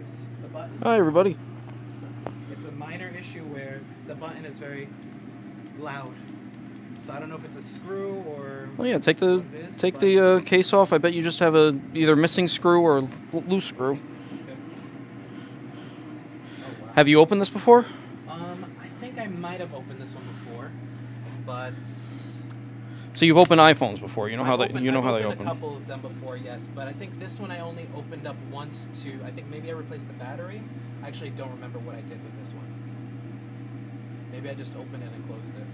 The button. Hi, everybody. It's a minor issue where the button is very loud. So I don't know if it's a screw or. Well, yeah, take the what it is, case off. I bet you just have a either missing screw or loose screw. Okay. Oh wow. Have you opened this before? I think I might have opened this one before, but. So you've opened iPhones before. You know how they I've open. a couple of them before, yes, but I think this one I only opened up once to. I think maybe I replaced the battery. I actually don't remember what I did with this one. Maybe I just opened it and closed it.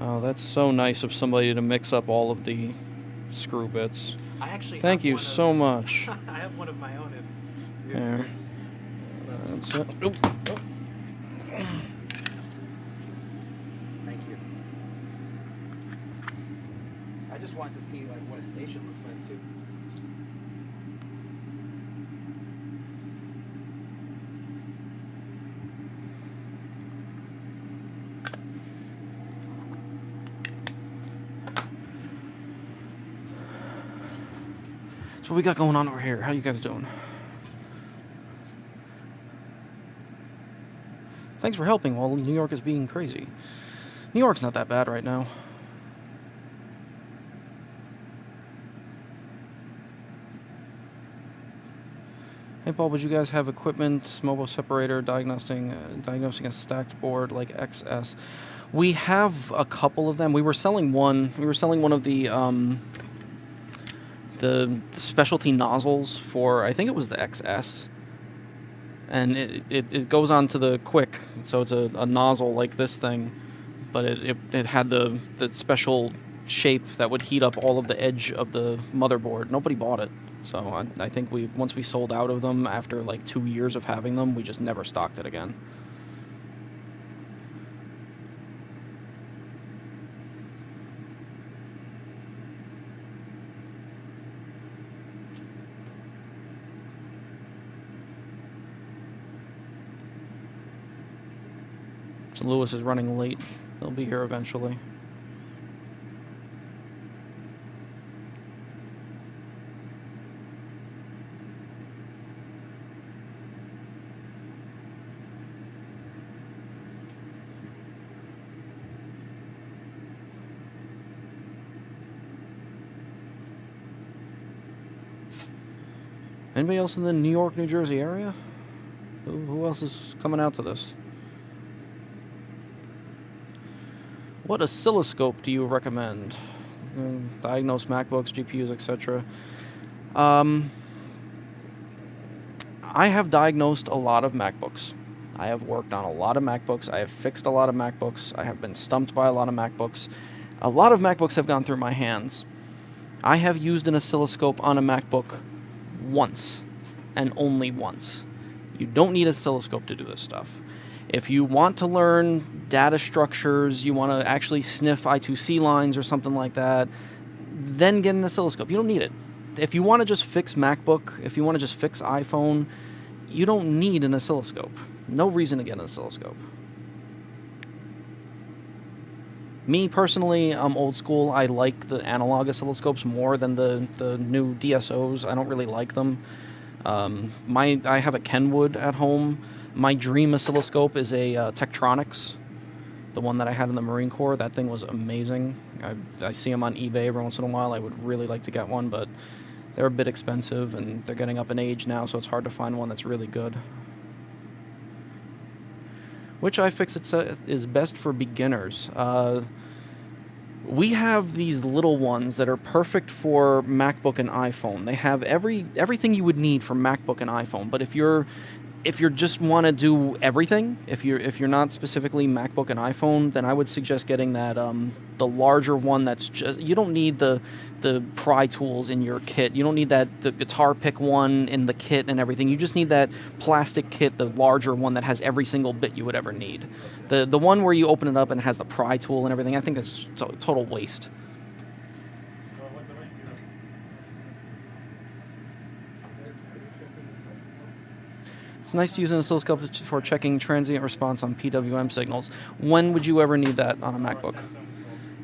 Oh, that's so nice of somebody to mix up all of the screw bits. I actually. Thank you so much. I have one of my own. If There. it's, That's it. Oop. Thank you. I just wanted to see like what a station looks like too. So what we got going on over here? How you guys doing? Thanks for helping while New York is being crazy. New York's not that bad right now. Hey Paul, would you guys have equipment, mobile separator, diagnosing a stacked board like XS? We have a couple of them. We were selling one. We were selling one of the specialty nozzles for, I think it was the XS. And it goes on to the quick, so it's a nozzle like this thing, but it had the special shape that would heat up all of the edge of the motherboard. Nobody bought it, so I think once we sold out of them after like 2 years of having them, we just never stocked it again. So Lewis is running late. They'll be here eventually. Anybody else in the New York, New Jersey area? Who else is coming out to this? What oscilloscope do you recommend? Diagnose MacBooks, GPUs, etc. I have diagnosed a lot of MacBooks. I have worked on a lot of MacBooks. I have fixed a lot of MacBooks. I have been stumped by a lot of MacBooks. A lot of MacBooks have gone through my hands. I have used an oscilloscope on a MacBook once, and only once. You don't need an oscilloscope to do this stuff. If you want to learn data structures, you want to actually sniff I2C lines or something like that, then get an oscilloscope. You don't need it. If you want to just fix MacBook, if you want to just fix iPhone, you don't need an oscilloscope. No reason to get an oscilloscope. Me, personally, I'm old school. I like the analog oscilloscopes more than the new DSOs. I don't really like them. I have a Kenwood at home. My dream oscilloscope is a Tektronix, the one that I had in the Marine Corps. That thing was amazing. I see them on eBay every once in a while. I would really like to get one, but they're a bit expensive, and they're getting up in age now, so it's hard to find one that's really good. Which iFixit is best for beginners. We have these little ones that are perfect for MacBook and iPhone. They have everything you would need for MacBook and iPhone, but if you just want to do everything, if you're not specifically MacBook and iPhone, then I would suggest getting that the larger one. That's just, you don't need the pry tools in your kit. You don't need the guitar pick one in the kit and everything. You just need that plastic kit, the larger one that has every single bit you would ever need. The one where you open it up and it has the pry tool and everything, I think that's total waste. It's nice to use an oscilloscope for checking transient response on PWM signals. When would you ever need that on a MacBook?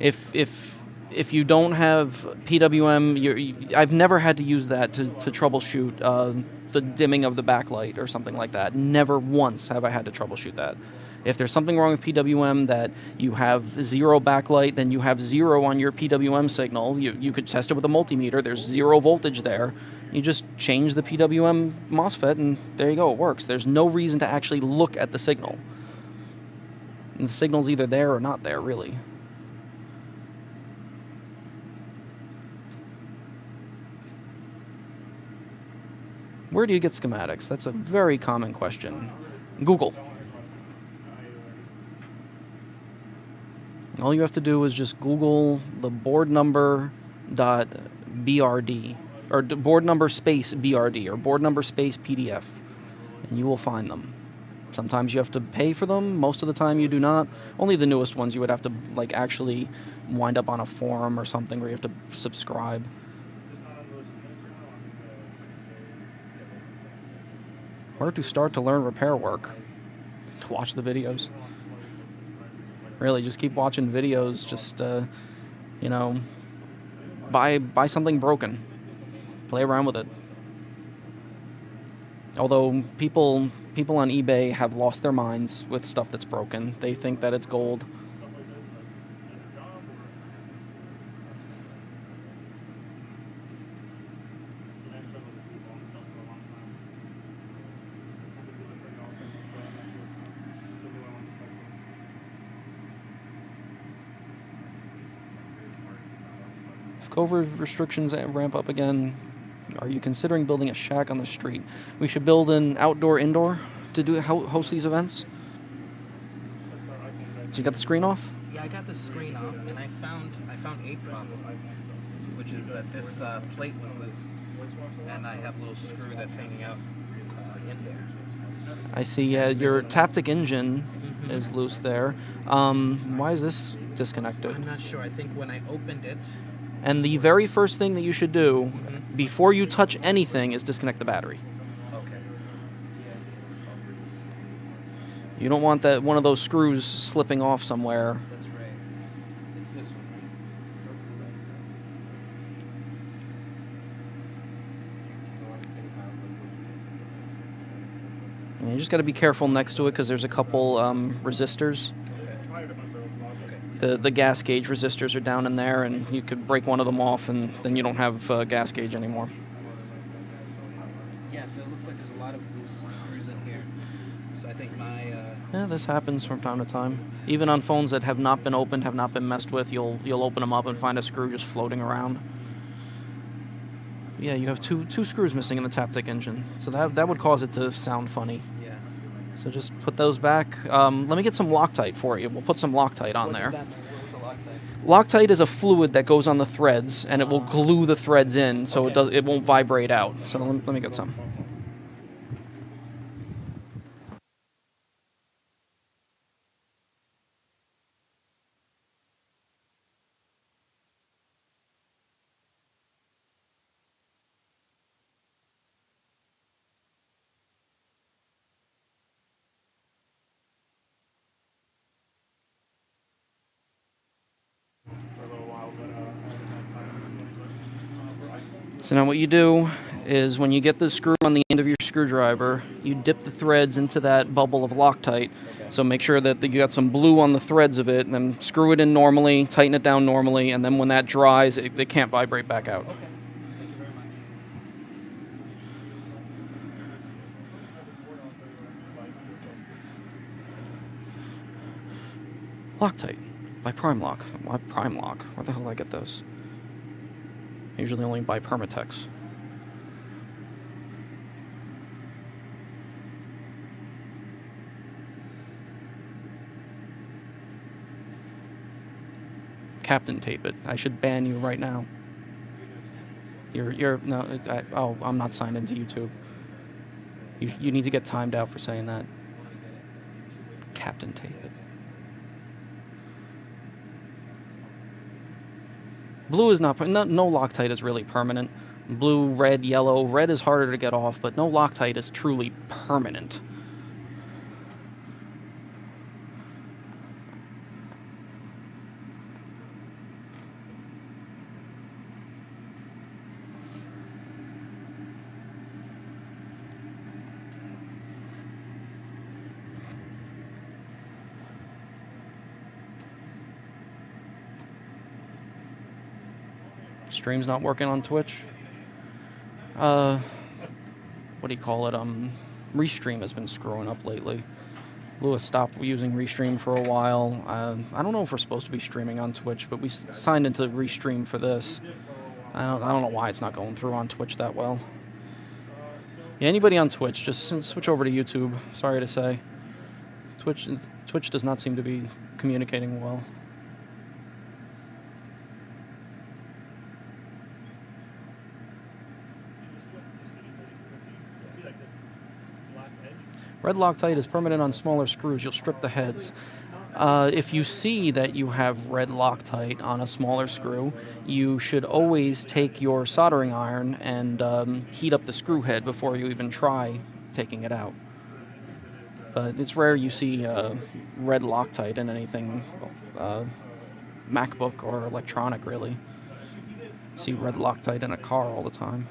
If if you don't have PWM, I've never had to use that to troubleshoot the dimming of the backlight or something like that. Never once have I had to troubleshoot that. If there's something wrong with PWM that you have 0 backlight, then you have 0 on your PWM signal. You could test it with a multimeter. There's 0 voltage there. You just change the PWM MOSFET, and there you go. It works. There's no reason to actually look at the signal. And the signal's either there or not there, really. Where do you get schematics? That's a very common question. Google. All you have to do is just Google the board number .brd, or board number space BRD, or board number space PDF, and you will find them. Sometimes you have to pay for them. Most of the time you do not. Only the newest ones you would have to actually wind up on a forum or something where you have to subscribe. Where to start to learn repair work? Watch the videos. Really, just keep watching videos. Just, buy something broken. Play around with it. Although people on eBay have lost their minds with stuff that's broken. They think that it's gold. If COVID restrictions ramp up again, are you considering building a shack on the street? We should build an indoor to host these events. So you got the screen off? Yeah, I got the screen off, and I found a problem, which is that this plate was loose, and I have a little screw that's hanging out in there. I see. Your Taptic engine is loose there. Why is this disconnected? I'm not sure. I think when I opened it. And the very first thing that you should do before you touch anything is disconnect the battery. Okay. You don't want that one of those screws slipping off somewhere. That's right. It's this one, right? And you just got to be careful next to it because there's a couple resistors. The gas gauge resistors are down in there, and you could break one of them off, and then you don't have gas gauge anymore. Yeah, so it looks like there's a lot of loose screws in here. So I think Yeah, this happens from time to time. Even on phones that have not been opened, have not been messed with, you'll open them up and find a screw just floating around. Yeah, you have two screws missing in the Taptic engine, so that would cause it to sound funny. Yeah. So just put those back. Let me get some Loctite for you. We'll put some Loctite on there. What does that mean? What was a Loctite? Loctite is a fluid that goes on the threads, and it will glue the threads in, so it won't vibrate out. So let me get some. So now what you do is when you get the screw on the end of your screwdriver, you dip the threads into that bubble of Loctite. So make sure that you got some blue on the threads of it, and then screw it in normally, tighten it down normally, and then when that dries, it can't vibrate back out. Okay. Thank you very much. Loctite by PrimeLock. Why PrimeLock? Where the hell did I get those? I usually only buy Permatex. Captain tape it. I should ban you right now. I'm not signed into YouTube. You need to get timed out for saying that. Captain tape it. Blue is not, no Loctite is really permanent. Blue, red, yellow. Red is harder to get off, but no Loctite is truly permanent. Stream's not working on Twitch. What do you call it? Restream has been screwing up lately. Lewis stopped using Restream for a while. I don't know if we're supposed to be streaming on Twitch, but we signed into Restream for this. I don't know why it's not going through on Twitch that well. Yeah, anybody on Twitch, just switch over to YouTube. Sorry to say. Twitch does not seem to be communicating well. Red Loctite is permanent on smaller screws. You'll strip the heads. If you see that you have red Loctite on a smaller screw, you should always take your soldering iron and heat up the screw head before you even try taking it out. But it's rare you see red Loctite in anything MacBook or electronic, really. You see red Loctite in a car all the time.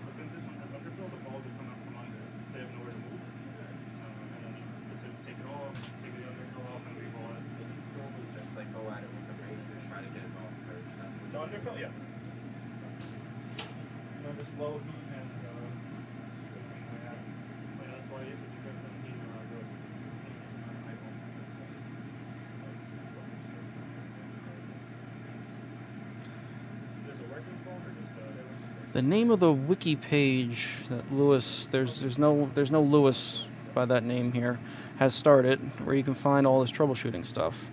The name of the wiki page that Lewis, there's no Lewis by that name here, has started, where you can find all this troubleshooting stuff.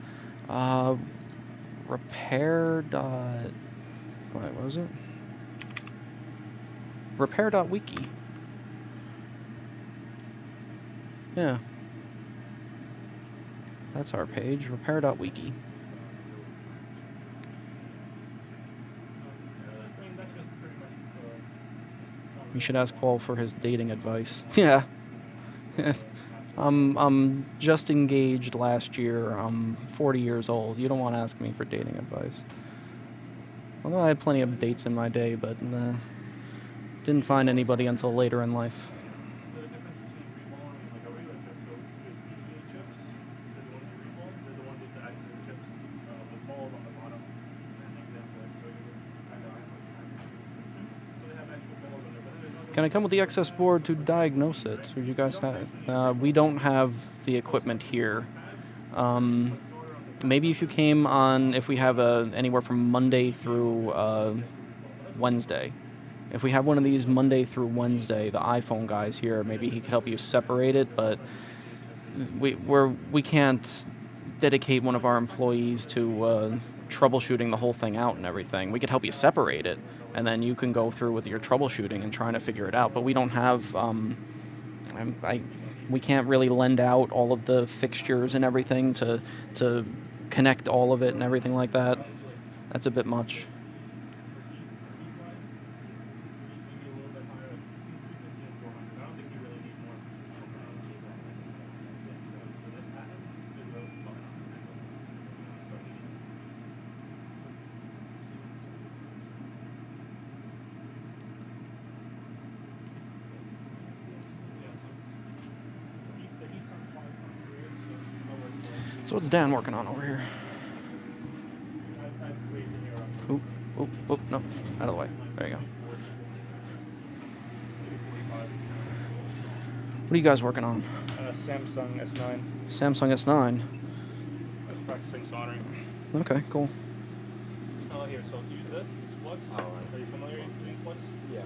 Repair. What was it? Repair.wiki. Yeah. That's our page, repair.wiki. You should ask Paul for his dating advice. Yeah. I'm just engaged last year. I'm 40 years old. You don't want to ask me for dating advice. Although I had plenty of dates in my day, but didn't find anybody until later in life. Can I come with the excess board to diagnose it? Would you guys have? We don't have the equipment here. Maybe if you came on, if we have anywhere from Monday through Wednesday. If we have one of these Monday through Wednesday, the iPhone guy's here, maybe he could help you separate it, but we can't dedicate one of our employees to troubleshooting the whole thing out and everything. We could help you separate it, and then you can go through with your troubleshooting and trying to figure it out. But we don't have, we can't really lend out all of the fixtures and everything to connect all of it and everything like that. That's a bit much. So what's Dan working on over here? Oop, no, out of the way. There you go. What are you guys working on? Samsung S9. Samsung S9. I was practicing soldering. Okay, cool. Oh, here, so use this. This is flux. Oh, right. Are you familiar with using flux? Yeah.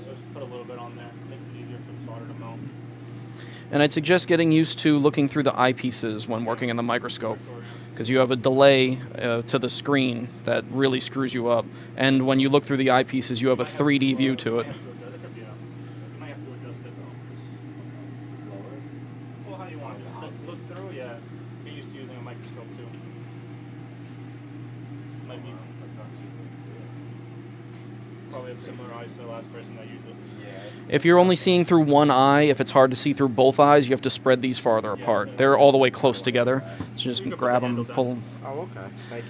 So just put a little bit on there. Makes it easier for the solder to melt. And I'd suggest getting used to looking through the eyepieces when working in the microscope, because you have a delay to the screen that really screws you up. And when you look through the eyepieces, you have a 3D view to it. You might have to adjust it though. Well, how you want it. Just look through, yeah. Get used to using a microscope too. Might be probably have similar eyes to the last person that used it. If you're only seeing through one eye, if it's hard to see through both eyes, you have to spread these farther apart. They're all the way close together, so just grab them, pull them. Oh, okay. Thank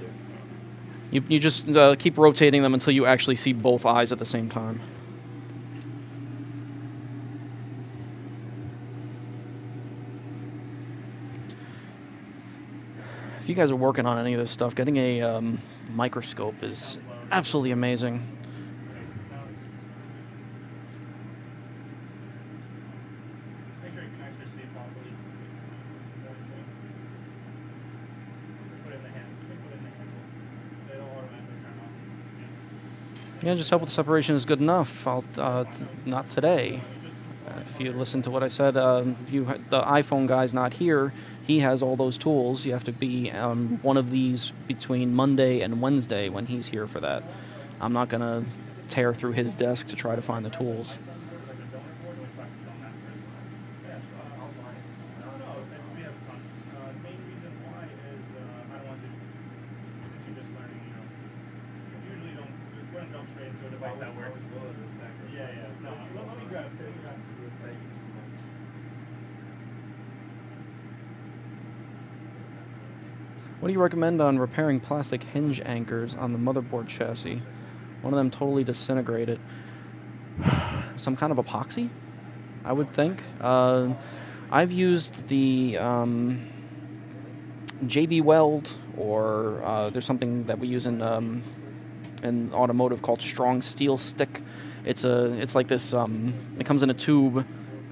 you. You just keep rotating them until you actually see both eyes at the same time. If you guys are working on any of this stuff, getting a microscope is absolutely amazing. you can actually see properly. Put it in the hand. Put it in the handle. It'll automatically turn on. Yeah, just hope the separation is good enough. Not today. If you listen to what I said, the iPhone guy's not here. He has all those tools. You have to be one of these between Monday and Wednesday when he's here for that. I'm not going to tear through his desk to try to find the tools. What do you recommend on repairing plastic hinge anchors on the motherboard chassis? One of them totally disintegrated. Some kind of epoxy, I would think. I've used the JB Weld, or there's something that we use in automotive called strong steel stick. It's like this. It comes in a tube,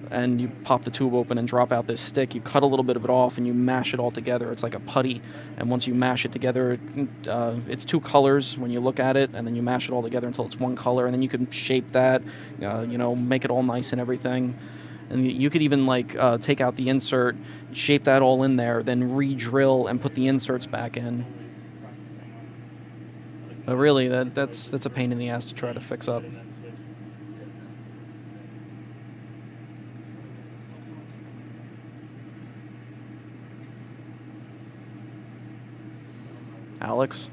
and you pop the tube open and drop out this stick. You cut a little bit of it off and you mash it all together. It's like a putty, and once you mash it together, it's two colors when you look at it, and then you mash it all together until it's one color, and then you can shape that, make it all nice and everything. And you could even take out the insert, shape that all in there, then re-drill and put the inserts back in. But really, that's a pain in the ass to try to fix up. Alex?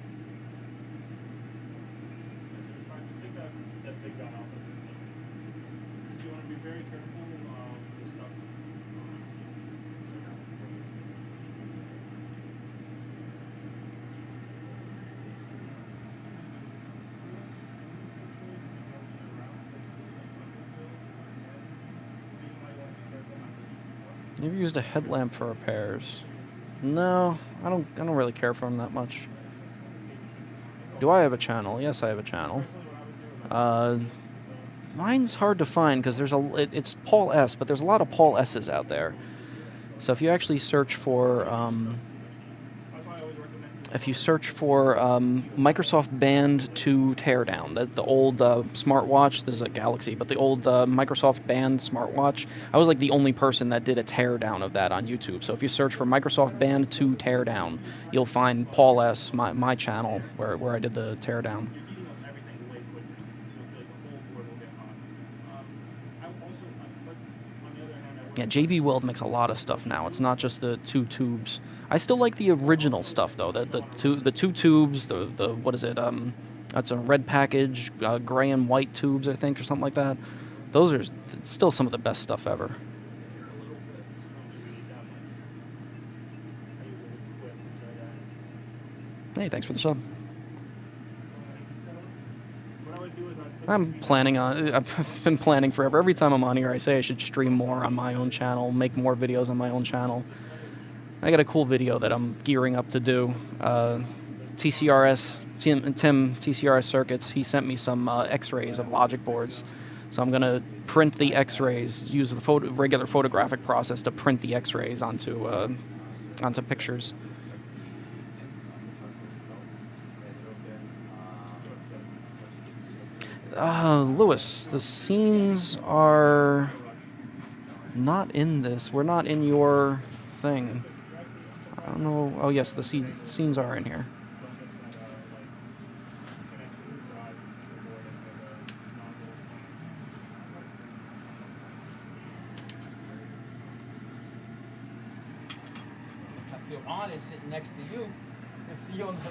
You ever used a headlamp for repairs? No, I don't really care for them that much. Do I have a channel? Yes, I have a channel. Mine's hard to find because it's Paul S, but there's a lot of Paul S's out there. So if you actually search for Microsoft Band 2 Teardown, the old smartwatch, this is a Galaxy, but the old Microsoft Band smartwatch, I was like the only person that did a teardown of that on YouTube. So if you search for Microsoft Band 2 Teardown, you'll find Paul S, my channel, where I did the teardown. Yeah, JB Weld makes a lot of stuff now. It's not just the two tubes. I still like the original stuff though. The two tubes. The what is it? That's a red package, gray and white tubes, I think, or something like that. Those are still some of the best stuff ever. Hey, thanks for the sub. I've been planning forever. Every time I'm on here, I say I should stream more on my own channel, make more videos on my own channel. I got a cool video that I'm gearing up to do. Tim TCRS Circuits, he sent me some x-rays of logic boards. So I'm going to print the x-rays, use the regular photographic process to print the x-rays onto pictures. Lewis, the scenes are not in this. We're not in your thing. I don't know. Oh, yes, the scenes are in here. I feel honored sitting next to you and see you on the.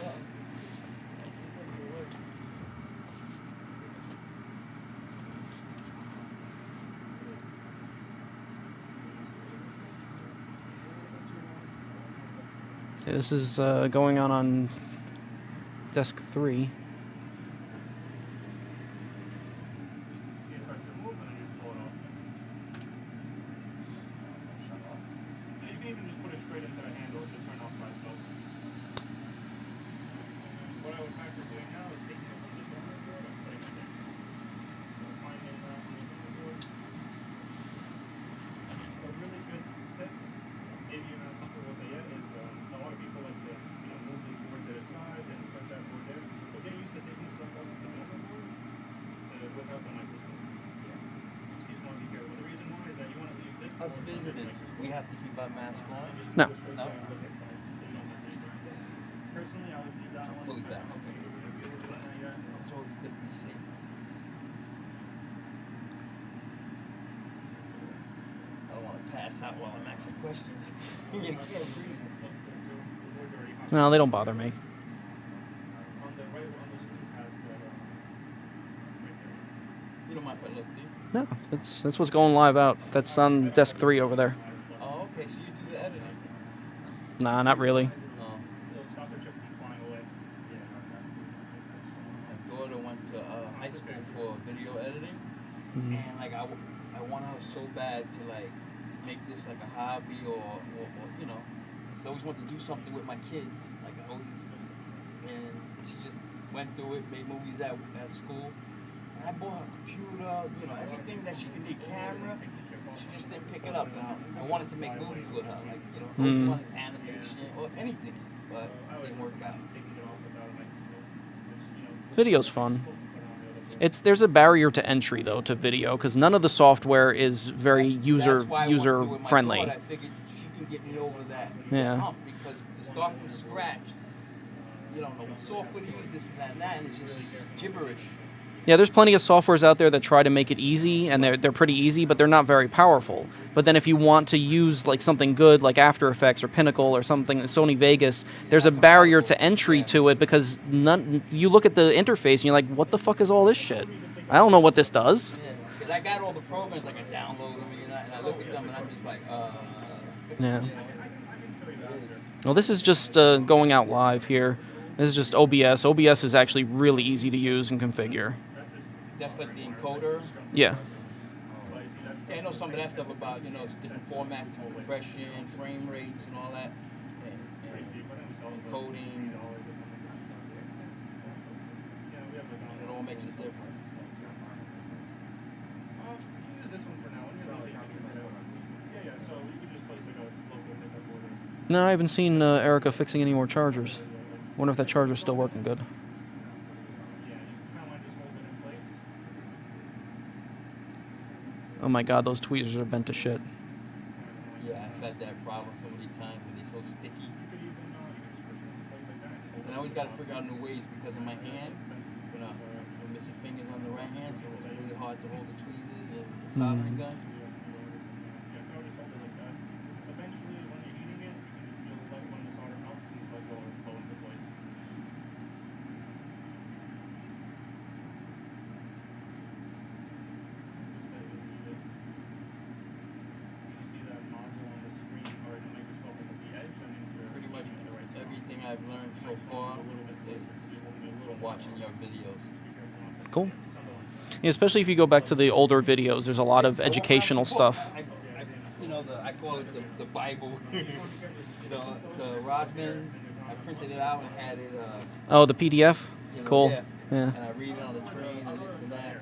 This is going on desk 3. us visitors, we have to keep our mask on? No. No? Personally, I would leave that one. Fully vaccinated. So you could be safe. I don't want to pass out while I'm asking questions. You can't breathe. No, they don't bother me. On the right, on those two pads that right You don't mind if I look, do you? No, that's what's going live out. That's on desk 3 over there. Oh, okay, so you do the editing. Nah, not really. No. there. Stop the trip keep flying away. My daughter went to high school for video editing, and like I want her so bad to like make this like a hobby or you know, 'cause I always want to do something with my kids. Like I always, and she just went through it, made movies at school. And I bought her a computer, you know, everything that she could need, camera. She just didn't pick it up. And I wanted to make movies with her, like you know, I always wanted animation or anything, but it didn't work out. Video's fun. There's a barrier to entry though to video because none of the software is very That's why I wanted to do it user with my friendly. daughter. I figured she can get me over that Yeah. hump because to start from scratch, you don't know what software to use, this and that, and it's just gibberish. Yeah, there's plenty of softwares out there that try to make it easy, and they're pretty easy, but they're not very powerful. But then if you want to use like something good, like After Effects or Pinnacle or something, Sony Vegas, there's a barrier to entry to it because you look at the interface and you're like, what the fuck is all this shit? I don't know what this does. Yeah, because I got all the programs, like I download them, and I look at them, and I'm just like, Yeah. you know. Well, this is just going out live here. This is just OBS. OBS is actually really easy to use and configure. That's like the encoder. Yeah. Yeah, I know some of that stuff about, you know, it's different formats, different compression, frame rates, and all that, and encoding. It all makes it different. No, I haven't seen Erica fixing any more chargers. Wonder if that charger's still working good. Oh my god, those tweezers are bent to shit. Yeah, I've had that problem so many times when they're so sticky. And I always got to figure out new ways because of my hand. You know, I'm missing fingers on the right hand, so it's really hard to hold the tweezers and the soldering gun. Pretty much everything I've learned so far is from watching your videos. Cool. Yeah, especially if you go back to the older videos, there's a lot of educational stuff. You know, I call it the Bible. the Rossmann, I printed it out and had it. Oh, the PDF? You know, Cool. Yeah. Yeah. And I read it on the train and this and that.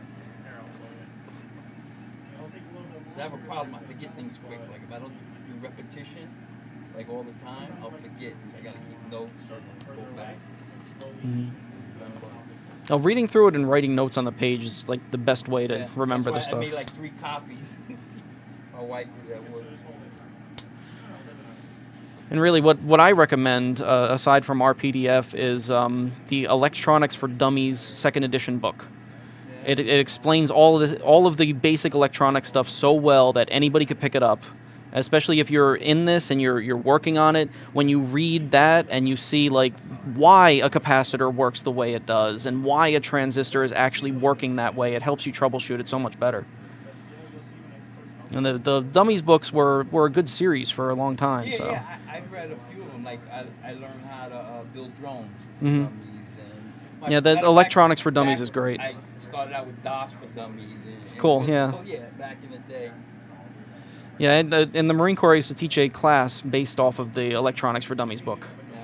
'Cause I have a problem. I forget things quick. Like if I don't do repetition, like all the time, I'll forget. So I gotta keep notes and go back. Oh, reading through it and writing notes on the page is like the best way to Yeah. remember the That's why stuff. I made like 3 copies. My wife did that work. And really, what I recommend, aside from our PDF, is the Electronics for Dummies second edition book. It explains all of the basic electronic stuff so well that anybody could pick it up. Especially if you're in this and you're working on it, when you read that and you see like why a capacitor works the way it does and why a transistor is actually working that way, it helps you troubleshoot it so much better. And the Dummies books were a good series for a long time. Yeah, so. yeah. I've read a few of them. Like I learned how to build drones. For Mhm. dummies and Yeah, the matter of Electronics fact, for Dummies back- is great. I started out with DOS for Dummies. And Cool, yeah. Oh yeah, back in the day. Yeah, in the Marine Corps, I used to teach a class based off of the Electronics for Dummies book. Yeah.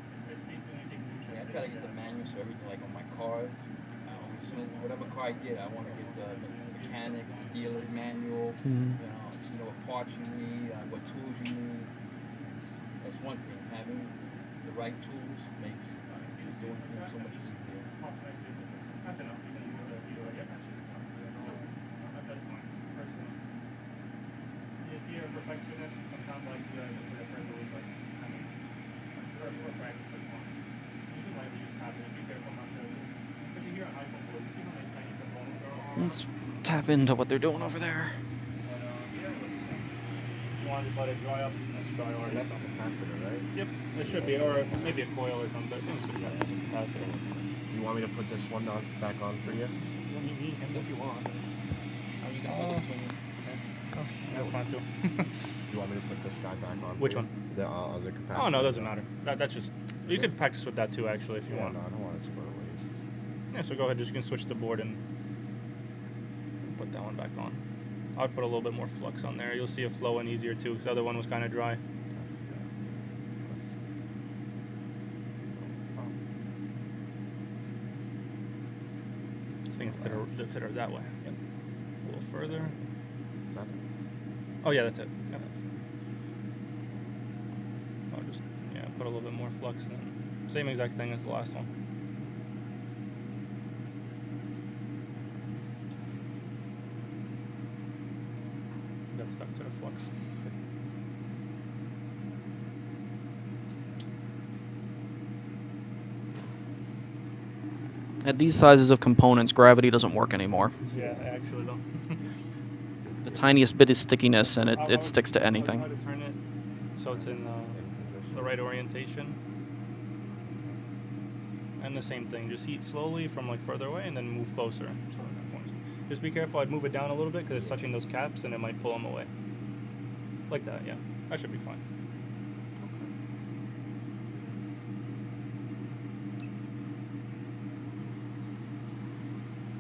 Yeah, I try to get the manuals for everything, like on my cars. As soon as whatever car I get, I want to get the mechanics, the dealer's manual. Mhm. You know what parts you need, what tools you need. That's one thing. Having the right tools makes so much easier. That's enough. You can do it either way. Yep. That's fine. Personally. If you're a perfectionist, sometimes like to put it further, but I mean, for practice, that's fine. You can lightly use tapping. Be careful not to, because you hear on iPhone board, you see how many tiny components there are. Let's tap into what they're doing over there. You want to just let it dry up? Let's dry or And that's a capacitor, right? Yep, it should be, or maybe a coil or something. I think it should have some capacitor. You want me to put this one back on for you? You can if you want. I was gonna hold it between you. Okay. That's fine too. You want me to put this guy back on? Which for you? one? The other capacitor. Oh no, it doesn't matter. That's just you could practice with that too actually if you Yeah, want. no, I don't want it to go to waste. Yeah, so go ahead, just you can switch the board and put that one back on. I would put a little bit more flux on there. You'll see it flow in easier too, because the other one was kind of dry. I think it's to that way. Yep. A little further. Is that it? Oh yeah, that's it. Yep. I'll just put a little bit more flux in. Same exact thing as the last one. Got stuck to the flux. At these sizes of components, gravity doesn't work anymore. Yeah, actually though. The tiniest bit of stickiness and I it would- sticks to I would anything. try to turn it so it's in the right orientation. And the same thing, just heat slowly from like further away and then move closer. So just be careful, I'd move it down a little bit because it's touching those caps and it might pull them away. Like that, yeah. That should be fine.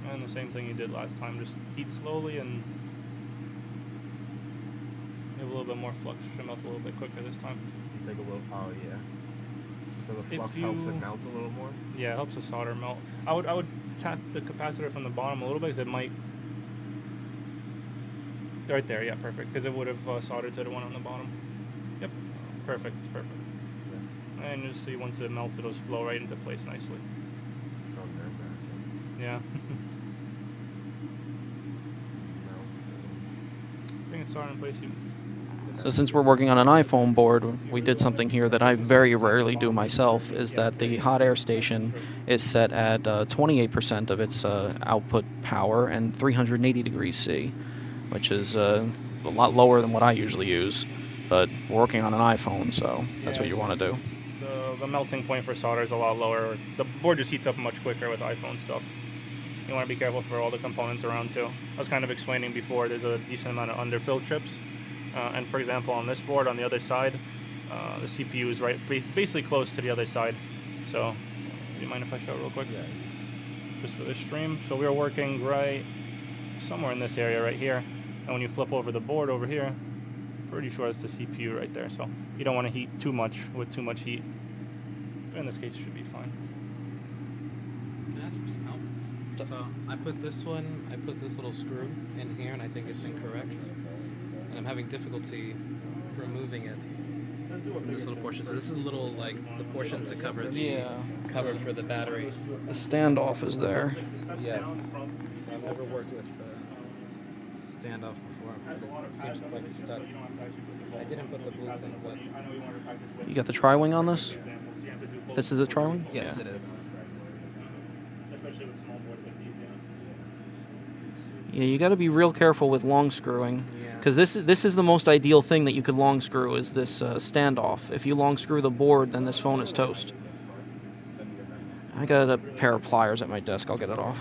And the same thing you did last time, just heat slowly and give a little bit more flux. Should melt a little bit quicker this time. You think a little? Oh yeah. So the If flux helps you- it melt a little more. Yeah, it helps the solder melt. I would tap the capacitor from the bottom a little bit because it might. Right there, yeah, perfect. Because it would have soldered to the one on the bottom. Yep, perfect. Yeah. And you see once it melts, it'll flow right into place nicely. So nerve-wracking. Yeah. Melt. I think it's soldered in place. So since we're working on an iPhone board, we did something here that I very rarely do myself, is that the hot air station is set at 28% of its output power and 380 degrees C, which is a lot lower than what I usually use. But we're working on an iPhone, so that's what you want to do. The melting point for solder is a lot lower. The board just heats up much quicker with iPhone stuff. You want to be careful for all the components around too. I was kind of explaining before, there's a decent amount of underfill chips. And for example, on this board, on the other side, the CPU is basically close to the other side. So, do you mind if I show real quick? Yeah. Just for this stream. So we are working right somewhere in this area right here. And when you flip over the board over here, pretty sure it's the CPU right there. So you don't want to heat too much with too much heat. In this case, it should be fine. Can I ask for some help? So I put this little screw in here, and I think it's incorrect. And I'm having difficulty removing it from this little portion. So this is a little, like, the portion to cover the cover for the battery. The standoff is there. Yes. So I've never worked with standoff before. It seems quite stuck. I didn't put the blue thing, but You got the tri-wing on this? This is the tri-wing? yes, Yeah. it is. Especially with small boards like these, Yeah, you got to be real careful with long screwing. Yeah. Because this is the most ideal thing that you could long screw is this standoff. If you long screw the board, then this phone is toast. I got a pair of pliers at my desk. I'll get it off.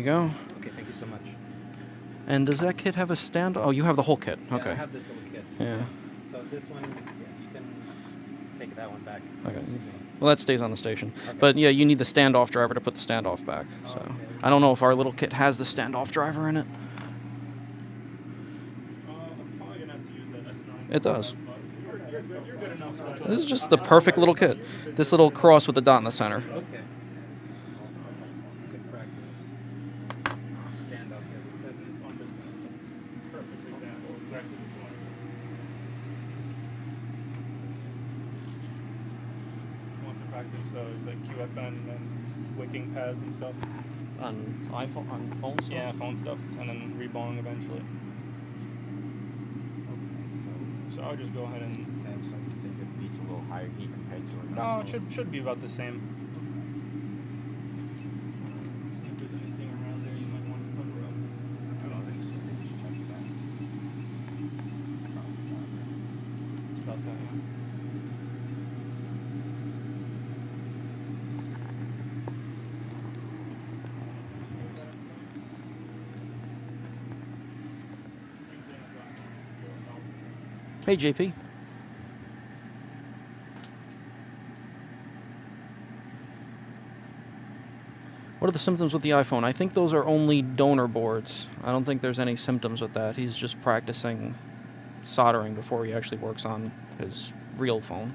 you go. Okay, thank you so much. And does that kit have a stand? Oh, you have the whole kit. Yeah, Okay. I have this little kit. Yeah. So this one, yeah, you can take that one back. Okay. Just using- Well, that stays on the station. Okay. But yeah, you need the standoff driver to put the standoff back. Oh, So okay. I don't know if our little kit has the standoff driver in it. I'm probably gonna have to use that S9. It does. You're good enough. So This is just the perfect little kit. This little cross with the dot in the center. Okay. Good practice. Stand up here. It says it's on this one. perfect example. Exactly what you want. Wants to practice like QFN and wicking pads and stuff. On iPhone, on phone stuff? Yeah, phone stuff, and then reballing eventually. So I'll just go ahead and. It's the same, so you think it needs a little higher heat compared to an No, iPhone? it should be about the same. See if there's anything around there you might want to cover up. I don't think so. Check it out. It's about that. Yeah. Hey, JP. What are the symptoms with the iPhone? I think those are only donor boards. I don't think there's any symptoms with that. He's just practicing soldering before he actually works on his real phone.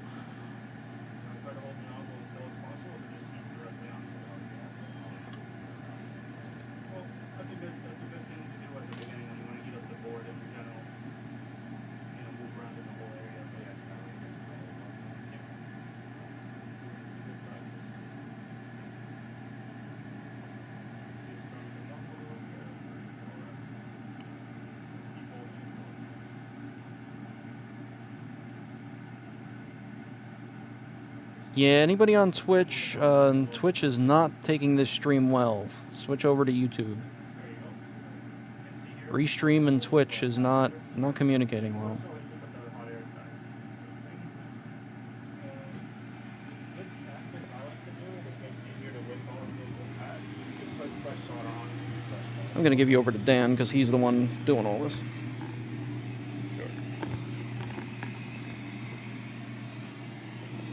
Try to hold the nozzle as low as possible, or just heats directly onto the Well, that's a good thing to do at the beginning when you want to heat up the board in general. Move around in the whole area. But good practice. See it starting to mumble a little bit. Keep holding it. Yeah, anybody on Twitch? Twitch is not taking this stream well. Switch over to YouTube. There you go. And see here. Restream and Twitch is not communicating well. Put the hot air back. Good practice I like to do. It makes it easier to whip all of those pads. You can put fresh solder on. I'm gonna give you over to Dan because he's the one doing all this.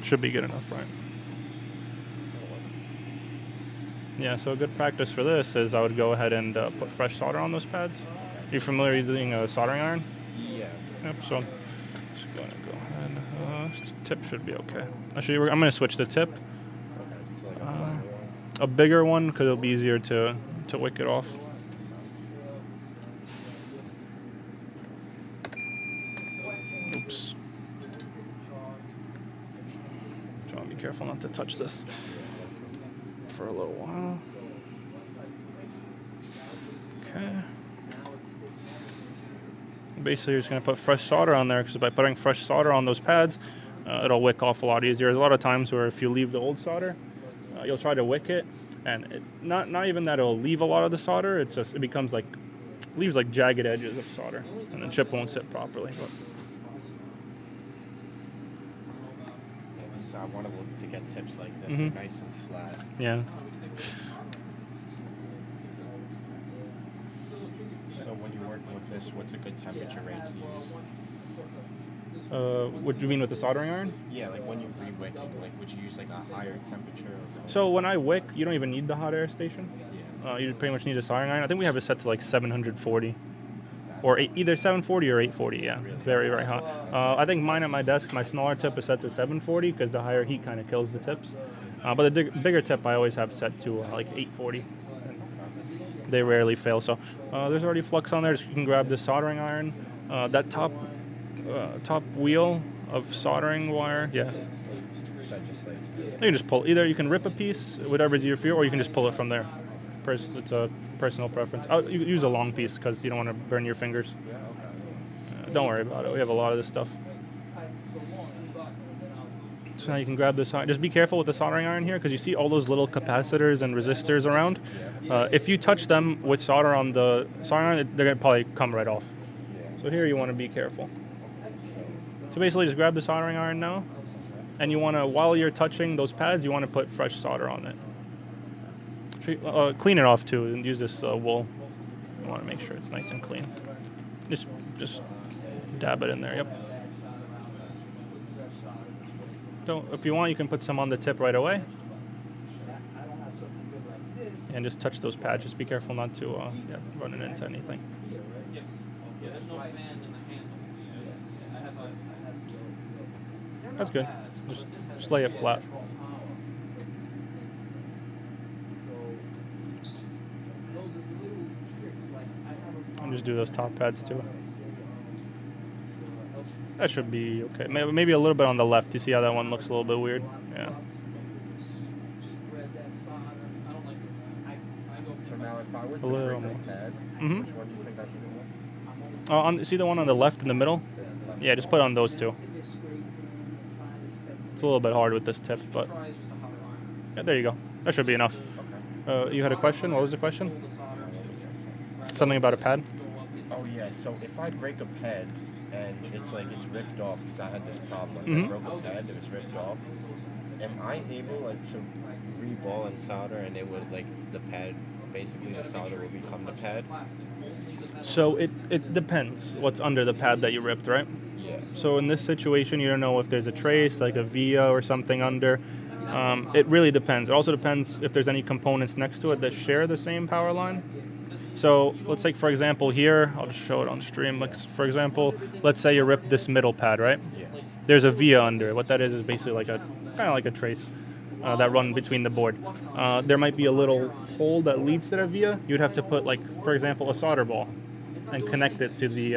Should be good enough, right? Yeah, so a good practice for this is I would go ahead and put fresh solder on those pads. You familiar using a soldering iron? Yeah. Yep, so just gonna go ahead. Tip should be okay. Actually, I'm gonna switch the tip. Okay, so like a flatter one. A bigger one because it'll be easier to wick it off. Oops. Try to be careful not to touch this for a little while. Okay. Basically, you're just going to put fresh solder on there because by putting fresh solder on those pads, it'll wick off a lot easier. There's a lot of times where if you leave the old solder, you'll try to wick it, and not even that it'll leave a lot of the solder. It's just it becomes like leaves like jagged edges of solder, and the chip won't sit properly. But Yeah, these, I want to get tips like this, Mhm. nice and flat. yeah, So when you're working with this, what's a good temperature range to use? what do you mean with the soldering iron? Yeah, like when you're re-wicking, like would you use like a higher temperature? Or So when I wick, you don't even need the hot air station. yeah, You just pretty much need a soldering iron. I think we have it set to like 740. Or either 740 or 840, yeah. Very, very hot. I think mine at my desk, my smaller tip is set to 740 because the higher heat kind of kills the tips. But the bigger tip I always have set to like 840. And they rarely fail. So there's already flux on there. Just, you can grab the soldering iron. That top wheel of soldering wire, yeah. should I just like You can just pull. Either you can rip a piece, whatever's easier for you, or you can just pull it from there. It's a personal preference. You use a long piece because you don't want to burn your fingers. Don't worry about it. We have a lot of this stuff. So now you can grab this. Just be careful with the soldering iron here because you see all those little capacitors and resistors around. If you touch them with solder on the soldering iron, they're going to probably come right off. So here you want to be careful. So basically just grab the soldering iron now. And you want to, while you're touching those pads, you want to put fresh solder on it. Clean it off too, and use this wool. You want to make sure it's nice and clean. Just dab it in there. Yep. So if you want, you can put some on the tip right away, and just touch those pads. Just be careful not to run it into anything. Yes. Yeah, there's no fan in the handle. That's good. Just lay it flat. And just do those top pads too. That should be okay. Maybe a little bit on the left. You see how that one looks a little bit weird? Yeah. So now if I was to A little break more. a pad, Mhm. which one do you think I should go with? See the one on the left in the middle? This left. Yeah, just put on those two. It's a little bit hard with this tip, but yeah, there you go. That should be enough. Okay. You had a question? What was the question? What was I saying? Something about a pad? Oh yeah, so if I break a pad and it's ripped off, because I had this problem. Once Mhm. I broke a pad, it was ripped off. Am I able to reball and solder, and it would the pad, basically the solder will become the pad? So it depends what's under the pad that you ripped, right? Yeah. So in this situation, you don't know if there's a trace, like a via or something under. It really depends. It also depends if there's any components next to it that share the same power line. So let's take, for example, here, I'll just show it on stream. For example, let's say you ripped this middle pad, right? Yeah. There's a via under it. What that is basically kind of like a trace that run between the board. There might be a little hole that leads to that via. You'd have to put, for example, a solder ball and connect it to the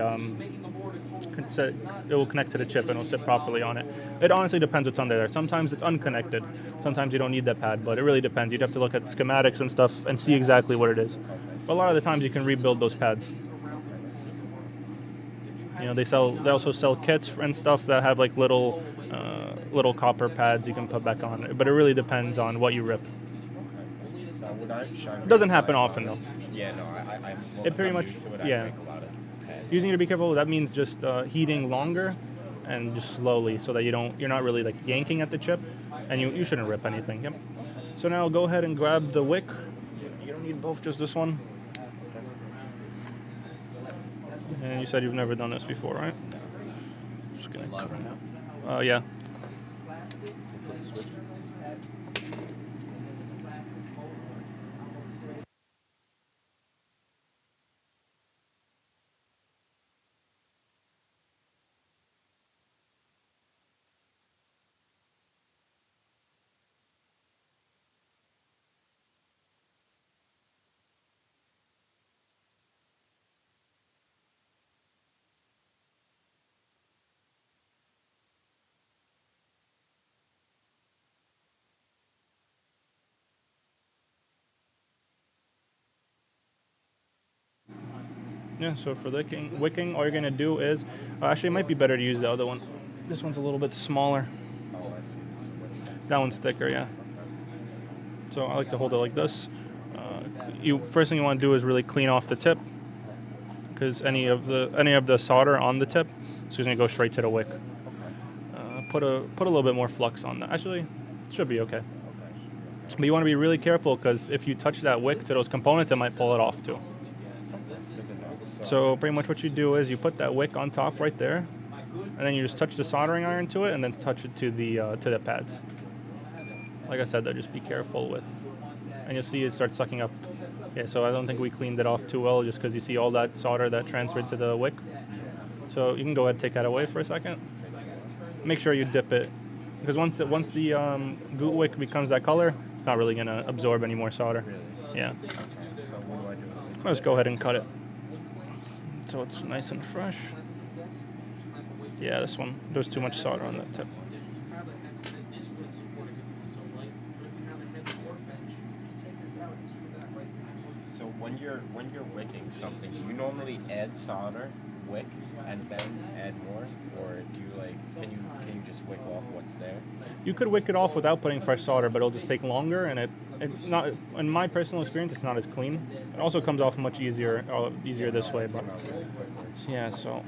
it will connect to the chip and it'll sit properly on it. It honestly depends what's under there. Sometimes it's unconnected. Sometimes you don't need that pad, but it really depends. You'd have to look at schematics and stuff and see exactly what it is. But a lot of the times you can rebuild those pads. They also sell kits and stuff that have little copper pads you can put back on. But it really depends on what you rip. It doesn't happen often though. Yeah, no, I'm It pretty much, new to it. yeah. I break a lot of pads. You just need to be careful. That means just heating longer and just slowly, so that you're not really yanking at the chip, and you shouldn't rip anything. Yep. So now go ahead and grab the wick. You don't need both, just this one. And you said you've never done this before, right? Just gonna Live right now. yeah. Flip the switch. Yeah, so for wicking, all you're going to do is... actually, it might be better to use the other one. This one's a little bit smaller. Oh, I see. That one's thicker, yeah. So I like to hold it like this. First thing you want to do is really clean off the tip, because any of the solder on the tip is going to go straight to the wick. Put a little bit more flux on that. Actually, it should be okay. But you want to be really careful, because if you touch that wick to those components, it might pull it off too. So pretty much what you do is you put that wick on top right there, and then you just touch the soldering iron to it, and then touch it to the pads. Like I said, though, just be careful with, and you'll see it starts sucking up. Yeah, so I don't think we cleaned it off too well, just because you see all that solder that transferred to the wick. So you can go ahead and take that away for a second. Make sure you dip it, because once the goot wick becomes that color, it's not really gonna absorb any more solder. Yeah. So what do I do? Let's go ahead and cut it, so it's nice and fresh. Yeah, this one, there's too much solder on that tip. So when you're wicking something, do you normally add solder, wick, and then add more, or do you can you just wick off what's there? You could wick it off without putting fresh solder, but it'll just take longer, and it's not, in my personal experience, it's not as clean. It also comes off much easier this way, but yeah. So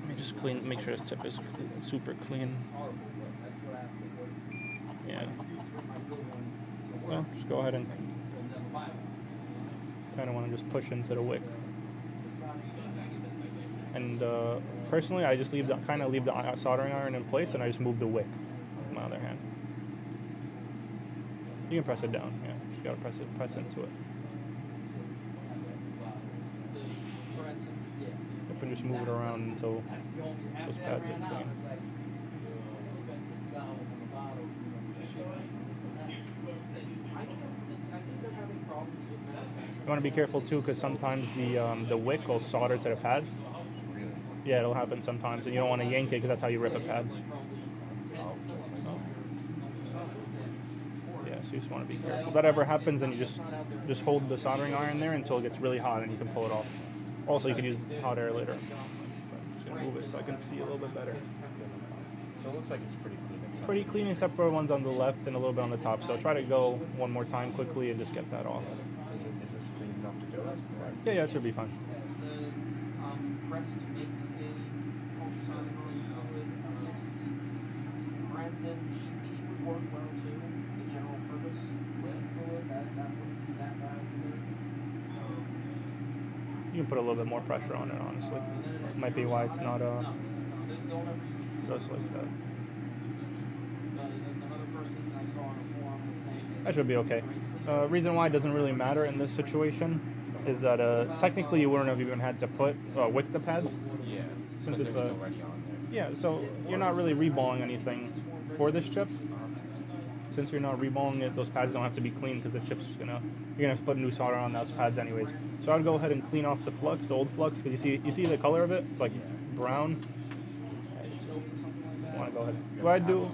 let me just make sure this tip is super clean. Yeah. So just go ahead and kind of want to just push into the wick. And personally, I just leave the soldering iron in place, and I just move the wick with my other hand. You can press it down. Yeah, just gotta press into it. Yep, and just move it around until those pads are clean. You want to be careful too, because sometimes the wick will solder to the pads. Yeah, it'll happen sometimes, and you don't want to yank it because that's how you rip a pad. Yeah, so you just want to be careful. If that ever happens, then you just hold the soldering iron there until it gets really hot, and you can pull it off. Also, you can use hot air later. I'm just gonna move it so I can see a little bit better. So it looks like it's pretty clean. Pretty clean, except for ones on the left and a little bit on the top. So try to go one more time quickly and just get that off. Is this clean enough to do it? Yeah, it should be fine. Crest makes a ultrasonic fluid. Branson GP would work well too. The general purpose fluid that would that You can put a little bit more pressure on it, honestly. Might be why it's not just like that. Another person I saw on the forum was saying That should be okay. Reason why it doesn't really matter in this situation is that technically you wouldn't have even had to put wick the pads. Yeah. Since Because it's it was already on there. Yeah, so you're not really reballing anything for this chip. Since you're not reballing it, those pads don't have to be clean because the chip's you're gonna have to put new solder on those pads anyways. So I'd go ahead and clean off the flux, the old flux, because you see the color of it. It's like brown. I want to go ahead. What I do?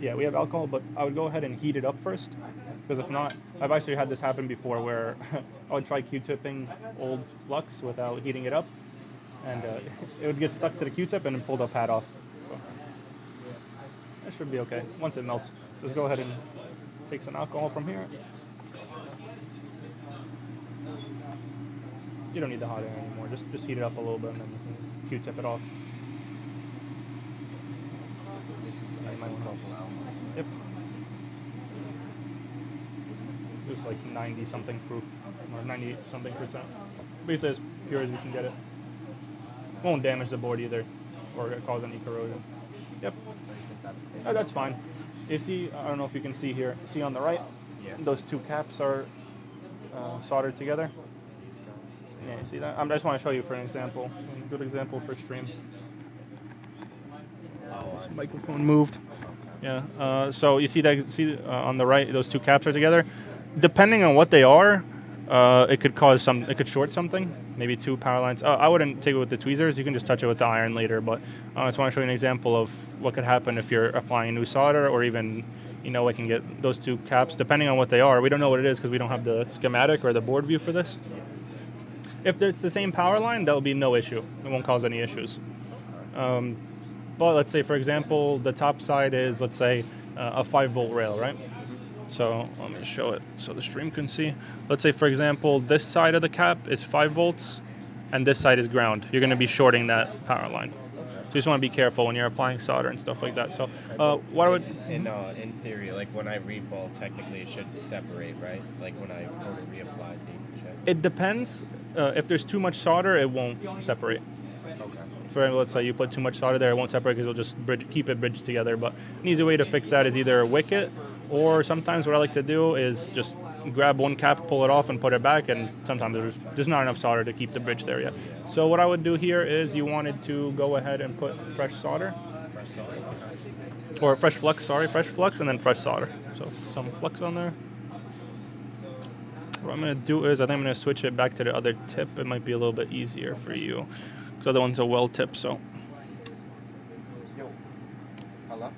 Yeah, we have alcohol, but I would go ahead and heat it up first. Because if not, I've actually had this happen before where I would try Q-tipping old flux without heating it up, and it would get stuck to the Q-tip and then pull the pad off. So that should be okay. Once it melts, just go ahead and take some alcohol from here. You don't need the hot air anymore. Just heat it up a little bit and then you can Q-tip it off. This is isopropyl alcohol. Yep. Just like 90 something proof, or 90 something %. Basically as pure as you can get it. Won't damage the board either, or cause any corrosion. Yep. Oh, that's fine. You see, I don't know if you can see here. See on the right, those two caps are soldered together. Yeah, you see that? I just want to show you for an example. A good example for stream. Microphone moved. Yeah. So you see that? On the right, those two caps are together. Depending on what they are, it could cause it could short something. Maybe two power lines. I wouldn't take it with the tweezers. You can just touch it with the iron later. But I just want to show you an example of what could happen if you're applying new solder, or even, it can get those two caps. Depending on what they are, we don't know what it is because we don't have the schematic or the board view for this. If it's the same power line, that'll be no issue. It won't cause any issues. But let's say, for example, the top side is, let's say, a 5-volt rail, right? So let me show it so the stream can see. Let's say, for example, this side of the cap is 5 volts, and this side is ground. You're going to be shorting that power line. So you just want to be careful when you're applying solder and stuff like that. So what I would... In theory, like when I reball, technically it should separate, right? Like when I go to reapply the chip. It depends. If there's too much solder, it won't separate. Okay. For example, let's say you put too much solder there, it won't separate because it'll just keep it bridged together. But an easy way to fix that is either wick it, or sometimes what I like to do is just grab one cap, pull it off, and put it back, and sometimes there's just not enough solder to keep the bridge there yet. So what I would do here is you wanted to go ahead and put fresh solder. Fresh solder. Or fresh flux, and then fresh solder. So some flux on there. What I'm going to do is I think I'm going to switch it back to the other tip. It might be a little bit easier for you. Because the other one's a well tip, so... Yo. Hello?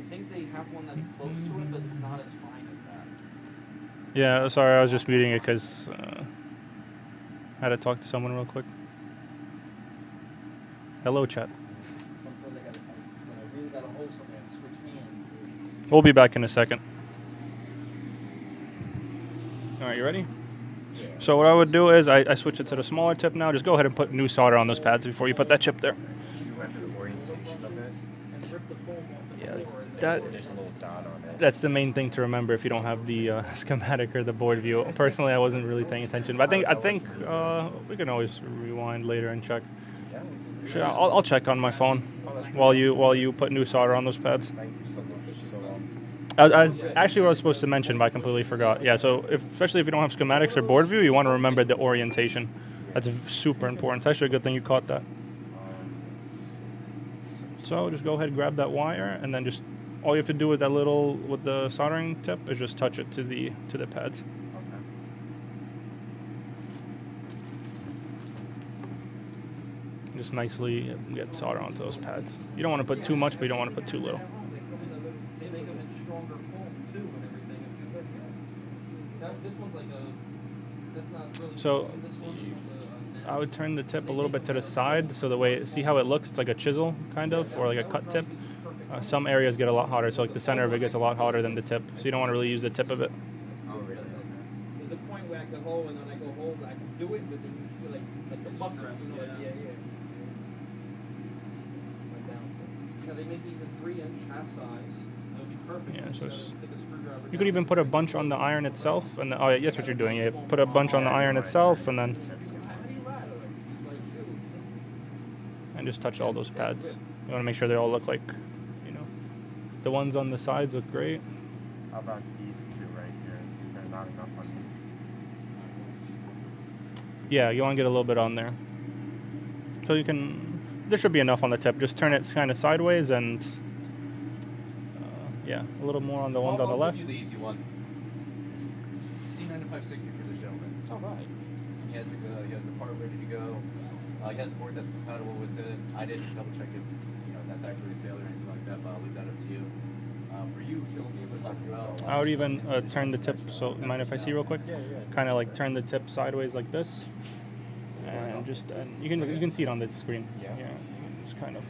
think they have one that's close to it, but it's not as fine as that. Yeah, sorry, I was just muting it because I had to talk to someone real quick. Hello, chat. Sometimes I gotta, when I really gotta hold something, I switch hands. We'll be back in a second. All right, you ready? So what I would do is I switch it to the smaller tip now. Just go ahead and put new solder on those pads before you put that chip there. You went for the orientation of it. And rip the foam off the Yeah, floor. And that There's a little dot on it. that's the main thing to remember if you don't have the schematic or the board view. Personally, I wasn't really paying attention, but I think we can always rewind later and check. Yeah. Sure, I'll check on my phone while you put new solder on those pads. Thank you so much. Actually, what I was supposed to mention, but I completely forgot. Yeah, so especially if you don't have schematics or board view, you want to remember the orientation. That's super important. It's actually a good thing you caught that. So just go ahead and grab that wire, and then just all you have to do with the soldering tip is just touch it to the pads. Just nicely get solder onto those pads. You don't want to put too much, but you don't want to put too little. they make them in stronger foam too and everything. If you look at this one's like that's not really. So foam. This one's a I would turn the tip a little bit to the side, so the way, see how it looks? It's like a chisel, kind of, or like a cut tip. Some areas get a lot hotter, so like the center of it gets a lot hotter than the tip. So you don't want to really use the tip of it. Oh really? There's a point where I can hold, and then I go hold, I can do it, but then you feel like the muscles. Yeah. Yeah, they make these in 3-inch half size. That would be perfect. Yeah, so it's- stick a screwdriver You could even put a bunch on the iron itself, and oh yeah, that's what you're doing. Yeah, put a bunch on the iron itself, and then just touch all those pads. You want to make sure they all look like, the ones on the sides look great. How about these two right here? These are not enough on these. Yeah, you want to get a little bit on there. So you can, there should be enough on the tip. Just turn it kind of sideways and, yeah, a little more on the ones on the left. I'll give you the easy one. C9560 for this gentleman. Oh, right. He has the part ready to go. He has a board that's compatible with it. I didn't double check if that's actually a failure or anything like that, but I'll leave that up to you. For you, he'll be able to talk about. I would even turn the tip. So mind if I see real quick? Kind of like turn the tip sideways like this, and just you can see it on the screen. Yeah. Just kind of.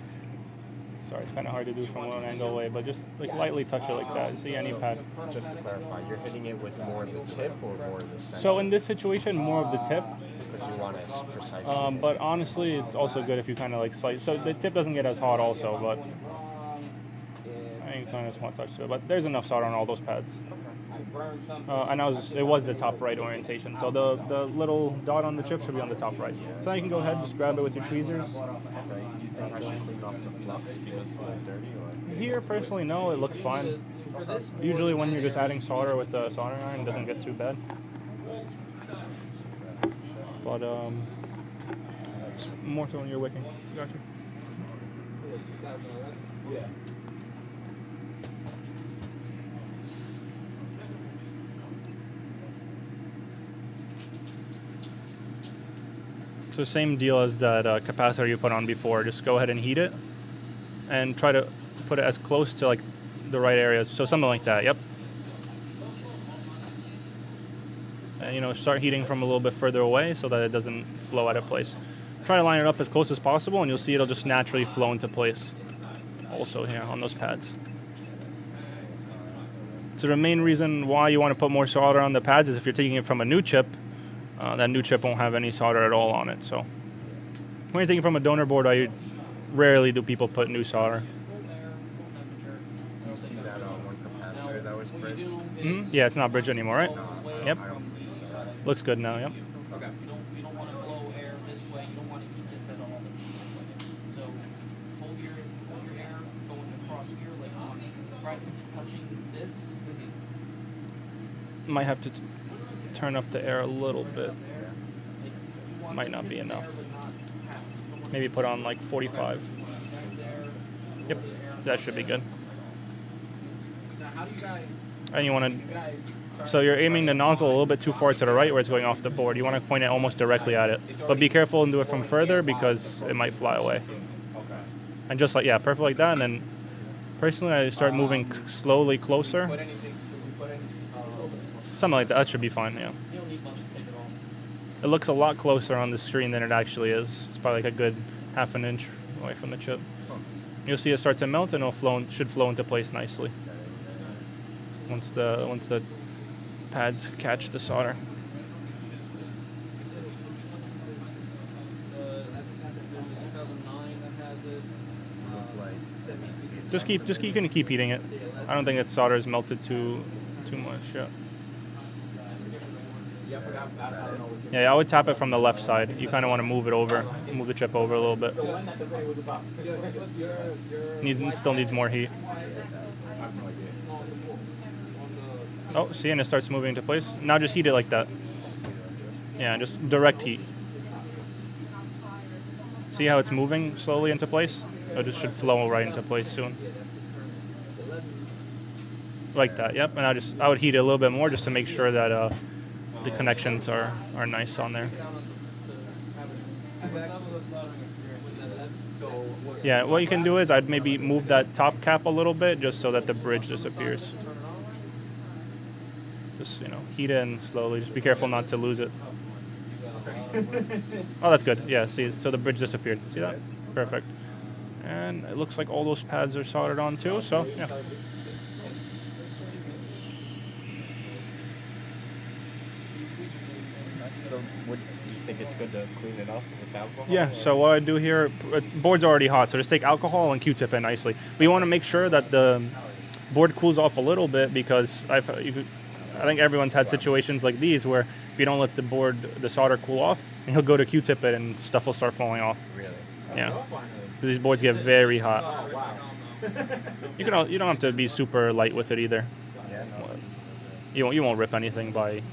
Sorry, it's kind of hard to do from one angle away, but just like lightly touch it like that. See any pad. Just to clarify, you're hitting it with more of the tip or more of the center? So in this situation, more of the tip. Because you want it precise. But honestly, it's also good if you kind of like slice. So the tip doesn't get as hot also, but I think kind of just want to touch to it. But there's enough solder on all those pads. And it was the top right orientation. So the little dot on the chip should be on the top right. So now you can go ahead and just grab it with your tweezers. Okay. Do you think I should clean off the flux because it's a little dirty? Or? Here, personally, no, it looks fine. Usually when you're just adding solder with the soldering iron, it doesn't get too bad. But it's more so when you're wicking. Gotcha. So same deal as that capacitor you put on before. Just go ahead and heat it, and try to put it as close to like the right areas. So something like that. Yep. And start heating from a little bit further away so that it doesn't flow out of place. Try to line it up as close as possible, and you'll see it'll just naturally flow into place. Also here on those pads. So the main reason why you want to put more solder on the pads is if you're taking it from a new chip, that new chip won't have any solder at all on it. So when you're taking from a donor board, I rarely do people put new solder. You see that one capacitor that was bridged? Mm-hmm. Yeah, it's not bridged anymore, right? Yep. I don't think so. Looks good now, yep. Okay. You don't want to blow air this way. You don't want to heat this at all. So hold your air going across here, like right touching this. Might have to turn up the air a little bit. Might not be enough. Maybe put on like 45. Yep, that should be good. Now, how do you guys? And you want to. So you're aiming the nozzle a little bit too far to the right where it's going off the board. You want to point it almost directly at it. But be careful and do it from further because it might fly away. And just like, yeah, perfect like that. And then Personally, I start moving slowly closer. Put anything? Should we put any? Something like that. That should be fine. Yeah. You don't need much to take it off. It looks a lot closer on the screen than it actually is. It's probably like a good half an inch away from the chip. You'll see it start to melt, and should flow into place nicely once the pads catch the solder. Just keep heating it. I don't think that solder is melted too much. Yeah. Yeah, I would tap it from the left side. You kind of want to move the chip over a little bit. Still needs more heat. Oh, see, and it starts moving into place. Now just heat it like that. Yeah, just direct heat. See how it's moving slowly into place? It just should flow right into place soon. Like that, yep. And I would heat it a little bit more just to make sure that the connections are nice on there. Yeah, what you can do is I'd maybe move that top cap a little bit just so that the bridge disappears. Just, heat it in slowly. Just be careful not to lose it. Oh, that's good. Yeah, see, so the bridge disappeared. See that? Perfect. And it looks like all those pads are soldered on too, so yeah. So would you think it's good to clean it up with alcohol? Yeah, so what I do here, board's already hot, so just take alcohol and Q-tip it nicely. We want to make sure that the board cools off a little bit because I think everyone's had situations like these where if you don't let the solder cool off, and he'll go to Q-tip it and stuff will start falling off. Really? Yeah, because these boards get very hot. You don't have to be super light with it either. Yeah. No. You won't rip anything by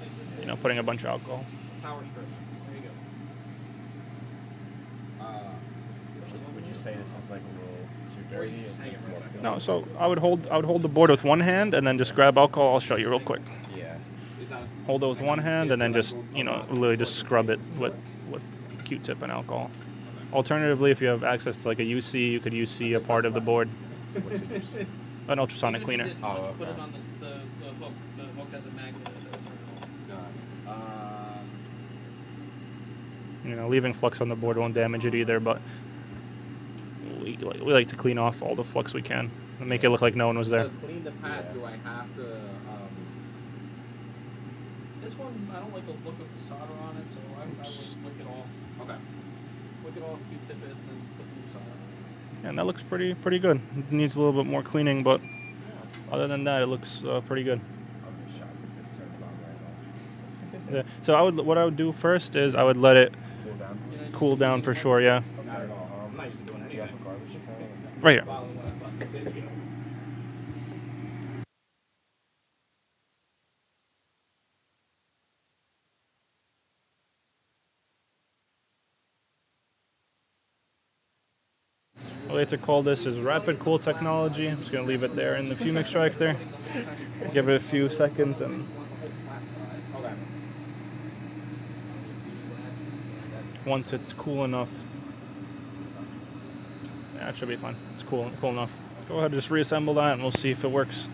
putting a bunch of alcohol. Power strip. There you go. Would you say this is like a little too dirty? No, so I would hold the board with one hand and then just grab alcohol. I'll show you real quick. Yeah. Hold it with one hand and then just literally just scrub it with Q-tip and alcohol. Alternatively, if you have access to like a UC, you could UC a part of the board. An ultrasonic cleaner. Oh, Put okay. it on the hook. The hook has a magnet. Leaving flux on the board won't damage it either, but we like to clean off all the flux we can and make it look like no one was there. To clean the pads, do I have to? This one, I don't like the look of the solder on it, so I would lick it off. Okay. Lick it off, Q-tip it, and then put the new solder on. And that looks pretty good. It needs a little bit more cleaning, but other than that, it looks pretty good. I'll be shocked if this turns on right now. Yeah. So what I would do first is I would let it Cool down. cool down for sure. Yeah, Not at all. I'm not used to doing anything. Do you have a garbage can? right here. I like to call this is rapid cool technology. I'm just going to leave it there in the fume extractor. Give it a few seconds and once it's cool enough, yeah, it should be fine. It's cool enough. Go ahead and just reassemble that and we'll see if it works.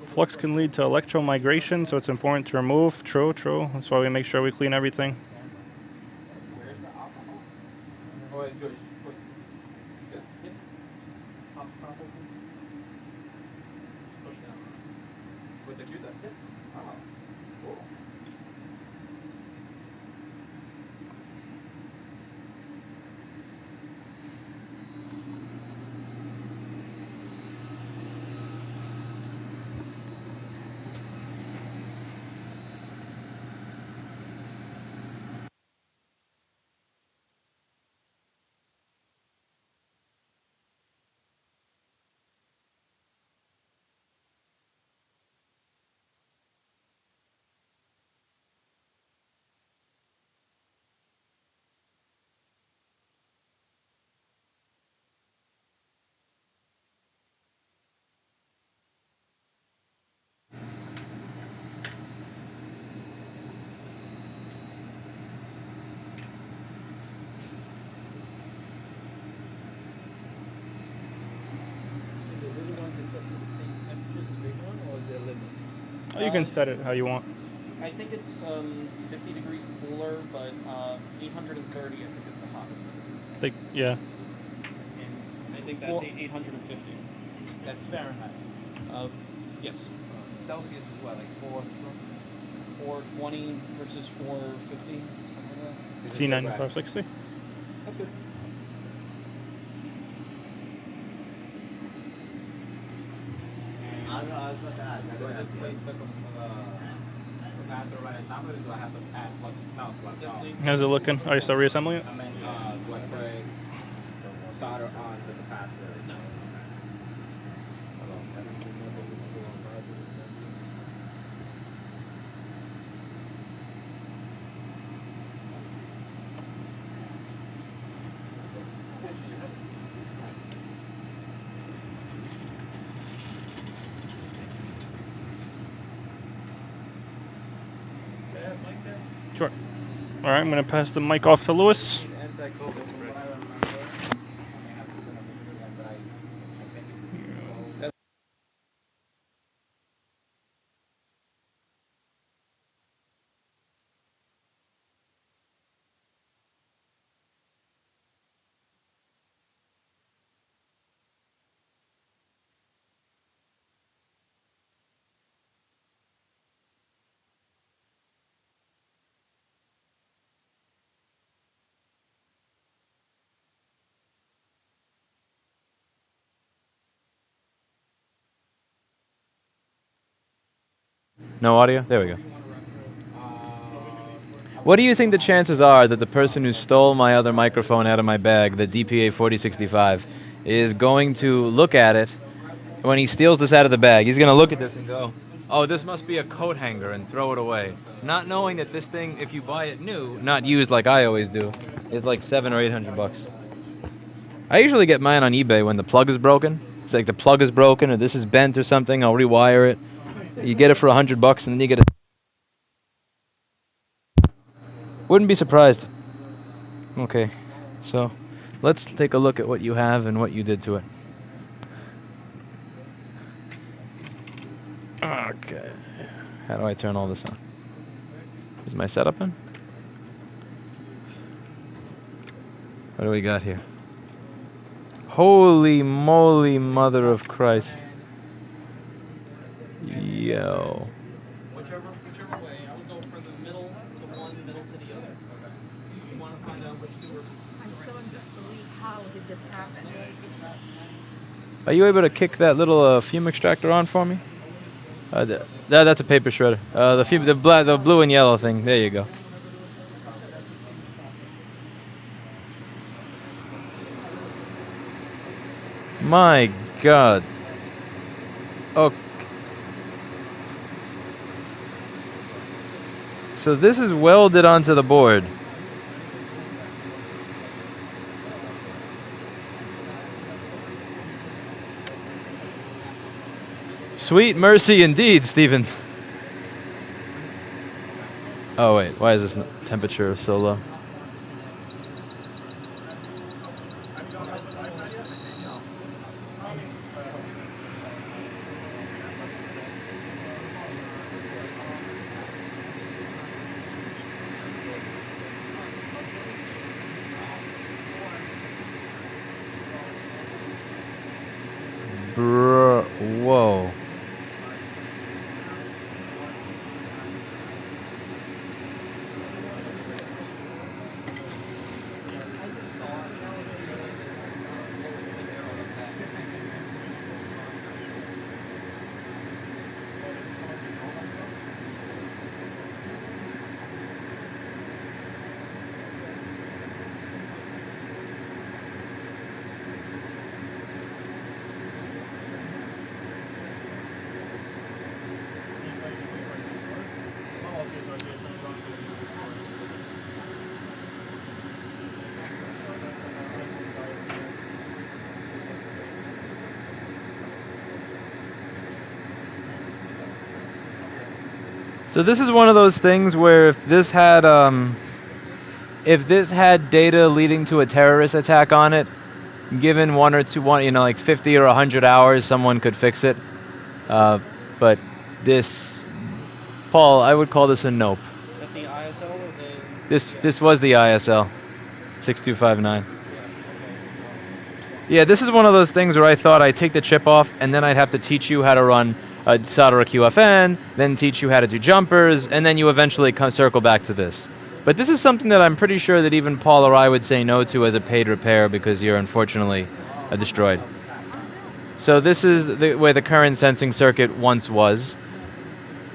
Flux can lead to electromigration, so it's important to remove. True. That's why we make sure we clean everything. Where's the alcohol? Oh, wait, George, put this. Pop open. Push down. With the Q-tip. Oh, cool. You can set it how you want. I think it's 50 degrees cooler, but 830 I think is the hottest. Yeah. And I think that's 850. That's Fahrenheit. Yes. Celsius is what, like 420 versus 450. C9560. That's good. I don't know, I was about to ask. Do I just place the capacitor right on top of it, or do I have to add flux? No, flux. How's it looking? Are you still reassembling it? I mean, do I put solder on the capacitor? No. Sure. All right, I'm going to pass the mic off to Lewis. No audio? There we go. What do you think the chances are that the person who stole my other microphone out of my bag, the DPA 4065, is going to look at it when he steals this out of the bag? He's going to look at this and go, oh, this must be a coat hanger, and throw it away. Not knowing that this thing, if you buy it new, not used like I always do, is like $700 or $800. I usually get mine on eBay when the plug is broken. It's like the plug is broken or this is bent or something. I'll rewire it. You get it for $100 and then you get it. Wouldn't be surprised. Okay, so let's take a look at what you have and what you did to it. Okay. How do I turn all this on? Is my setup in? What do we got here? Holy moly, mother of Christ. Yo. Whichever way, I would go from the middle to one, middle to the other. You want to find out which two are. I'm still in disbelief. How did this happen? Are you able to kick that little fume extractor on for me? That's a paper shredder. The blue and yellow thing. There you go. My God. Okay. So this is welded onto the board. Sweet mercy indeed, Stephen. Oh wait, why is this temperature so low? Bruh, whoa. So this is one of those things where if this had data leading to a terrorist attack on it, given like 50 or 100 hours, someone could fix it. But this Paul, I would call this a nope. Is that the ISL or the? This was the ISL 6259. Yeah, this is one of those things where I thought I'd take the chip off and then I'd have to teach you how to run solder a QFN, then teach you how to do jumpers, and then you eventually circle back to this. But this is something that I'm pretty sure that even Paul or I would say no to as a paid repair because you're unfortunately destroyed. So this is where the current sensing circuit once was.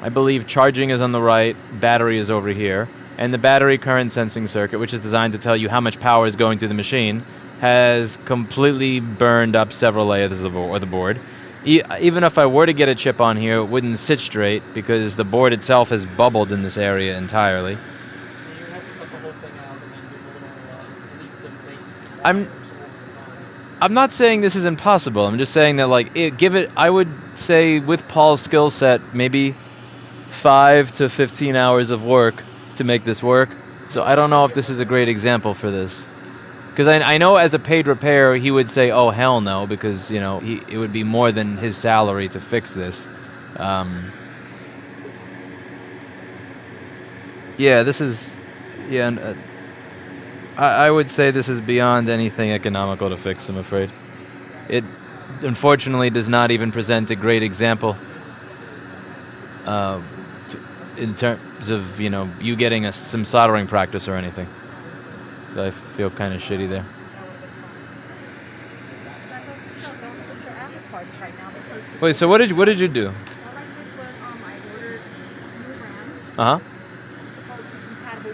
I believe charging is on the right, battery is over here, and the battery current sensing circuit, which is designed to tell you how much power is going through the machine, has completely burned up several layers of the board. Even if I were to get a chip on here, it wouldn't sit straight because the board itself has bubbled in this area entirely. You have to cut the whole thing out and then do leaps of faith. I'm not saying this is impossible. I'm just saying that, like, I would say with Paul's skill set, maybe 5 to 15 hours of work to make this work. So I don't know if this is a great example for this. Because I know as a paid repair, he would say, oh, hell no, because, you know, it would be more than his salary to fix this. Yeah, this is... Yeah, I would say this is beyond anything economical to fix, I'm afraid. It, unfortunately, does not even present a great example in terms of, you know, you getting some soldering practice or anything. So I feel kind of shitty there. Wait, so what did you do? All I did was I ordered new RAM. Uh-huh. Supposed to be compatible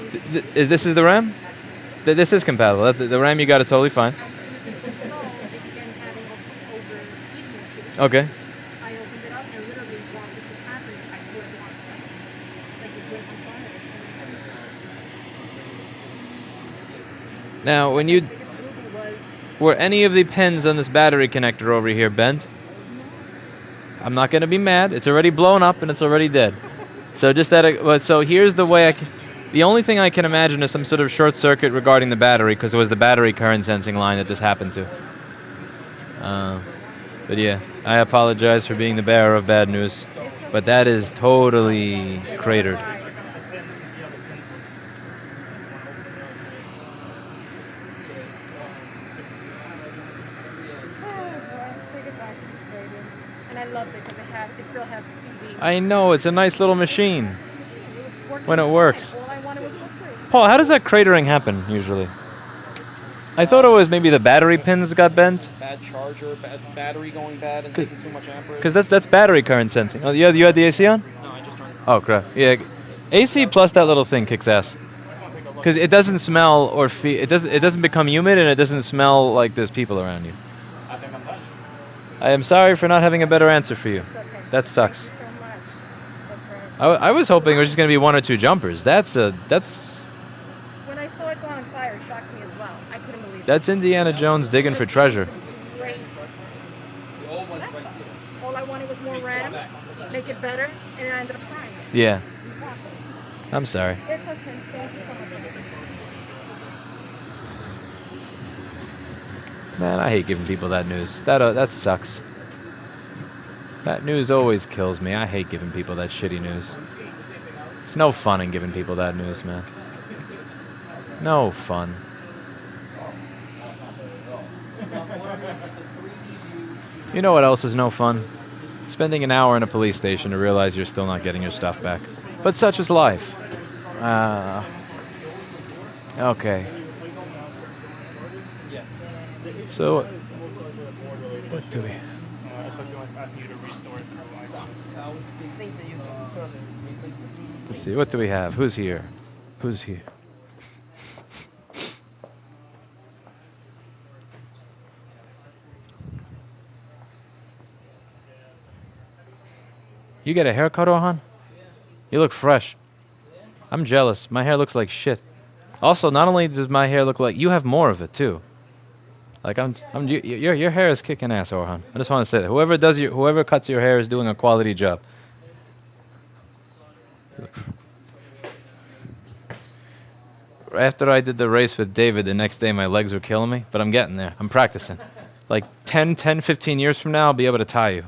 with this. This is the RAM? This is compatible. The RAM you got is totally fine. Okay. I opened it up and literally while this was happening, I saw it once. Like it went on fire. Now, when you... Were any of the pins on this battery connector over here bent? I'm not going to be mad. It's already blown up and it's already dead. So just that... So here's the way I can... The only thing I can imagine is some sort of short circuit regarding the battery, because it was the battery current sensing line that this happened to. But yeah, I apologize for being the bearer of bad news. But that is totally cratered. And I loved it because it still has the CD. I know, it's a nice little machine when it works. All I wanted was work. Paul, how does that cratering happen usually? I thought it was maybe the battery pins got bent. Bad charger, bad battery going bad and taking too much amperage. Because that's battery current sensing. Oh, you had the AC on? No, I just turned it. Oh crap! Yeah, AC plus that little thing kicks ass. Because it doesn't smell or feel. It doesn't become humid and it doesn't smell like there's people around you. I think I'm done. I am sorry for not having a better answer for you. It's okay. That sucks. Thank you so much. That's great. I was hoping it was just going to be 1 or 2 jumpers. That's When I saw it go on fire, it shocked me as well. I couldn't believe it. that's Indiana Jones digging for treasure. Great. All I wanted was more RAM, make it better, and I ended up trying it. Yeah, in the process. I'm sorry. It's okay. Thank you so much. Man, I hate giving people that news. That sucks. That news always kills me. I hate giving people that shitty news. It's no fun in giving people that news, man. No fun. You know what else is no fun? Spending an hour in a police station to realize you're still not getting your stuff back. But such is life. Okay. So, what do we... Let's see, what do we have? Who's here? Who's here? You get a haircut, Orhan? You look fresh. I'm jealous. My hair looks like shit. Also, not only does my hair look like... You have more of it, too. Like, your hair is kicking ass, Orhan. I just want to say that. Whoever cuts your hair is doing a quality job. After I did the race with David, the next day my legs were killing me, but I'm getting there. I'm practicing. Like 15 years from now, I'll be able to tie you.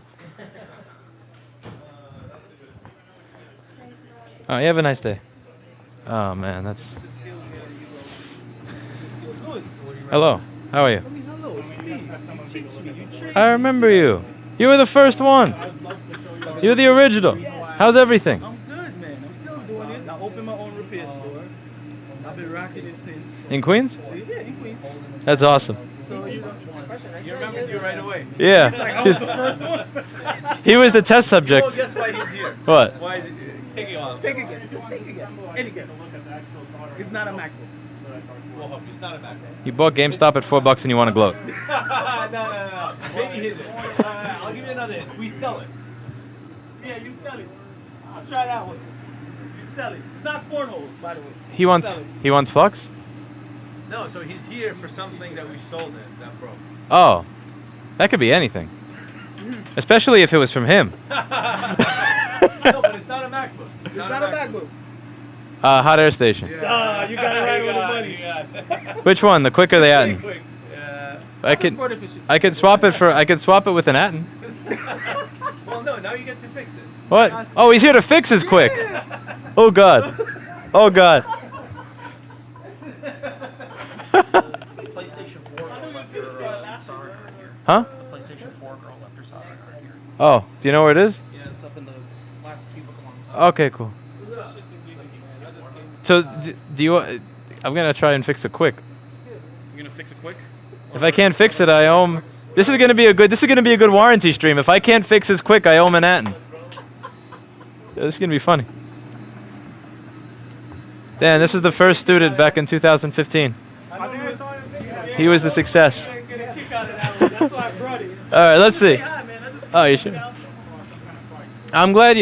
Oh, you have a nice day. Oh man, that's. Hello. How are you? Hello, it's Steve. You teach me. You train I remember you. You were the first one. You were the original. How's everything? I'm good, man. I'm still doing it. I opened my own repair store. I've been rocking it since. In Queens? Yeah, in Queens. That's awesome. So you remembered you right away. Yeah. He's like, I was the first one. He was the test subject. Oh, guess why he's here. What? Why is it? Take it off. Take a guess. Just take a guess. Any guess. It's not a MacBook. Well, it's not a MacBook. You bought GameStop at $4 and you want to gloat. No. Maybe hit it. I'll give you another hint. We sell it. Yeah, you sell it. I'll try that one. You sell it. It's not cornholes, by the way. He wants Flux? No, so he's here for something that we sold it that broke. Oh. That could be anything. Especially if it was from him. No, but it's not a MacBook. It's not a MacBook. Hot air station. Ah, you got it right on the money. Which one? The quick or the Atten? Quick. I could swap it with an Atten. Well, no, now you get to fix it. What? Oh, he's here to fix his quick. Oh god. Oh god. PlayStation 4 girl left her solder here. Huh? The PlayStation 4 girl left her solder right here. Oh, do you know where it is? Yeah, it's up in the last cubicle on top. Okay, cool. So, do you? I'm gonna try and fix it quick. You're gonna fix it quick? If I can't fix it, I owe him. This is gonna be a good warranty stream. If I can't fix his quick, I owe him an Atten. This is gonna be funny. Dan, this was the first student back in 2015. He was a success. All right, let's see. Oh, you sure? I'm glad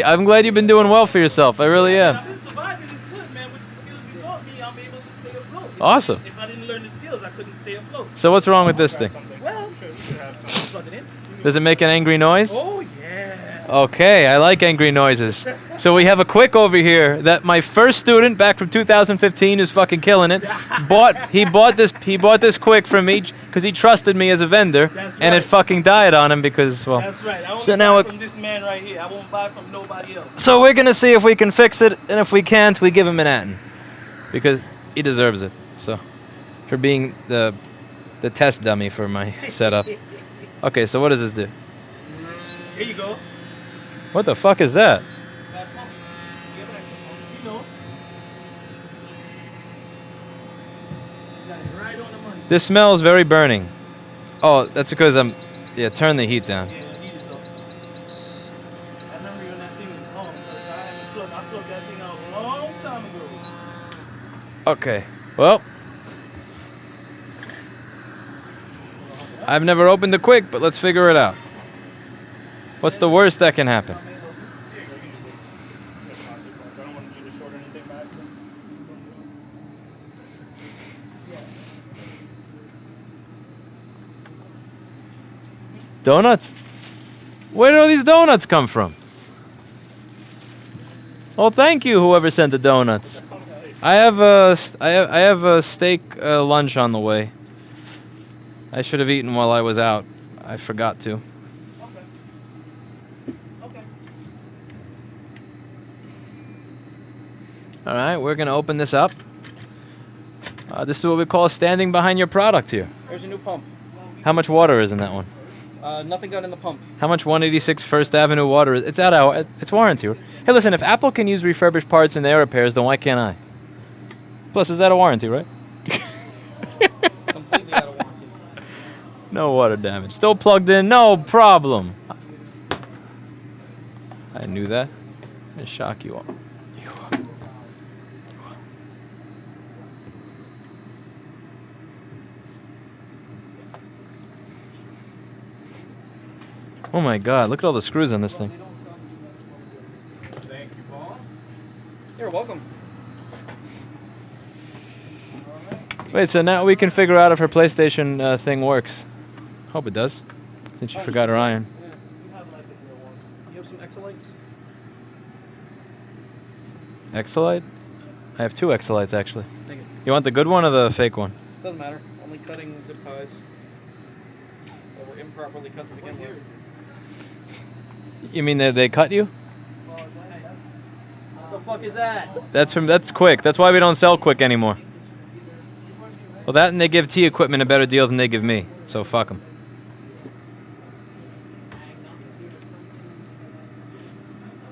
you've been doing well for yourself. I really am. I've been surviving this good, man. With the skills you taught me, I'm able to stay afloat. Awesome. If I didn't learn the skills, I couldn't stay afloat. So what's wrong with this thing? Well, plug it in. Does it make an angry noise? Oh, yeah. Okay, I like angry noises. So we have a quick over here that my first student back from 2015 who's fucking killing it he bought this quick from me because he trusted me as a vendor. That's and it right. fucking died on him because well. That's right. I won't So buy now from this man right here. I won't buy from nobody else. So we're gonna see if we can fix it, and if we can't, we give him an Atten because he deserves it. So for being the test dummy for my setup. Okay, so what does this do? Here you go. What the fuck is that? You know. Got it right on the money. This smells very burning. Oh, that's because turn the heat down. Yeah, the heat is up. I remember when that thing was on, because I plugged that thing out a long time ago. Okay. Well, I've never opened the quick, but let's figure it out. What's the worst that can happen? Donuts? Where did all these donuts come from? Oh, thank you, whoever sent the donuts. I have a steak lunch on the way. I should have eaten while I was out. I forgot to. All right, we're going to open this up. This is what we call standing behind your product here. There's a new pump. How much water is in that one? Nothing got in the pump. How much 186 First Avenue water is? It's it's warranty. Hey, listen, if Apple can use refurbished parts in their repairs, then why can't I? Plus, is that a warranty, right? Completely out of warranty. No water damage. Still plugged in, no problem. I knew that. I shock you all. Oh my god, look at all the screws on this thing. Thank you, Paul. You're welcome. Wait, so now we can figure out if her PlayStation thing works. Hope it does, since she forgot her iron. Yeah, you have like a real one. You have some Exolites? Exolite? I have two Exolites, actually. Thank you. You want the good one or the fake one? Doesn't matter. Only cutting zip ties that were improperly cut to begin with. You mean they cut you? So fuck is that? That's Quick. That's why we don't sell Quick anymore. Well, that and they give T Equipment a better deal than they give me. So fuck them.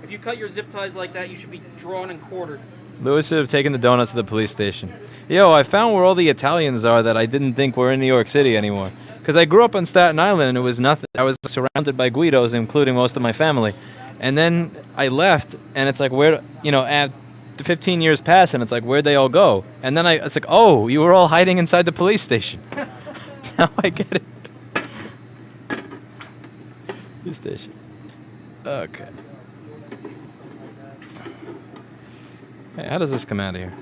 If you cut your zip ties like that, you should be drawn and quartered. Louis should have taken the donuts to the police station. Yo, I found where all the Italians are that I didn't think were in New York City anymore. Because I grew up on Staten Island and it was nothing. I was surrounded by Guidos, including most of my family. And then I left, and it's like, where, you know, at 15 years pass, and it's like, where'd they all go? And then it's like, oh, you were all hiding inside the police station. Now I get it. Police station. Okay. Hey, how does this come out of here?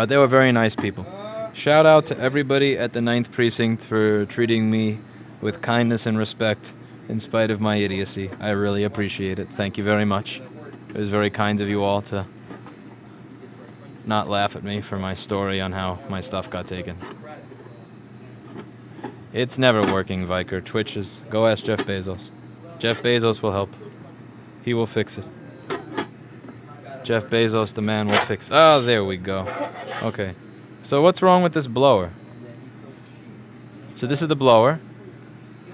They were very nice people. Shout out to everybody at the 9th Precinct for treating me with kindness and respect in spite of my idiocy. I really appreciate it. Thank you very much. It was very kind of you all to not laugh at me for my story on how my stuff got taken. It's never working, Viker. Twitch is... Go ask Jeff Bezos. Jeff Bezos will help. He will fix it. Jeff Bezos, the man, will fix... Oh, there we go. Okay. So what's wrong with this blower? So this is the blower.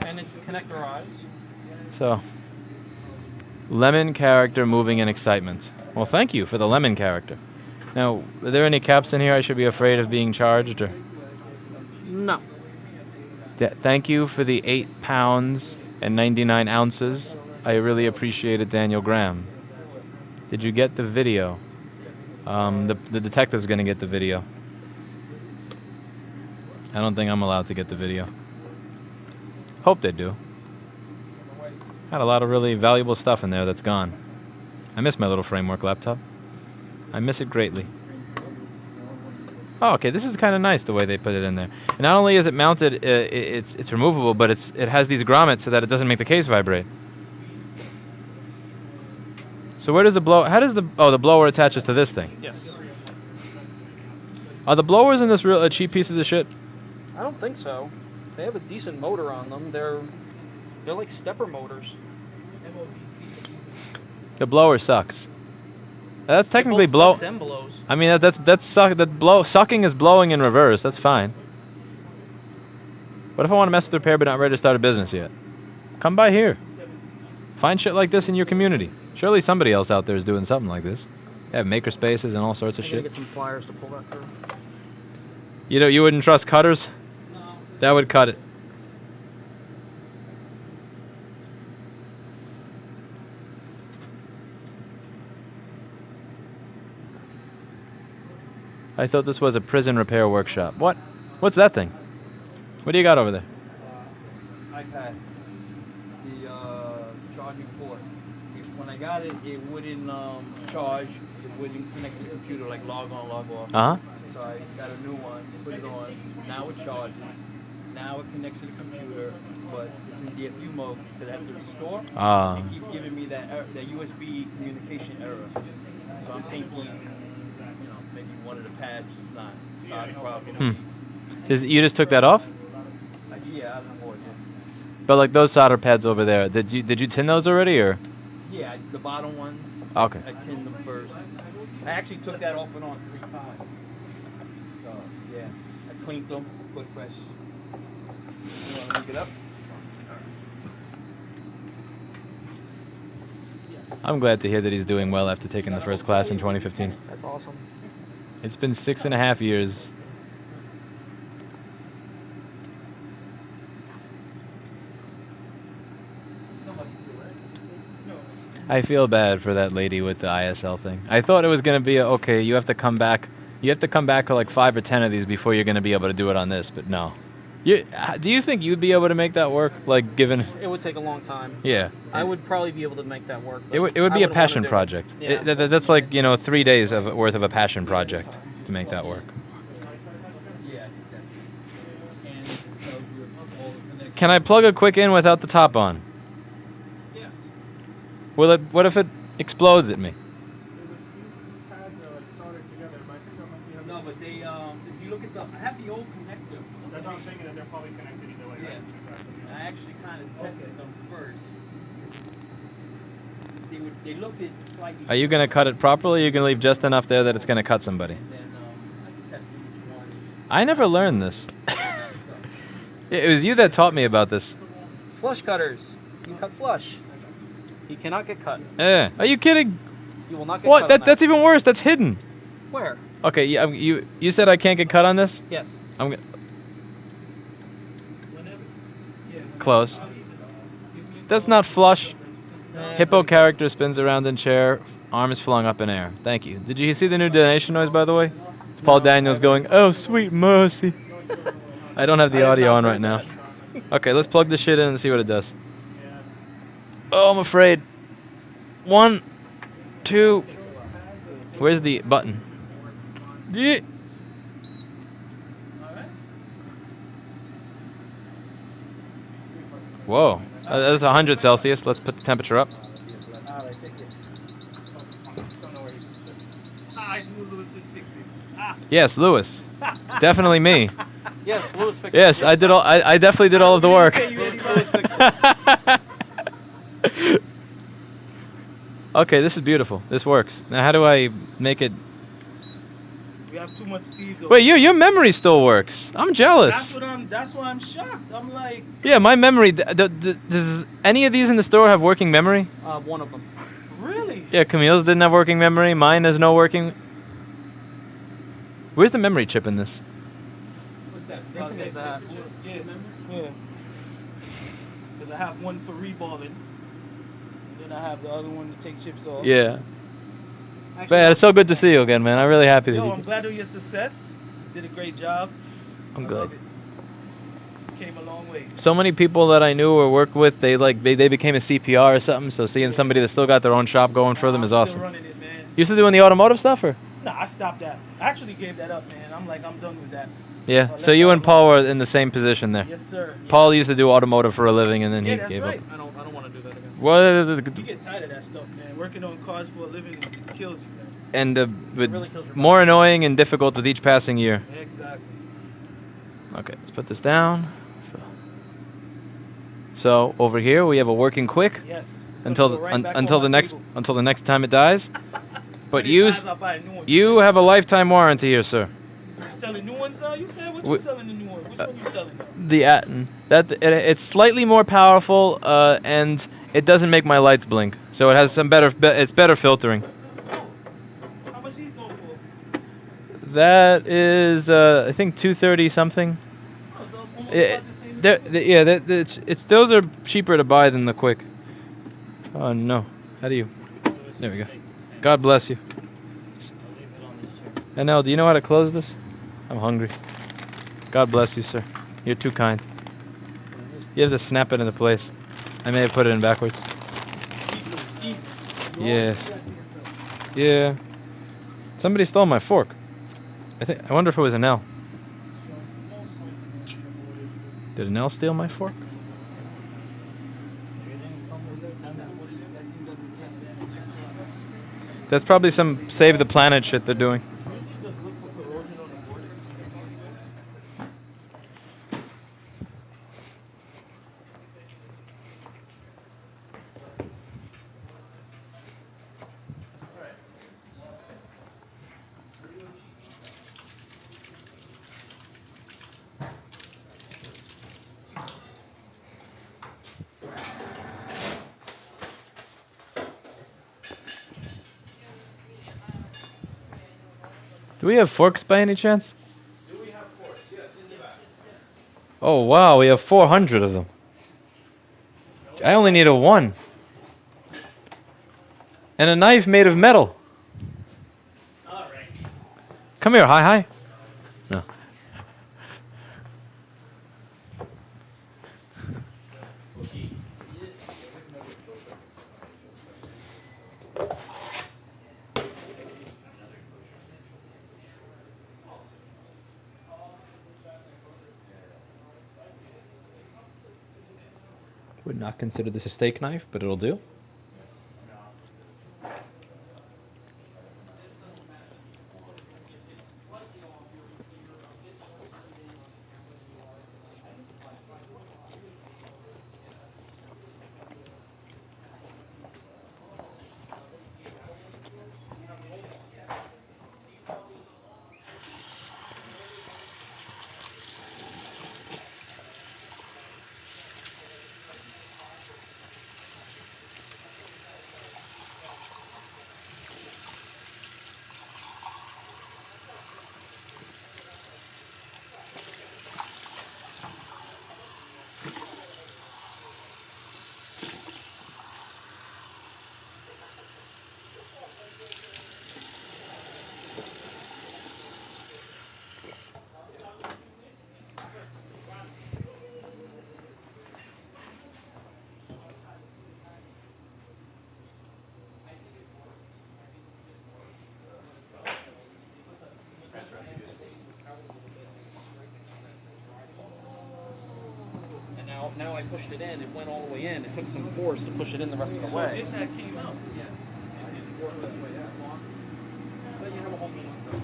And it's connectorized. So, lemon character moving in excitement. Well, thank you for the lemon character. Now, are there any caps in here I should be afraid of being charged? Or? No. Thank you for the 8 pounds and 99 ounces. I really appreciate it, Daniel Graham. Did you get the video? The detective's going to get the video. I don't think I'm allowed to get the video. Hope they do. Had a lot of really valuable stuff in there that's gone. I miss my little framework laptop. I miss it greatly. Oh, okay, this is kind of nice the way they put it in there. And not only is it mounted, it's removable, but it has these grommets so that it doesn't make the case vibrate. So where does the blow? How does the blower attaches to this thing? Yes. Are the blowers in this real cheap pieces of shit? I don't think so. They have a decent motor on them. They're like stepper motors. The blower sucks. That's It technically both sucks and blows. I mean sucking is blowing in reverse. That's fine. What if I want to mess with repair but not ready to start a business yet? Come by here. Find shit like this in your community. Surely somebody else out there is doing something like this. They have maker spaces and all sorts of I'm gonna shit. get some pliers to pull that through. You wouldn't trust cutters? No. That would cut it. I thought this was a prison repair workshop. What? What's that thing? What do you got over there? iPad. The charging port. When I got it, it wouldn't charge. It wouldn't connect to the computer, like log on, log off. Uh-huh. So I got a new one, put it on. Now it charges. Now it connects to the computer, but it's in DFU mode because I have to restore. It keeps giving me that USB communication error. So I'm thinking, maybe one of the pads is not solid properly. You just took that off? Yeah, I don't know. But like those solder pads over there, did you tin those already or? Yeah, the bottom ones. Okay. I tinned them first. I actually took that off and on 3 times. So yeah, I cleaned them, put fresh. You want to link it up? I'm glad to hear that he's doing well after taking the first class in 2015. That's awesome. It's been 6.5 years. I feel bad for that lady with the ISL thing. I thought it was going to be, okay, you have to come back. You have to come back with like 5 or 10 of these before you're going to be able to do it on this, but no. Do you think you'd be able to make that work? Like, given... It would take a long time. Yeah. I would probably be able to make that work. It would be a passion project. Yeah. That's like, 3 days worth of a passion project to make that work. Can I plug a quick in without the top on? Yeah. What if it explodes at me? No, but they, if you look at I have the old connector. That's what I'm thinking, that they're probably connected either way, right? Yeah. I actually kind of tested them first. They look at slightly. Are you going to cut it properly, or are you going to leave just enough there that it's going to cut somebody? And then I tested each one. I never learned this. It was you that taught me about this. Flush cutters. You cut flush. He cannot get cut. Are you kidding? You will not get What? cut. on That's even worse. That's hidden. Where? Okay, you said I can't get cut on this? Yes. I'm gonna close. That's not flush. Hippo character spins around in chair, arm is flung up in air. Thank you. Did you see the new donation noise, by the way? It's Paul Daniels going, "Oh, sweet mercy." I don't have the audio on right now. Okay, let's plug this shit in and see what it does. Oh, I'm afraid. 1, 2. Where's the button? Yeah. Whoa. That's 100 Celsius. Let's put the temperature up. Alright, take it. Don't know where I knew Lewis would fix it. Yes, Lewis. Definitely me. Yes, Lewis fixed Yes, it. I did all. I definitely did all of the work. Lewis fixed it. Okay, this is beautiful. This works. Now, how do I make it? We have too much Steve's. Wait, your memory still works. I'm jealous. That's why I'm shocked. I'm like, Yeah, my memory. Does any of these in the store have working memory? One of them. really? Yeah, Camille's didn't have working memory. Mine has no working. Where's the memory chip in this? What's that? This is that. Yeah, remember? Yeah. Because I have one for reballing. And then I have the other one to take chips off. Yeah. Actually, Man, it's so good to see you again, man. I'm really happy that Yo, you. I'm glad of your success. You did a great job. I'm I glad. love it. You came a long way. So many people that I knew or worked with, they became a CPR or something. So seeing somebody that still got their own shop going for them is I'm awesome. Still running it, man. You still doing the automotive stuff, or? Nah, I stopped that. I actually gave that up, man. I'm done with that. Yeah. Left So you that and alone. Paul were in the same position there. Yes, sir. Paul used to do automotive for a living, and then Yeah, he that's gave right. up. I don't want to do that again. What? You get tired of that stuff, man. Working on cars for a living it kills you, man. And with really kills your more annoying and difficult with each passing year. Exactly. Okay, let's put this down. So over here we have a working quick Yes. It's gonna until go right back on the my next table. time it dies. But When it you dies, I'll buy a new one. you have a lifetime warranty here, sir. You selling new ones now? You said what We- you selling the new one? Which one you selling now? The Atten. It's slightly more powerful, and it doesn't make my lights blink. So it has some it's better filtering. How much these going for? That is I think 230 something. Oh, it's almost Yeah, about the same. it's those are cheaper to buy than the quick. Oh no! How do you? There we go. God bless you. NL, do you know how to close this? I'm hungry. God bless you, sir. You're too kind. You have to snap it into place. I may have put it in backwards. Yes. Yeah. Somebody stole my fork. I wonder if it was an L. Did an L steal my fork? That's probably some save the planet shit they're doing. Do we have forks by any chance? Oh wow, we have 400 of them. I only need a 1. And a knife made of metal. Come here, hi. No. Would not consider this a steak knife, but it'll do. now I pushed it in. It went all the way in. It took some force to push it in the rest of the So way. this had came out. Yeah. And then worked its way out. But you have a whole meeting, so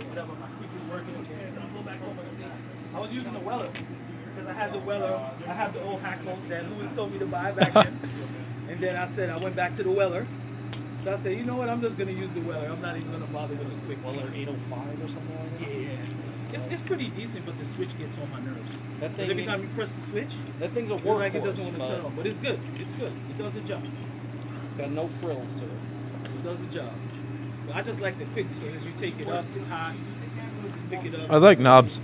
whatever, my quick is working again. So I'll go back home and sleep. I was using the Weller because I had the Weller. I have the old Hackle that Lewis told me to buy back then. And then I said I went back to the Weller. So I said, you know what? I'm just gonna use the Weller. I'm not even gonna bother with the quick. Weller 805 or something like that. Yeah. It's pretty decent, but the switch gets on my nerves. That 'Cause thing. every time you press the switch, That thing's a it's like it workhorse, doesn't want to but turn on. But it's good. It's good. It does the job. it's got no frills to it. It does the job. But I just like the quick because you take it up, it's hot, pick it up. I like knobs.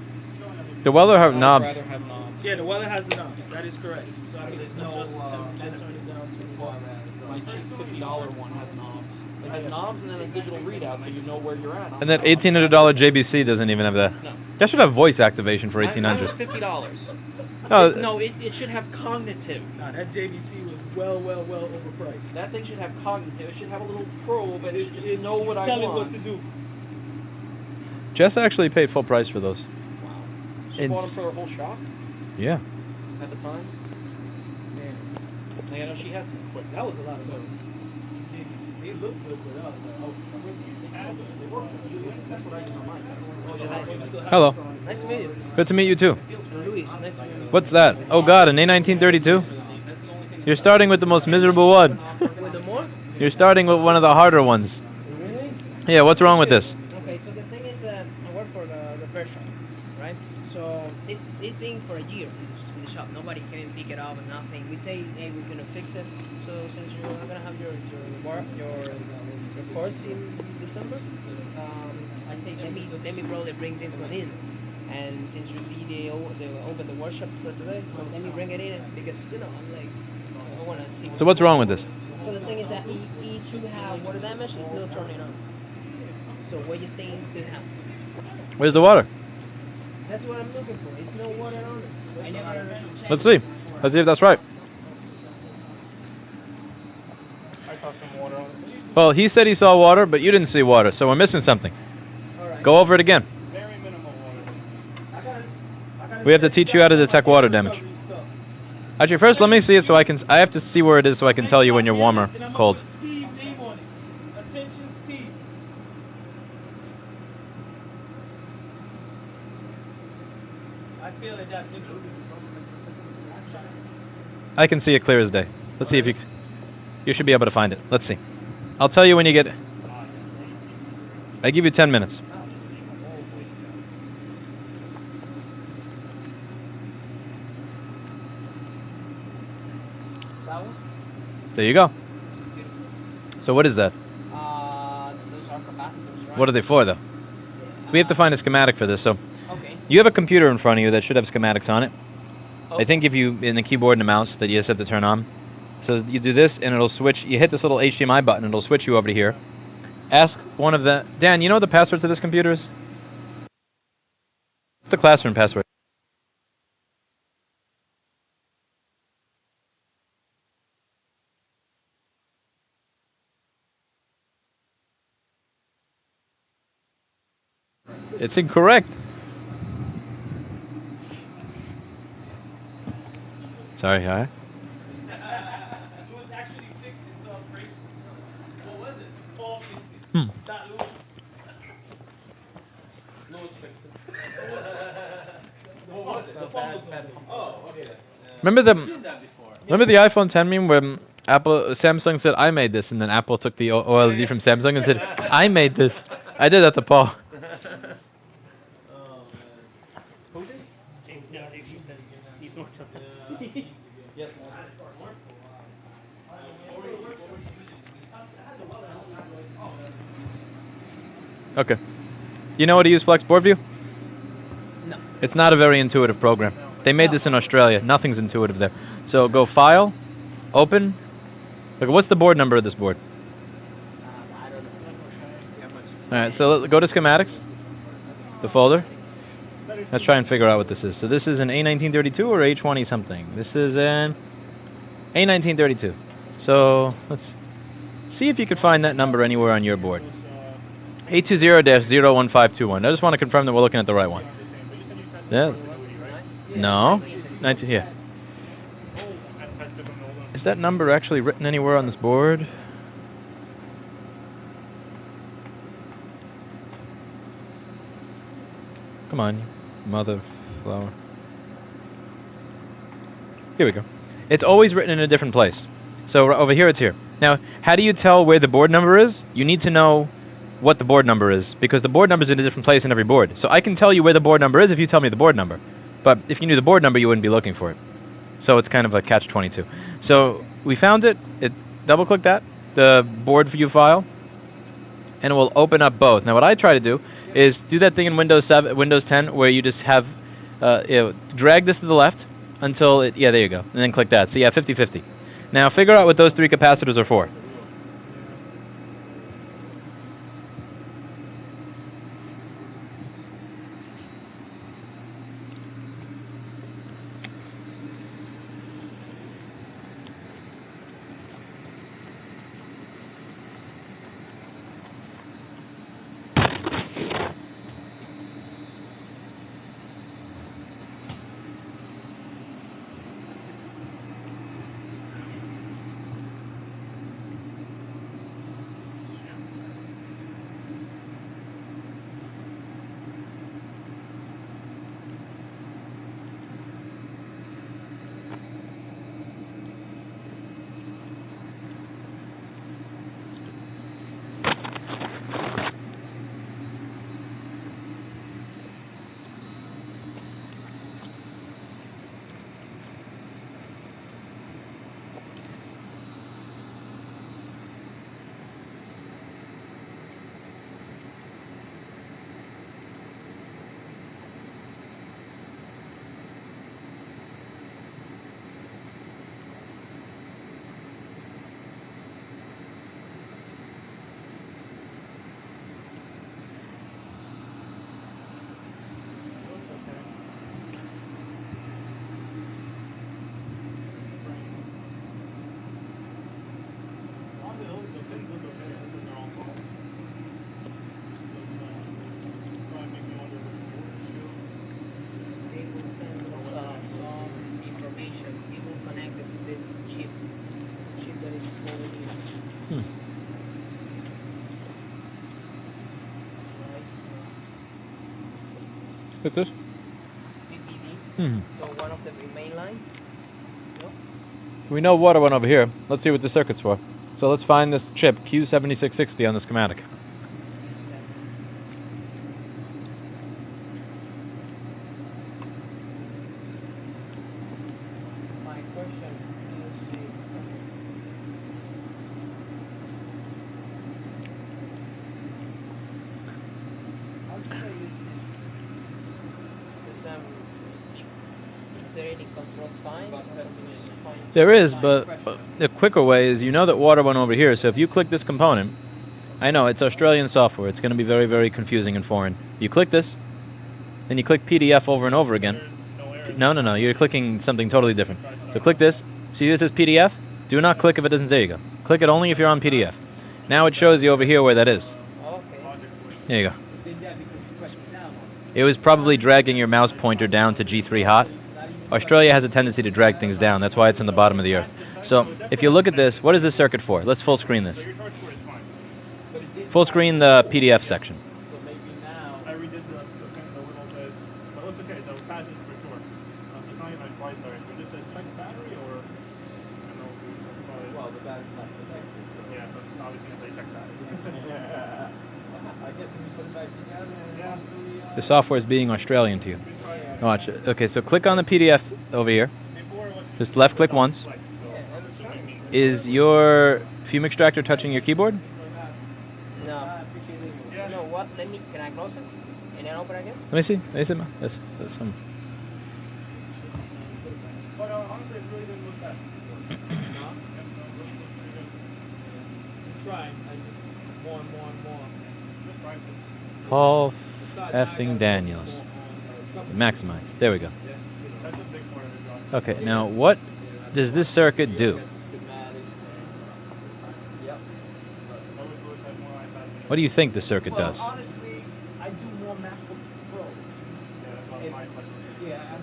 The Weller have knobs. I'd rather have knobs. Yeah, the Weller has the knobs. That is correct. So I can adjust the temperature, turn it down, turn it up. My cheap $50 one has knobs. It has knobs and then a digital readout, so you know where you're at. And that $1,800 JBC doesn't even have that. No. That should have voice activation for Mine was $1,800. $50. No, No, it should have cognitive. Nah, that JVC was well overpriced. That thing should have cognitive. It should have a little probe, and it should just know what I Tell want. it what to do. Jess actually paid full price for those. She bought them Ins- for her whole shop Yeah. at the time. Man, Like, I know she has some quick. that was a lot of money. JVC, they look good, but I was like, oh, they work good. That's what I use on mine. Oh, yeah, you still have Hello. this on. Nice to meet you. Good to meet you too. Luis, nice to meet you. What's that? Oh God, an A1932? You're starting with the most miserable one. With the more? You're starting with one of the harder ones. Really? Yeah, what's wrong with this? Okay, so the thing is, I work for the repair shop, right? So this thing for a year in the shop, nobody came and pick it up and nothing. We say, hey, we're gonna fix it. So since you're not gonna have your course in December, I say let me probably bring this one in. And since they open the workshop for today, so let me bring it in because I'm like I wanna see. So what's wrong with this? So the thing is that it should have water damage. It's not turning on. So what do you think could happen? Where's the water? That's what I'm looking for. It's no water on it. I never. Let's see. Let's see if that's right. I saw some water on it. Well, he said he saw water, but you didn't see water, so we're missing something. Go over it again. Very minimal water. We have to teach you how to detect water damage. Actually, first let me see it so I have to see where it is so I can tell you when you're warm or And I'm cold. gonna put Steve name on it. Attention, Steve. I feel that this will I can see it clear as day. Let's see if you should be able to find it. Let's see. I'll tell you when you get it. I give you 10 minutes. That one? There you go. So what is that? Those are capacitors, right? What are they for, though? We have to find a schematic for this. So Okay. you have a computer in front of you that should have schematics on it. I think if you, in the keyboard and the mouse, that you just have to turn on. So you do this, and it'll switch. You hit this little HDMI button, and it'll switch you over to here. Ask one of the... Dan, you know what the password to this computer is? What's the classroom password? It's incorrect. Sorry, hi. Lewis actually fixed it, so I'm grateful. What was it? Paul fixed it. Hmm. Not Lewis. Lewis fixed it. What was it? The phone was bad. Oh, okay. Remember I've seen that before. Remember the iPhone 10 meme where Samsung said, I made this, and then Apple took the OLED from Samsung and said, I made this. I did that to Paul. Who did? He says needs more toilets. Yes, Okay. You know how to use Flex Board View? No. It's not a very intuitive program. They made this in Australia. Nothing's intuitive there. So go File, Open. Look, what's the board number of this board? All right, so go to Schematics, the folder. Let's try and figure out what this is. So this is an A1932 or A20 something. This is an A1932. So let's see if you could find that number anywhere on your board. A20-01521. I just want to confirm that we're looking at the right one. Yeah. No. 19. Yeah. Is that number actually written anywhere on this board? Come on, mother flower. Here we go. It's always written in a different place. So over here, it's here. Now, how do you tell where the board number is? You need to know what the board number is, because the board number is in a different place in every board. So I can tell you where the board number is if you tell me the board number. But if you knew the board number, you wouldn't be looking for it. So it's kind of a catch-22. So we found it. Double-click that, the board view file, and it will open up both. Now, what I try to do is do that thing in Windows 10, where you just have drag this to the left until it. Yeah, there you go, and then click that. So yeah, 50-50. Now figure out what those three capacitors are for. They will send us some information. It will connect it to this chip. Chip that is going in. Right? Like this? PPD. So one of the main lines. No? We know water went over here. Let's see what the circuit's for. So let's find this chip, Q7660, on the schematic. My question is, how should I use this? Because is there any control find? There is, but the quicker way is, you know that water went over here, so if you click this component, I know, it's Australian software, it's going to be very, very confusing and foreign. You click this, then you click PDF over and over again. No, you're clicking something totally different. So click this, see this is PDF? Do not click if it doesn't, there you go. Click it only if you're on PDF. Now it shows you over here where that is. There you go. It was probably dragging your mouse pointer down to G3 hot. Australia has a tendency to drag things down. That's why it's in the bottom of the earth. So if you look at this, what is this circuit for? Let's full screen this. Full screen the PDF section. I redid the thing a little bit, but it's okay. So it passes for sure. So it's not even a TriStar. It just says check battery, or I don't know if it's probably. Well, the battery's not connected. So. Yeah, so it's obviously going to say check battery. I guess when you put it back together. Yeah. The software is being Australian to you. Watch it. Okay, so click on the PDF over here. Just left click once. Is your fume extractor touching your keyboard? No. No, what? Can I close it? And then open again? Let me see. That's some. But honestly, it really didn't look bad. Trying. More and more and more. Just practice. Paul effing Daniels. Maximize. There we go. That's a big part of the job. Okay, now what does this circuit do? What do you think the circuit does? Honestly, I do more MacBook Pro.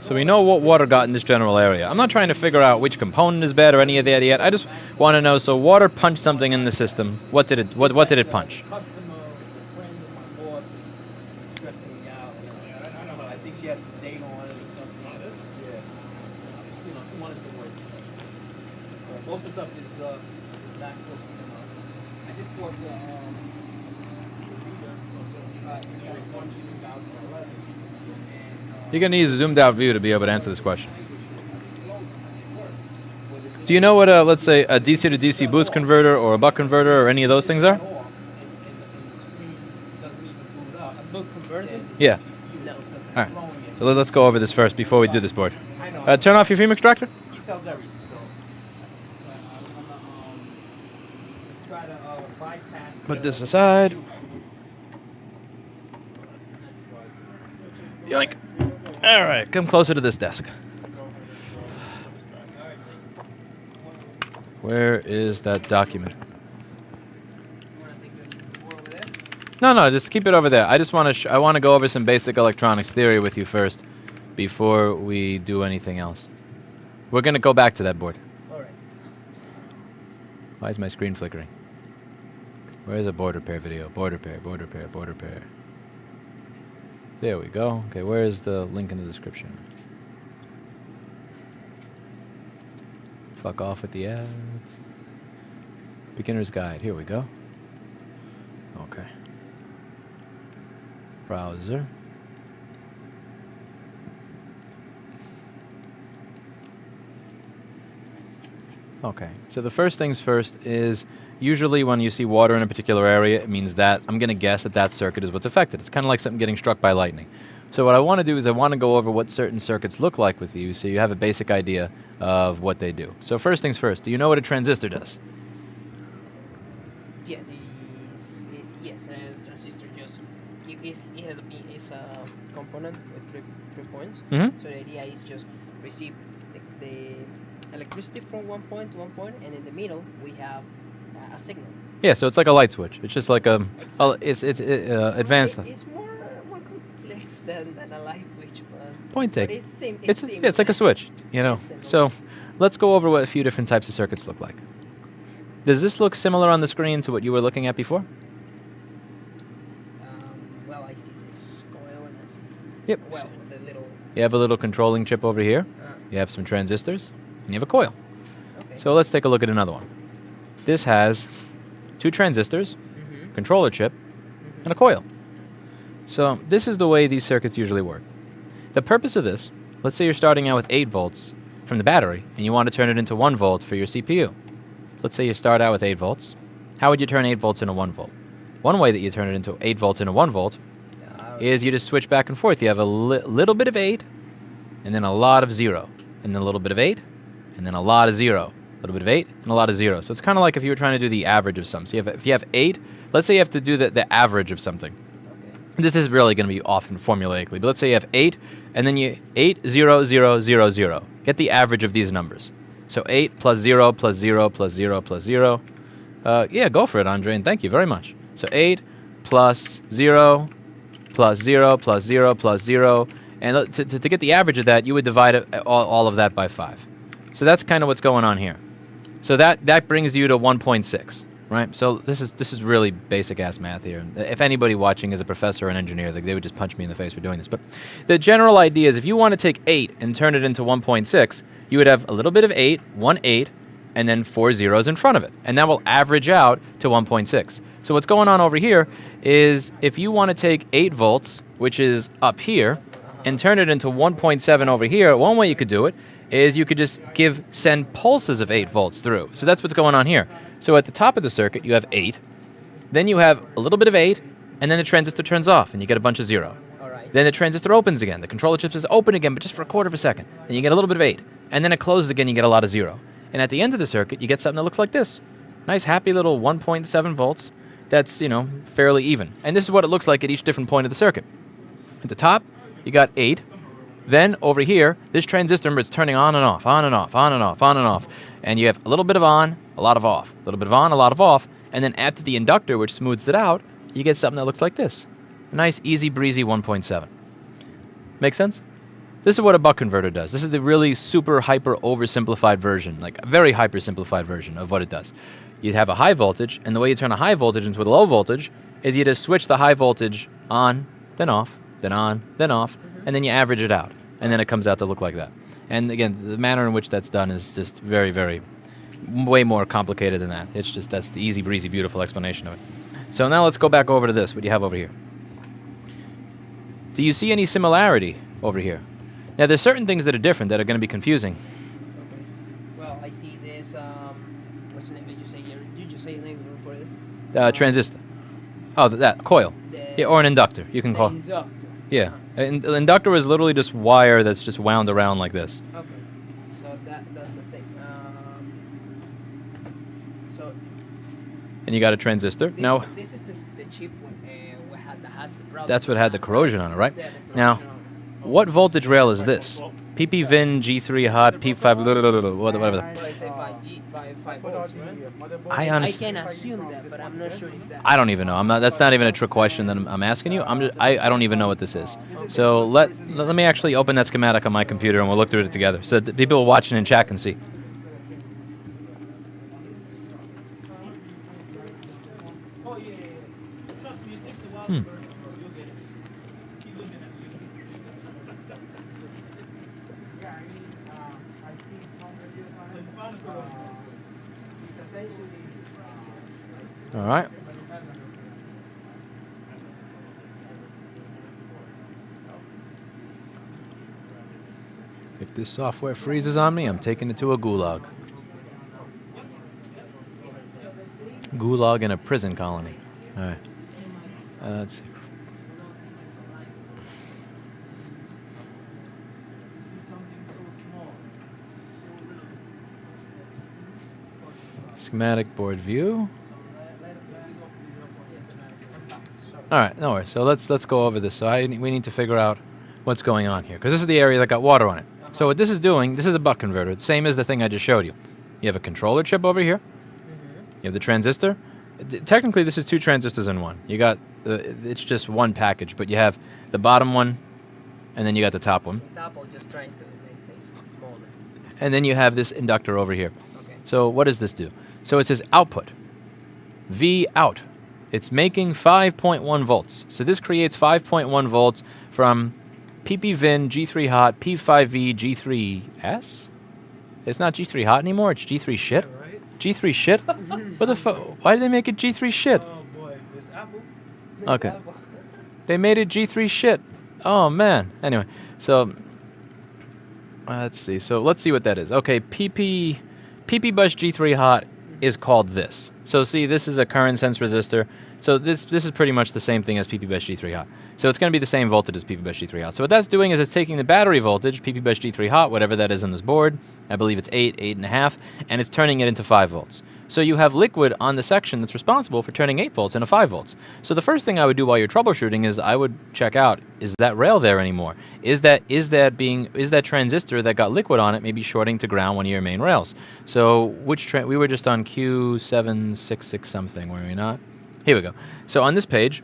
So we know what water got in this general area. I'm not trying to figure out which component is bad or any of that yet. I just want to know, so water punched something in the system. What did it punch? Customer, a friend of my boss, is stressing me out. I think she has some date on it or something. Yeah. She wanted to work. Most of the stuff is not cooked. I just bought the You're going to need a zoomed out view to be able to answer this question. Do you know what, let's say, a DC to DC boost converter or a buck converter or any of those things are? Yeah. No. All right. So let's go over this first before we do this board. Turn off your fume extractor. He sells everything. So try to bypass. Put this aside. Yoink. All right, come closer to this desk. Where is that document? No, just keep it over there. I just want to. I want to go over some basic electronics theory with you first, before we do anything else. We're gonna go back to that board. All right. Why is my screen flickering? Where is a board repair video? Board repair. There we go. Okay, where is the link in the description? Fuck off with the ads. Beginner's guide. Here we go. Okay. Browser. Okay, so the first things first is usually when you see water in a particular area, it means that I'm going to guess that that circuit is what's affected. It's kind of like something getting struck by lightning. So what I want to do is I want to go over what certain circuits look like with you so you have a basic idea of what they do. So first things first, do you know what a transistor does? Yes, a transistor just it has a component with three points. Mm-hmm. So the idea is just receive the electricity from one point to one point, and in the middle we have a signal. Yeah, so it's like a light switch. It's just like a it's advanced. It's more complex than a light switch, but Point take. But it's It's like a switch, you know. So let's go over what a few different types of circuits look like. Does this look similar on the screen to what you were looking at before? Well, I see this coil and I see. Yep. Well, the little. You have a little controlling chip over here. You have some transistors, and you have a coil. Okay. So let's take a look at another one. This has two transistors, controller chip, and a coil. So this is the way these circuits usually work. The purpose of this, let's say you're starting out with 8 volts from the battery, and you want to turn it into 1 volt for your CPU. Let's say you start out with 8 volts. How would you turn 8 volts into 1 volt? One way that you turn it into 8 volts into 1 volt is you just switch back and forth. You have a little bit of 8, and then a lot of 0, and then a little bit of 8, and then a lot of 0. A little bit of 8 and a lot of 0. So it's kind of like if you were trying to do the average of something. So if you have 8, let's say you have to do the average of something. Okay. This is really going to be often formulaically, but let's say you have 8, and then you 8, 0, 0, 0, 0. Get the average of these numbers. So 8 plus 0 plus 0 plus 0 plus 0. Yeah, go for it, Andre, and thank you very much. So 8 plus 0 plus 0 plus 0 plus 0. And to get the average of that, you would divide all of that by 5. So that's kind of what's going on here. So that brings you to 1.6, right? So this is really basic ass math here. If anybody watching is a professor or an engineer, they would just punch me in the face for doing this. But the general idea is if you want to take 8 and turn it into 1.6, you would have a little bit of 8, 1 8, and then 4 zeros in front of it. And that will average out to 1.6. So what's going on over here is if you want to take 8 volts, which is up here, and turn it into 1.7 over here, one way you could do it is you could just send pulses of 8 volts through. So that's what's going on here. So at the top of the circuit, you have 8. Then you have a little bit of 8, and then the transistor turns off, and you get a bunch of 0. Then the transistor opens again. The controller chip is open again, but just for a quarter of a second. Then you get a little bit of 8. And then it closes again, you get a lot of 0. And at the end of the circuit, you get something that looks like this. Nice, happy little 1.7 volts that's, fairly even. And this is what it looks like at each different point of the circuit. At the top, you got 8. Then over here, this transistor is turning on and off, on and off, on and off, on and off. And you have a little bit of on, a lot of off. A little bit of on, a lot of off. And then after the inductor, which smooths it out, you get something that looks like this. A nice, easy, breezy 1.7. Make sense? This is what a buck converter does. This is the really super hyper oversimplified version, like a very hyper simplified version of what it does. You have a high voltage, and the way you turn a high voltage into a low voltage is you just switch the high voltage on, then off, then on, then off, and then you average it out, and then it comes out to look like that. And again, the manner in which that's done is just very, very, way more complicated than that. It's just, that's the easy breezy, beautiful explanation of it. So now let's go back over to this, what you have over here. Do you see any similarity over here? Now, there's certain things that are different that are going to be confusing. Well, I see this. What's the name? Did you say? Did you just say the name for this? Transistor. Oh, that coil. Yeah, or an inductor. You can call. Inductor. Yeah, an inductor is literally just wire that's just wound around like this. Okay, so that's the thing. So. And you got a transistor. Now. This is the cheap one. We had the hats. That's what had the corrosion on it, right? Now. What voltage rail is this? PP Vin G3 hot P5 whatever. I can assume that, but I'm not sure if that. I don't even know. I'm not. That's not even a trick question that I'm asking you. I don't even know what this is. So let me actually open that schematic on my computer and we'll look through it together so that people watching in chat can see. All right. If this software freezes on me, I'm taking it to a gulag. Gulag in a prison colony. All right. Let's see. Schematic board view. All right, no worries. So let's go over this. So we need to figure out what's going on here because this is the area that got water on it. So what this is doing, this is a buck converter. It's same as the thing I just showed you. You have a controller chip over here. You have the transistor. Technically, this is two transistors in one. You got it's just one package, but you have the bottom one, and then you got the top one. It's Apple just trying to make things smaller. And then you have this inductor over here. Okay. So what does this do? So it says output. V out. It's making 5.1 volts. So this creates 5.1 volts from PP-Vin G3 hot P5V G3S? It's not G3 hot anymore, it's G3 shit? Right. G3 shit? What the fuck? Why did they make it G3 shit? Oh boy, it's Apple. Okay. They made it G3 shit. Oh man. Anyway, so let's see. So let's see what that is. Okay, PP bus G3 hot is called this. So see, this is a current sense resistor. So this is pretty much the same thing as PP bus G3 hot. So it's going to be the same voltage as PP bus G3 hot. So what that's doing is it's taking the battery voltage, PP bus G3 hot, whatever that is on this board. I believe it's 8.5, and it's turning it into 5 volts. So you have liquid on the section that's responsible for turning 8 volts into 5 volts. So the first thing I would do while you're troubleshooting is I would check out, is that rail there anymore? Is that transistor that got liquid on it maybe shorting to ground one of your main rails? So we were just on Q766 something, were we not? Here we go. So on this page,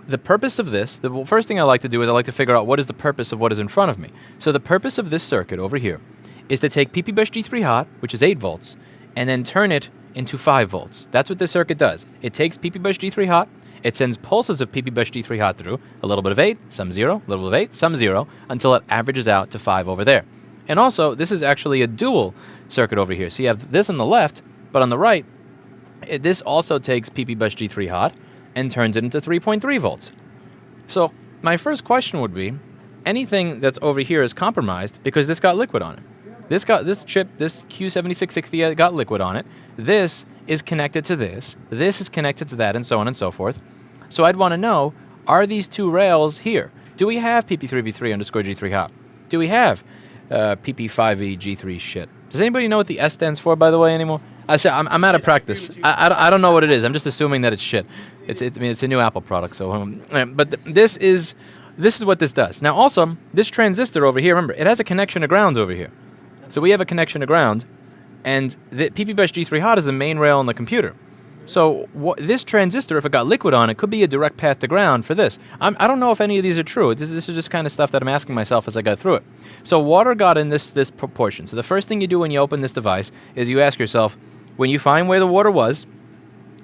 the purpose of this, the first thing I like to do is I like to figure out what is the purpose of what is in front of me. So the purpose of this circuit over here is to take PP bus G3 hot, which is 8 volts, and then turn it into 5 volts. That's what this circuit does. It takes PP bus G3 hot, it sends pulses of PP bus G3 hot through, a little bit of 8, some 0, a little bit of 8, some 0, until it averages out to 5 over there. And also, this is actually a dual circuit over here. So you have this on the left, but on the right, this also takes PP bus G3 hot and turns it into 3.3 volts. So my first question would be, anything that's over here is compromised because this got liquid on it. This chip, this Q7660 got liquid on it. This is connected to this. This is connected to that, and so on and so forth. So I'd want to know, are these two rails here? Do we have PP3V3 underscore G3 hot? Do we have PP5V G3 shit? Does anybody know what the S stands for, by the way, anymore? I'm out of practice. I don't know what it is. I'm just assuming that it's shit. It's a new Apple product. So, but this is what this does. Now, also, this transistor over here, remember, it has a connection to ground over here. So we have a connection to ground, and the PP bus G3 hot is the main rail on the computer. So this transistor, if it got liquid on it, could be a direct path to ground for this. I don't know if any of these are true. This is just kind of stuff that I'm asking myself as I go through it. So water got in this proportion. So the first thing you do when you open this device is you ask yourself, when you find where the water was,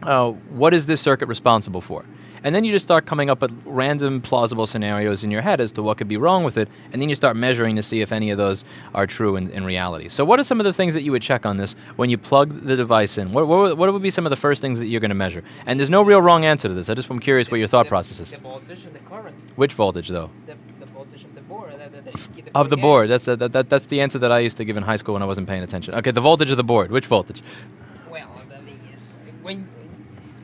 what is this circuit responsible for? And then you just start coming up with random plausible scenarios in your head as to what could be wrong with it, and then you start measuring to see if any of those are true in reality. So what are some of the things that you would check on this when you plug the device in? What would be some of the first things that you're going to measure? And there's no real wrong answer to this. I just am curious what your thought process is. The voltage and the current. Which voltage, though? The voltage of the board. Of the board. That's the answer that I used to give in high school when I wasn't paying attention. Okay, the voltage of the board. Which voltage? Well, the thing is,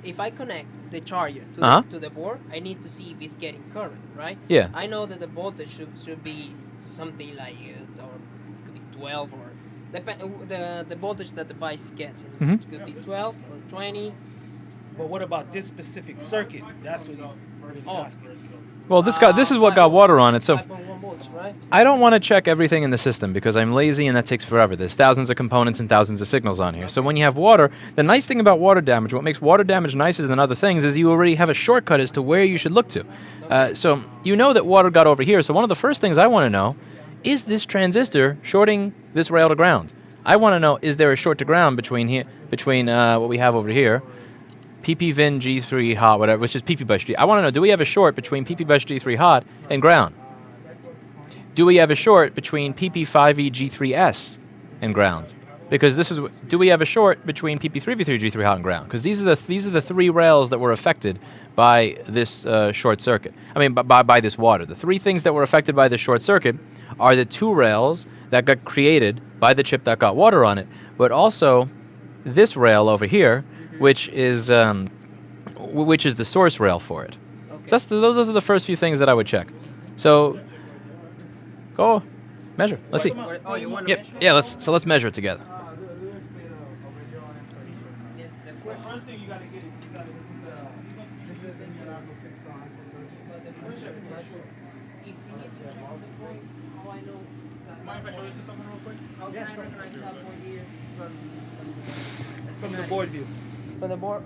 if I connect the charger to the board, I need to see if it's getting current, right? Yeah. I know that the voltage should be something like, or could be 12, or the voltage that the device gets. It could be 12 or 20. But what about this specific circuit? That's what he's really asking. Well, this is what got water on it. So 5.1 volts, right? I don't want to check everything in the system because I'm lazy and that takes forever. There's thousands of components and thousands of signals on here. So when you have water, the nice thing about water damage, what makes water damage nicer than other things, is you already have a shortcut as to where you should look to. So you know that water got over here. So one of the first things I want to know, is this transistor shorting this rail to ground? I want to know, is there a short to ground between what we have over here, PP-Vin G3 hot, whatever, which is PP bus G. I want to know, do we have a short between PP bus G3 hot and ground? Do we have a short between PP5E G3S and ground? Because do we have a short between PP3V3 G3 hot and ground? Because these are the three rails that were affected by this short circuit. I mean, by this water. The three things that were affected by this short circuit are the two rails that got created by the chip that got water on it, but also this rail over here, which is the source rail for it. Okay. So those are the first few things that I would check. So go measure. Let's see. Oh, you want to measure? Yeah. Let's measure it together. The first thing you gotta get is you gotta from the board view. From the board.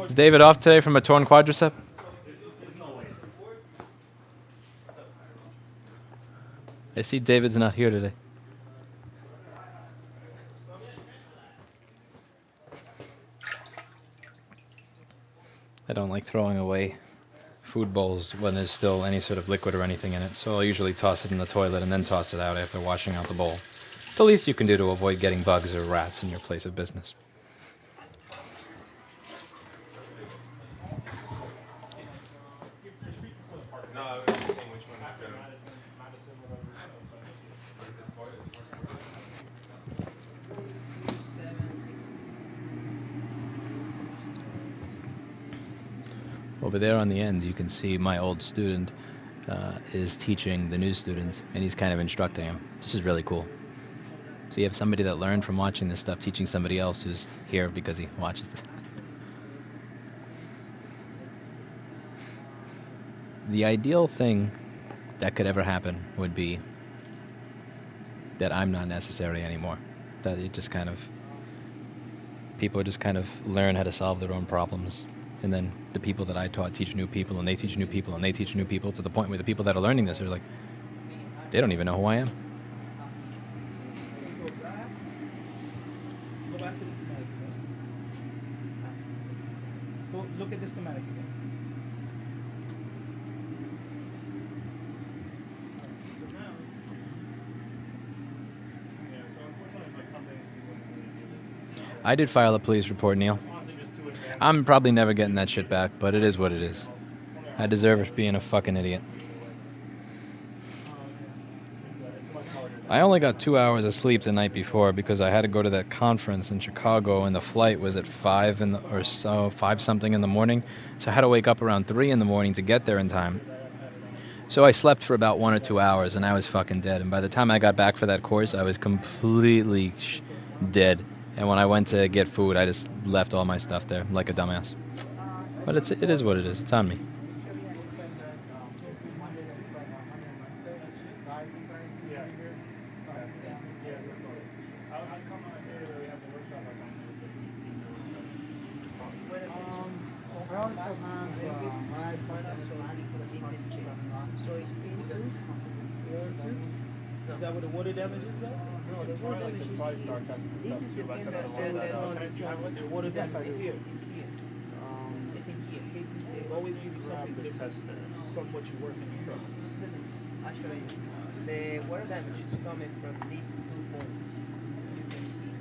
Is David off today from a torn quadricep? I see David's not here today. I don't like throwing away food bowls when there's still any sort of liquid or anything in it, so I'll usually toss it in the toilet and then toss it out after washing out the bowl. It's the least you can do to avoid getting bugs or rats in your place of business. Over there on the end, you can see my old student is teaching the new student, and he's kind of instructing him. This is really cool. So you have somebody that learned from watching this stuff teaching somebody else who's here because he watches this. The ideal thing that could ever happen would be that I'm not necessary anymore. That it just kind of, people just kind of learn how to solve their own problems. And then the people that I taught teach new people, and they teach new people, and they teach new people, to the point where the people that are learning this are like, they don't even know who I am. Go back to the schematic again. Go look at the schematic again. I did file a police report, Neil. I'm probably never getting that shit back, but it is what it is. I deserve it for being a fucking idiot. I only got 2 hours of sleep the night before because I had to go to that conference in Chicago, and the flight was at 5 something in the morning. So I had to wake up around 3 in the morning to get there in time. So I slept for about 1 or 2 hours, and I was fucking dead. And by the time I got back for that course, I was completely dead. And when I went to get food, I just left all my stuff there like a dumbass. But it is what it is. It's on me. this chip. So it's pin 2, 1, 2. No. Is that where the water damage is at? No, the water damage is here. This is the pin that The water damage is here. It's here. It's in here. They always give you something different from what you're working from. Listen, I'll show you. The water damage is coming from these 2 points. You can see.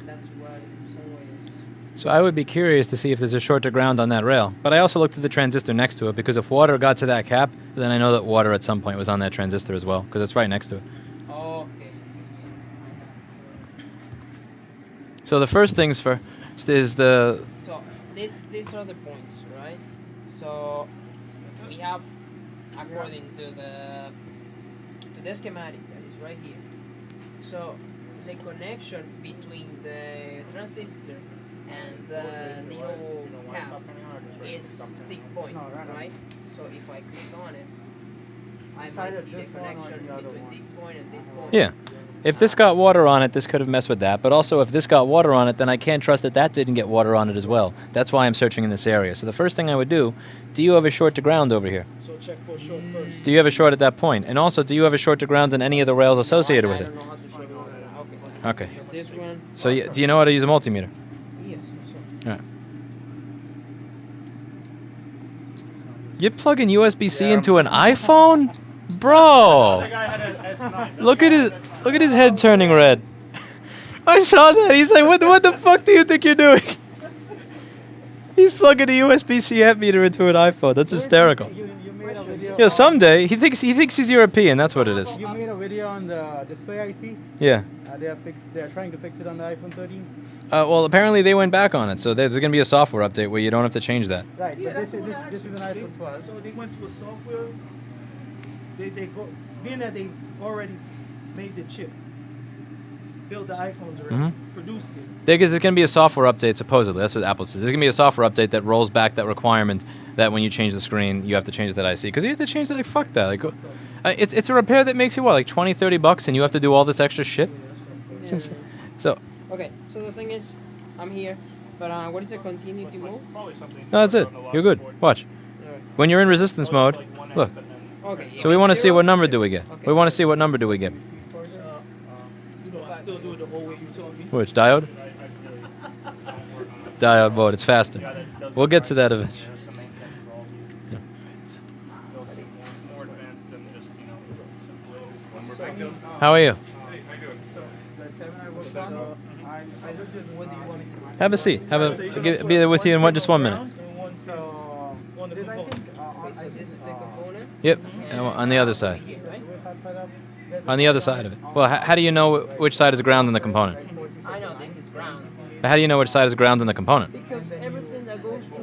That's why somewhere is. So I would be curious to see if there's a short to ground on that rail. But I also looked at the transistor next to it, because if water got to that cap, then I know that water at some point was on that transistor as well, because it's right next to it. Okay. So the first things first is the... So these are the points, right? So we have, according to the schematic that is right here. So the connection between the transistor and the little cap is this point, right? So if I click on it, I might see the connection between this point and this point. Yeah. If this got water on it, this could have messed with that. But also, if this got water on it, then I can't trust that that didn't get water on it as well. That's why I'm searching in this area. So the first thing I would do you have a short to ground over here? So check for a short first. Do you have a short at that point? And also, do you have a short to ground in any of the rails associated with I it? don't know how to show you that. Okay. This one. So do you know how to use a multimeter? Yes. All right. You plug in USB-C into an iPhone? Bro! Look at his head turning red. I saw that. He's like, what the fuck do you think you're doing? He's plugging a USB-C amp meter into an iPhone. That's hysterical. Yeah, someday he thinks he's European. That's what it is. You made a video on the display IC. Yeah. They're trying to fix it on the iPhone 13. Well, apparently they went back on it, so there's going to be a software update where you don't have to change that. Right, but this is an iPhone 12. So they went to a software. They go being that they already made the chip, built the iPhones already, produced it. There's going to be a software update, supposedly. That's what Apple says. There's going to be a software update that rolls back that requirement that when you change the screen, you have to change that IC. Because you have to change that, like, fuck that. Like, it's a repair that makes you, what, like $20, $30, and you have to do all this extra shit? Yeah. So... Okay, so the thing is, I'm here, but what is the continuity mode? No, that's it. You're good. Watch. When you're in resistance mode, look. Okay. So we want to see what number do we get. We want to see what number do we get. I still do it the whole way you told me. Which, diode? Diode mode, it's faster. We'll get to that eventually. How are you? Have a seat. Be there with you in just 1 minute. So this is the component? Yep, on the other side. On the other side of it. Well, how do you know which side is ground in the component? I know this is ground. But how do you know which side is ground in the component? Because everything that goes to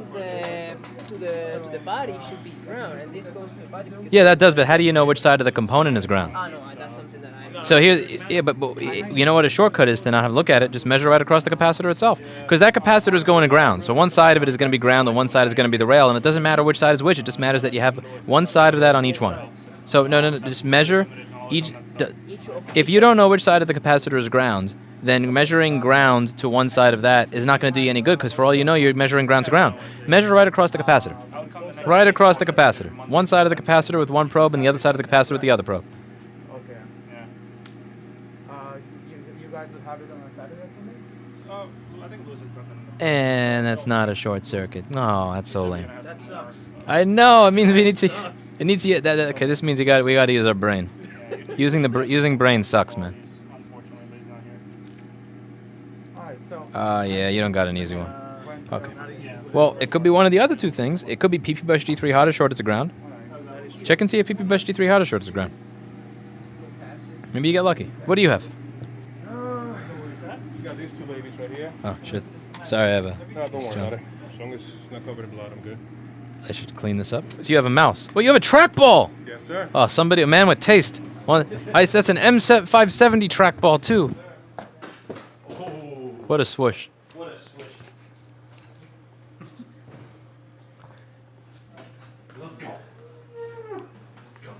the body should be ground, and this goes to the body. Yeah, that does, but how do you know which side of the component is ground? I know, that's something that I know. So here, yeah, but you know what a shortcut is to not have to look at it? Just measure right across the capacitor itself. Because that capacitor is going to ground. So one side of it is going to be ground and one side is going to be the rail. And it doesn't matter which side is which. It just matters that you have one side of that on each one. So no, just measure each. If you don't know which side of the capacitor is ground, then measuring ground to one side of that is not going to do you any good. Because for all you know, you're measuring ground to ground. Measure right across the capacitor. Right across the capacitor. One side of the capacitor with one probe and the other side of the capacitor with the other probe. Okay. Yeah. You guys will have it on a Saturday or something? I think Lewis has done And that's not a short circuit. No, that's so lame. That sucks. I know. It means we need to. It needs to. Okay, this means we got to use our brain. Using brain sucks, man. Yeah, you don't got an easy one. Okay. Well, it could be one of the other two things. It could be PP Bush D3 hot or short as a ground. Check and see if PP Bush D3 hot or short as a ground. Maybe you get lucky. What do you have? You got these two babies right here. Oh, shit. Sorry, I have a... No, don't worry about it. As long as it's not covered in blood, I'm good. I should clean this up. So you have a mouse. Well, you have a trackball! Yes, sir. Oh, a man with taste. That's an M570 trackball, too. What a swoosh. What a swoosh. Let's go. Let's go.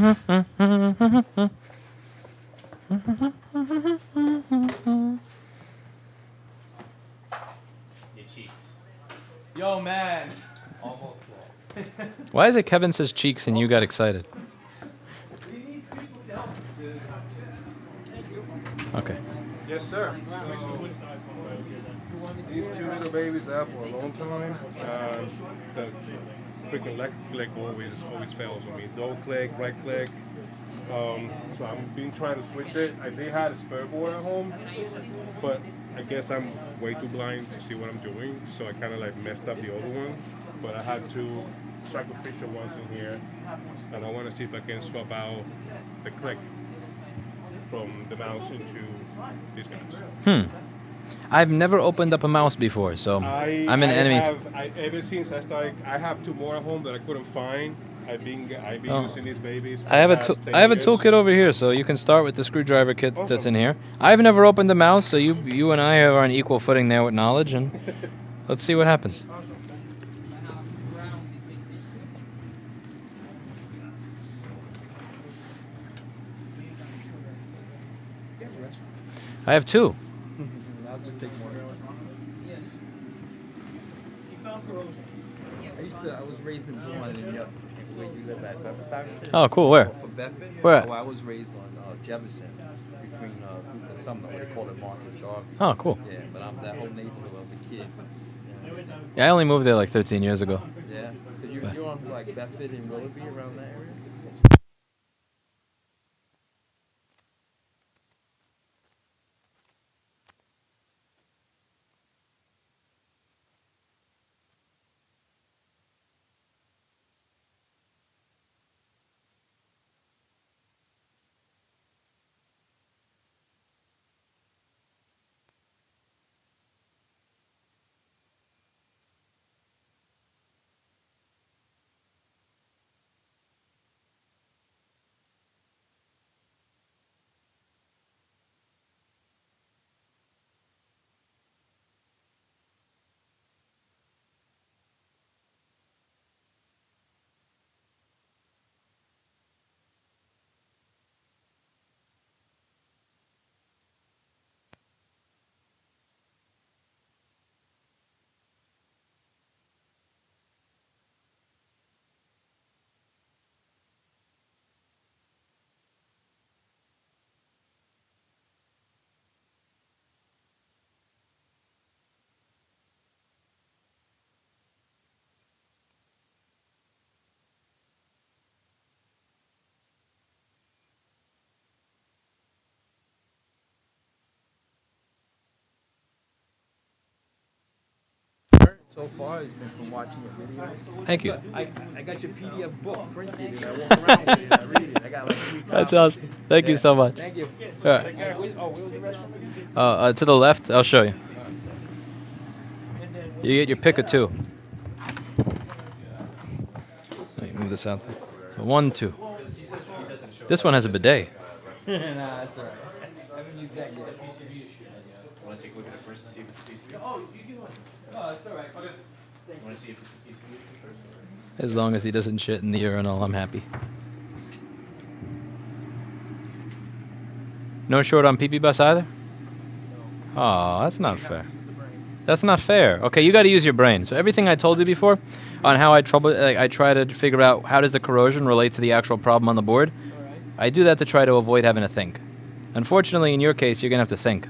Your cheeks. Yo, man. Almost there. Why is it Kevin says cheeks and you got excited? Okay. Yes, sir. These two little babies I have for a long time. The freaking left click always fails on me. Double click, right click. So I've been trying to switch it. They had a spare board at home, but I guess I'm way too blind to see what I'm doing, so I kind of like messed up the other one. But I had two sacrificial ones in here, and I want to see if I can swap out the click from the mouse into these guys. I've never opened up a mouse before, so I'm an enemy. Ever since I started, I have two more at home that I couldn't find. I've been using these babies. For I have the a past 10 I have a years. toolkit over here, so you can start with the screwdriver kit that's in here. I've never opened a mouse, so you and I are on equal footing there with knowledge, and let's see what happens. I have two. I'll just take more. I was raised in Brooklyn, and where you live at Bedford. Oh, cool. Where? For Bedford? Where at? Oh, I was raised on Jefferson, between Cooper and Sumner, what they call it Marcus Garden. Oh, cool. Yeah, but I'm that whole neighborhood when I was a kid. Yeah, I only moved there like 13 years ago. Yeah, because you're on like Bedford and Willoughby around that area? So far, it's been from watching your videos. Thank you. I got your PDF book printed, and I walk around with it, and I read it. I got like 3 copies. That's awesome. Thank you so much. Thank you. All right. Oh, where was the restaurant? To the left, I'll show you. You get your pick of two. Let me move this out. 1, 2. This one has a bidet. Nah, that's alright. I haven't used that yet. Want to take a look at it first to see if it's a piece of meat? Oh, you can. No, it's alright. Want to see if it's a piece of meat first? As long as he doesn't shit in the urinal, I'm happy. No short on pee-pee bus either? Oh, that's not fair. That's not fair. Okay, you got to use your brain. So everything I told you before on how I try to figure out how does the corrosion relate to the actual problem on the board, I do that to try to avoid having to think. Unfortunately, in your case, you're going to have to think.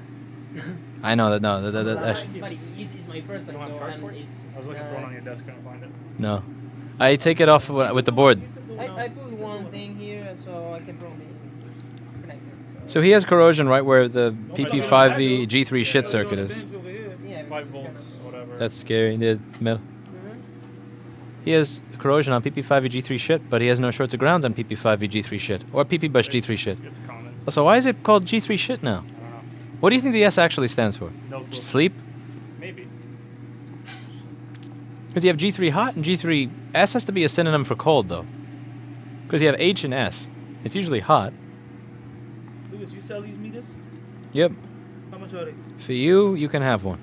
I know that, no. Buddy, it's my first time, so I was looking for one on your desk, couldn't find it. No. I take it off with the board. I put one thing here so I can probably connect it. So he has corrosion right where the PP5V G3 shit circuit is. Yeah, 5 volts, whatever. That's scary. The middle. He has corrosion on PP5V G3 shit, but he has no shorts or grounds on PP5V G3 shit or PP bus G3 shit. It's common. So why is it called G3 shit now? What do you think the S actually stands for? No clue. Sleep? Maybe. Because you have G3 hot and G3 S has to be a synonym for cold though. Because you have H and S. It's usually hot. Lucas, you sell these meters? Yep. How much are they? For you, you can have one.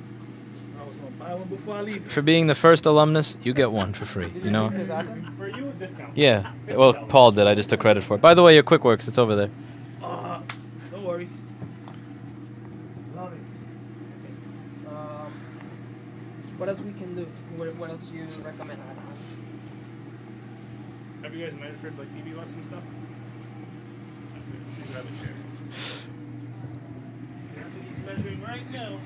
I was gonna buy one before I leave. For being the first alumnus, you get one for free. You know? you, discount. Yeah. Well, Paul did. I just took credit for it. By the way, your Quick Works, it's over there. Don't worry. Love it. What else we can do? What else you recommend? Have you guys measured like PB bus and stuff? Grab a chair. That's what he's measuring right now.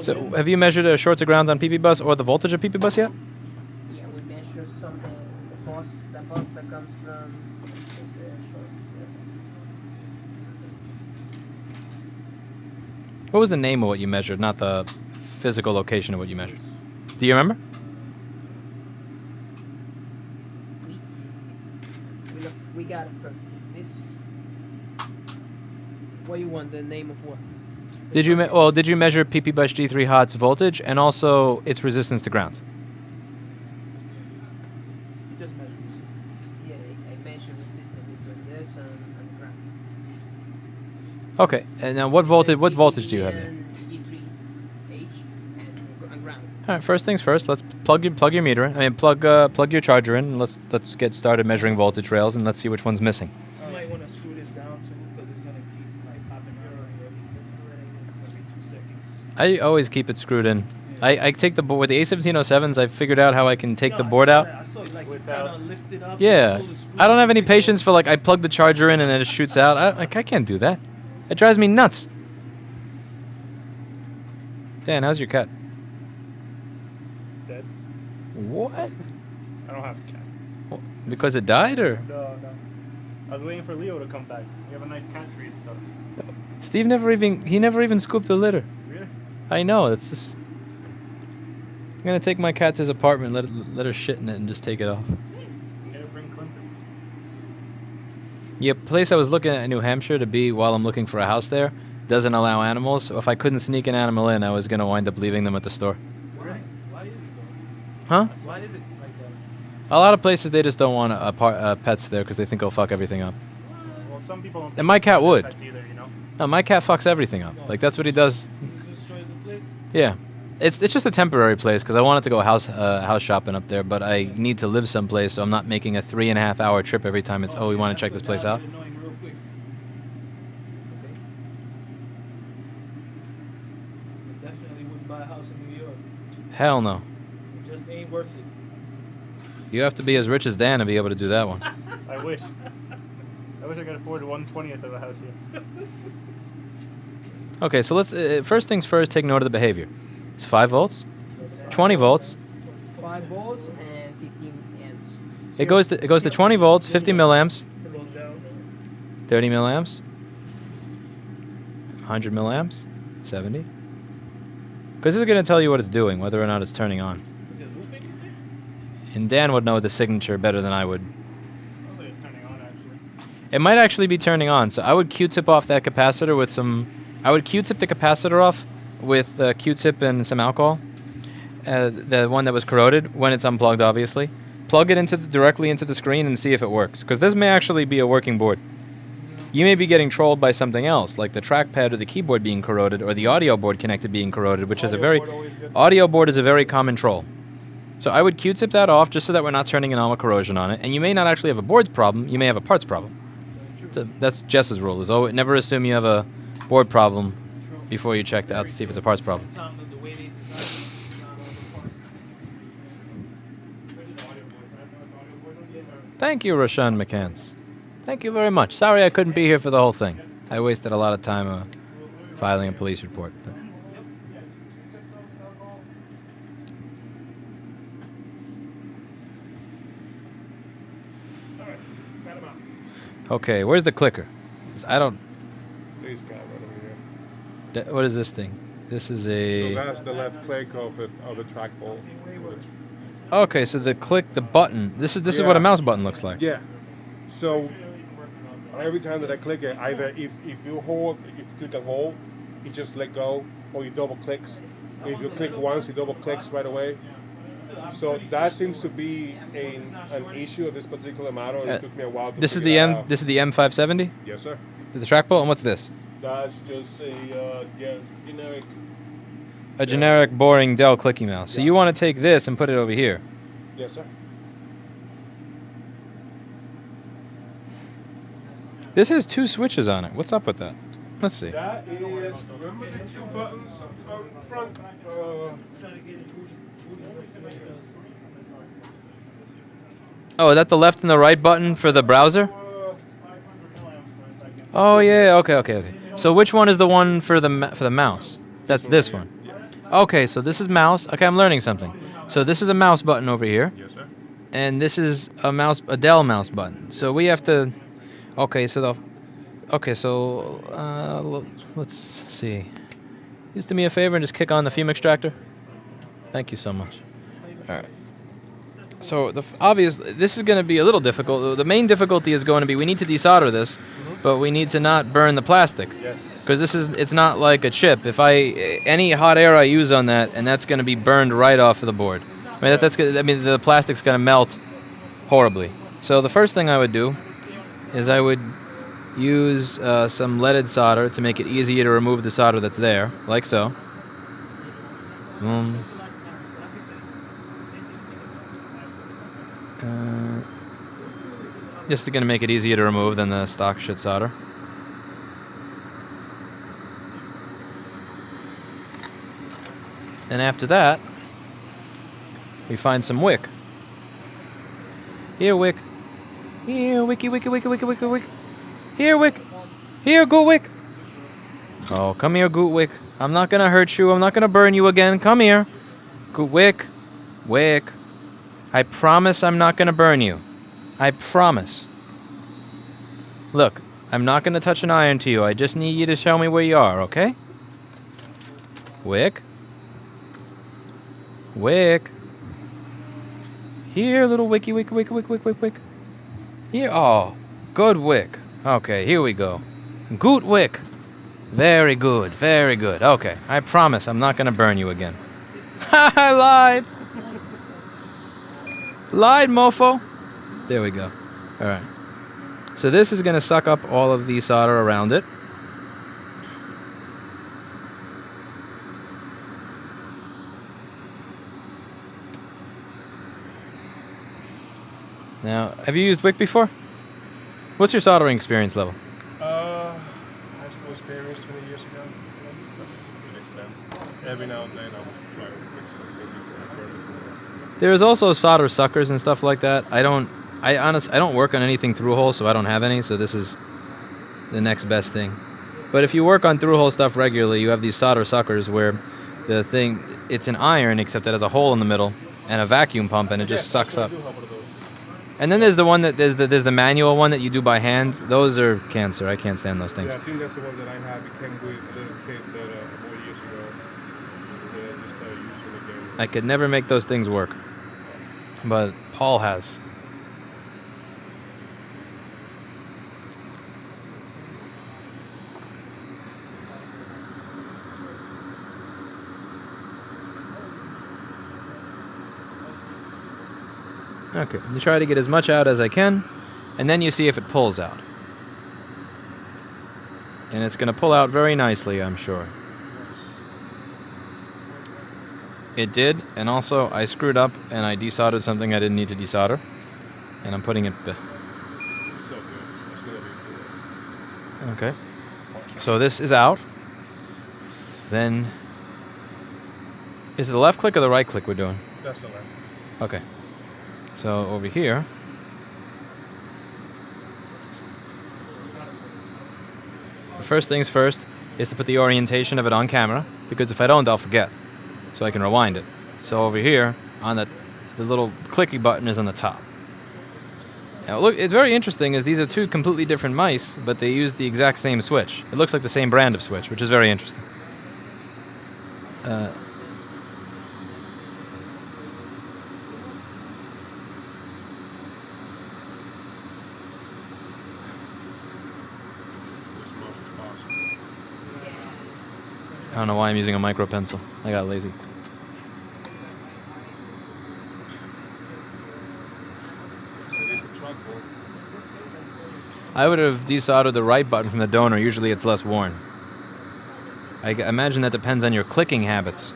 So, have you measured short to ground on PP bus or the voltage of PP bus yet? Yeah, we measure something. The bus that comes from. What was the name of what you measured, not the physical location of what you measured? Do you remember? We got it from this. What do you want? The name of what? Did you did you measure PP bus G3 hot's voltage and also its resistance to ground? You just measure resistance. Yeah, I measure resistance between this and the ground. Okay, and now what voltage do you have here? G3H and ground. All right, first things first. Let's plug your meter in. I mean, plug your charger in. And let's get started measuring voltage rails and let's see which one's missing. You might want to screw this down too, because it's gonna keep like popping out every 2 seconds. I always keep it screwed in. I take the board with the A1707s. I figured out how I can take the board out. I saw it like kind of lift it up. Yeah, I don't have any patience for like I plug the charger in and then it shoots out. I can't do that. It drives me nuts. Dan, how's your cat? Dead. What? I don't have a cat. Well, because it died, or? No. I was waiting for Leo to come back. You have a nice cat tree and stuff. Steve never even scooped a litter. Really? I know. It's just. I'm gonna take my cat to his apartment, let her shit in it, and just take it off. You gotta bring Clinton. Yeah, place I was looking at in New Hampshire to be while I'm looking for a house there doesn't allow animals. So if I couldn't sneak an animal in, I was gonna wind up leaving them at the store. Why? Why is it though? Huh? Why is it like that? A lot of places they just don't want pets there because they think they'll fuck everything up. Well, some people don't. And my cat would. Pets either, you know? No, my cat fucks everything up. Like that's what he does. It destroys the place. Yeah, it's just a temporary place because I wanted to go house shopping up there, but I need to live someplace, so I'm not making a 3.5 hour trip every time it's we want to check this place out. Definitely wouldn't buy a house in New York. Hell no. It just ain't worth it. You have to be as rich as Dan to be able to do that one. I wish. I wish I could afford 1/20th of a house here. Okay, so let's first things first. Take note of the behavior. It's 5 volts, 20 volts. 5 volts and 15 amps. It goes to 20 volts, 50 milliamps, 30 milliamps, 100 milliamps, 70. Because this is going to tell you what it's doing, whether or not it's turning on. Is it looping? And Dan would know the signature better than I would. Looks like it's turning on actually. It might actually be turning on, so I would Q-tip off that capacitor with some. I would Q-tip the capacitor off with Q-tip and some alcohol. The one that was corroded when it's unplugged, obviously. Plug it directly into the screen and see if it works, because this may actually be a working board. You may be getting trolled by something else, like the trackpad or the keyboard being corroded, or the audio board connected being corroded, which is a very audio board is a very common troll. So I would Q-tip that off just so that we're not turning a normal corrosion on it. And you may not actually have a boards problem, you may have a parts problem. So that's Jess's rule, is always, never assume you have a board problem before you check out to see if it's a parts problem. Thank you, Roshan McCanns. Thank you very much. Sorry I couldn't be here for the whole thing. I wasted a lot of time filing a police report. But. Okay, where's the clicker? 'Cause I don't. These guys right over here. What is this thing? This is a. So that's the left click of the trackball. Okay, so the button. This is what a mouse button looks like. Yeah. So every time that I click it, either if you click and hold, you just let go, or you double clicks. If you click once, you double clicks right away. So that seems to be an issue of this particular model. It took me a while to This is figure the that out. This is the M570. Yes, sir. The trackball, and what's this? That's just a generic. A generic, boring Dell clicky mouse. So you want to take this and put it over here. Yes, sir. This has 2 switches on it. What's up with that? Let's see. That is, remember the 2 buttons on front? Oh, is that the left and the right button for the browser? Oh yeah, okay. So which one is the one for the mouse? That's this one. Okay, so this is mouse. Okay, I'm learning something. So this is a mouse button over here. Yes, sir. And this is a Dell mouse button. So we have to. Okay, so let's see. Just do me a favor and just kick on the fume extractor. Thank you so much. All right. So this is going to be a little difficult. The main difficulty is going to be we need to desolder this, but we need to not burn the plastic. Yes. Because it's not like a chip. If any hot air I use on that, and that's going to be burned right off of the board. I mean the plastic's going to melt horribly. So the first thing I would do is I would use some leaded solder to make it easier to remove the solder that's there, like so. This is going to make it easier to remove than the stock shit solder. And after that, we find some wick. Here, wick. Here, wicky. Here, wick. Here, Goot Wick. Oh, come here, Goot Wick. I'm not going to hurt you. I'm not going to burn you again. Come here. Goot Wick. Wick. I promise I'm not going to burn you. I promise. Look, I'm not going to touch an iron to you. I just need you to show me where you are, okay? Wick. Wick. Here, little wicky, wick. Here. Oh, good wick. Okay, here we go. Goot Wick. Very good. Okay, I promise I'm not going to burn you again. I lied. Lied, mofo. There we go. All right. So this is going to suck up all of the solder around it. Now, have you used wick before? What's your soldering experience level? High school experience 20 years ago. Every now and then I would try to fix something. There's also solder suckers and stuff like that. I don't work on anything through hole, so I don't have any, so this is the next best thing. But if you work on through hole stuff regularly, you have these solder suckers where it's an iron except it has a hole in the middle and a vacuum pump and it just sucks up. And then there's the one there's the manual one that you do by hand. Those are cancer. I can't stand those things. Yeah, I think that's the one that I have. It came with a little kit that I bought years ago. That I just started using again. I could never make those things work. But Paul has. Okay, you try to get as much out as I can, and then you see if it pulls out. And it's going to pull out very nicely, I'm sure. It did, and also I screwed up and I desoldered something I didn't need to desolder. And I'm putting it... Okay. So this is out. Then... Is it the left click or the right click we're doing? That's the left. Okay. So over here, the first things first is to put the orientation of it on camera, because if I don't, I'll forget. So I can rewind it. So over here, on the little clicky button is on the top. Now look, it's very interesting is these are 2 completely different mice, but they use the exact same switch. It looks like the same brand of switch, which is very interesting. I don't know why I'm using a micro pencil. I got lazy. I would have desoldered the right button from the donor. Usually it's less worn. I imagine that depends on your clicking habits.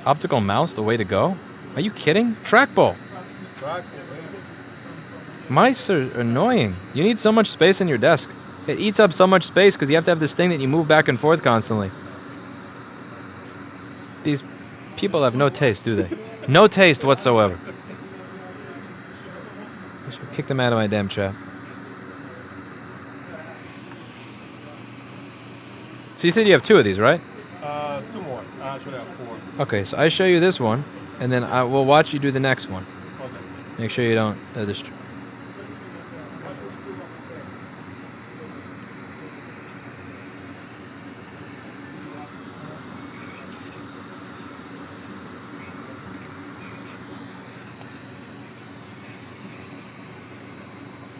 Optical mouse, the way to go? Are you kidding? Trackball. Mice are annoying. You need so much space in your desk. It eats up so much space because you have to have this thing that you move back and forth constantly. These people have no taste, do they? No taste whatsoever. I should kick them out of my damn chat. So you said you have 2 of these, right? 2 more. I should have 4. Okay, so I show you this one, and then I will watch you do the next one. Okay. Make sure you don't.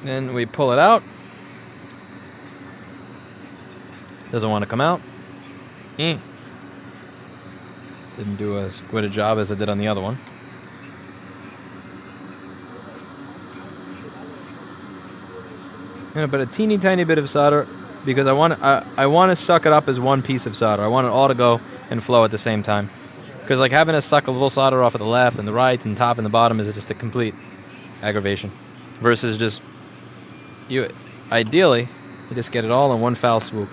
Then we pull it out. Doesn't want to come out. Didn't do as good a job as I did on the other one. Yeah, but a teeny tiny bit of solder because I want to suck it up as one piece of solder. I want it all to go and flow at the same time. Because like having to suck a little solder off at the left and the right and the top and the bottom is just a complete aggravation. Versus just ideally you just get it all in one foul swoop.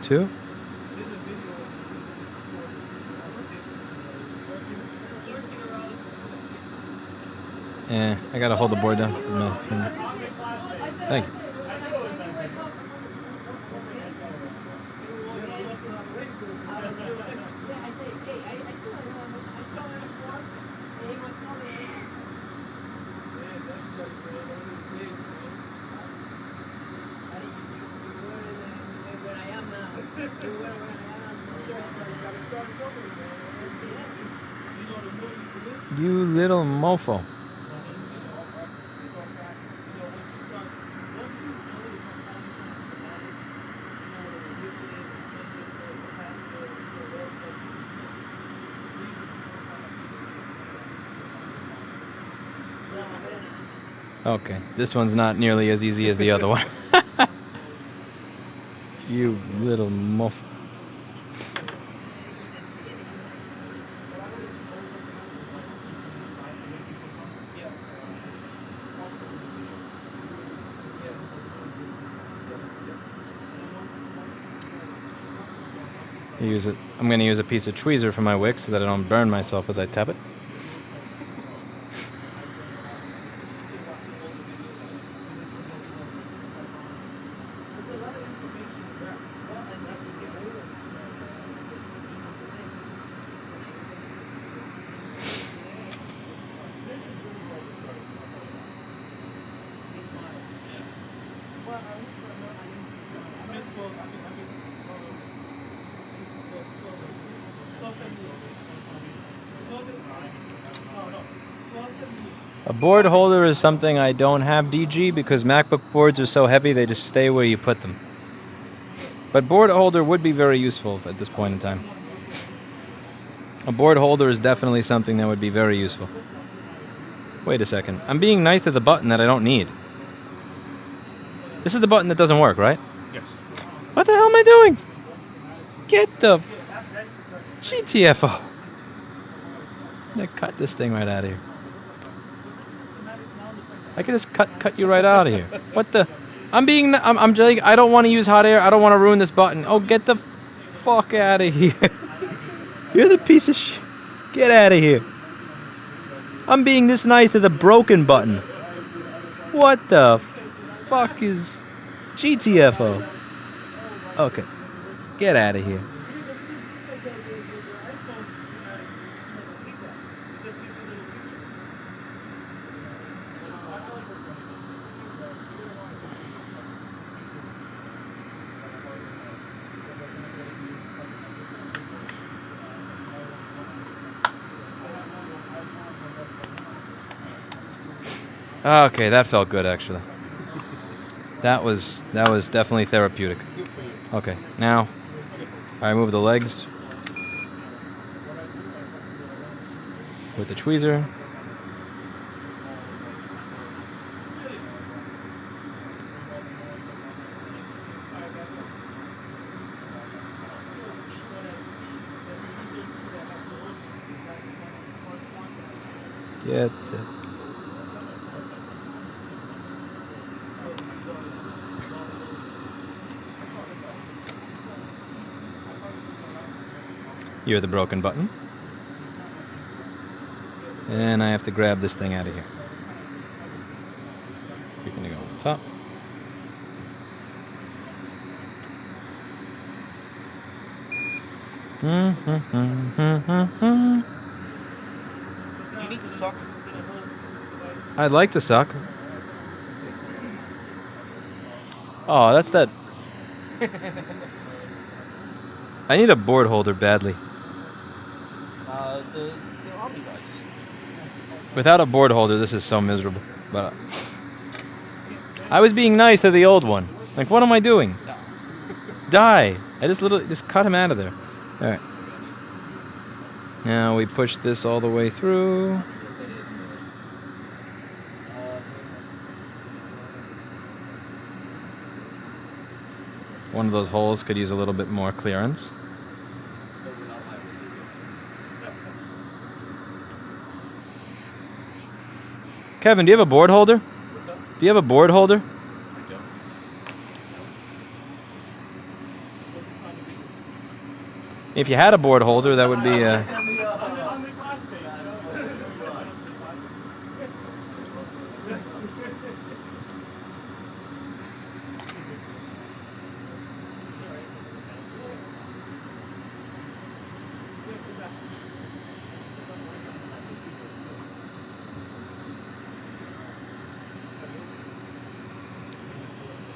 Two. Yeah, I gotta hold the board down with my finger. Thank you. You little mofo. Okay, this one's not nearly as easy as the other one. You little mofo. I'm going to use a piece of tweezer for my wick so that I don't burn myself as I tap it. A board holder is something I don't have, DG, because MacBook boards are so heavy they just stay where you put them. But board holder would be very useful at this point in time. A board holder is definitely something that would be very useful. Wait a second. I'm being nice to the button that I don't need. This is the button that doesn't work, right? Yes. What the hell am I doing? Get the GTFO. I'm gonna cut this thing right out of here. I could just cut you right out of here. What the? I'm like, I don't want to use hot air. I don't want to ruin this button. Oh, get the fuck out of here. You're the piece of shit. Get out of here. I'm being this nice to the broken button. What the fuck is GTFO? Okay. Get out of here. Okay, that felt good actually. That was definitely therapeutic. Okay, now I move the legs. with the tweezer. Get it. You're the broken button. And I have to grab this thing out of here. You're going to go on the top. Do you need to suck? I'd like to suck. Oh, that's that. I need a board holder badly. The Omni guys. Without a board holder, this is so miserable. But I was being nice to the old one. Like, what am I doing? Die! I just cut him out of there. All right. Now we push this all the way through. One of those holes could use a little bit more clearance. Kevin, do you have a board holder? Do you have a board holder? If you had a board holder, that would be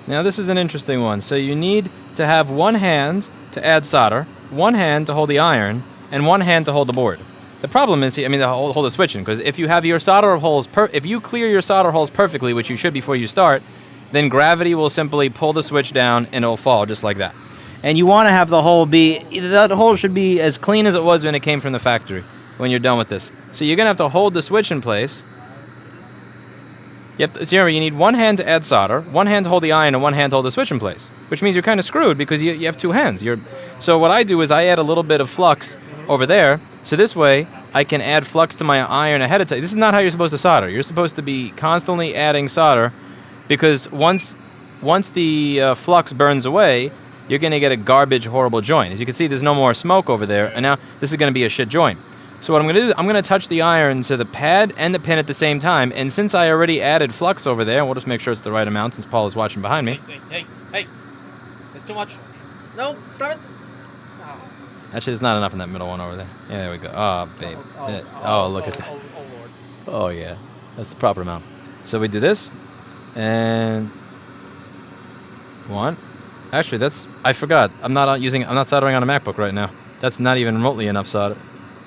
Now this is an interesting one. So you need to have one hand to add solder, one hand to hold the iron, and one hand to hold the board. The problem is, to hold the switch in, because if you have your solder holes, if you clear your solder holes perfectly, which you should before you start, then gravity will simply pull the switch down and it'll fall just like that. And you want to have the hole that hole should be as clean as it was when it came from the factory when you're done with this. So you're going to have to hold the switch in place. You need one hand to add solder, one hand to hold the iron, and one hand to hold the switch in place, which means you're kind of screwed because you have two hands. So what I do is I add a little bit of flux over there, so this way I can add flux to my iron ahead of time. This is not how you're supposed to solder. You're supposed to be constantly adding solder because once the flux burns away, you're going to get a garbage, horrible joint. As you can see, there's no more smoke over there, and now this is going to be a shit joint. So what I'm going to do is I'm going to touch the iron to the pad and the pin at the same time. And since I already added flux over there, we'll just make sure it's the right amount since Paul is watching behind me. Hey. It's too much. No, stop it. Actually, there's not enough in that middle one over there. Yeah, there we go. Oh, babe. Oh, look at that. Oh, yeah. That's the proper amount. So we do this. And one. Actually, I forgot. I'm not soldering on a MacBook right now. That's not even remotely enough solder.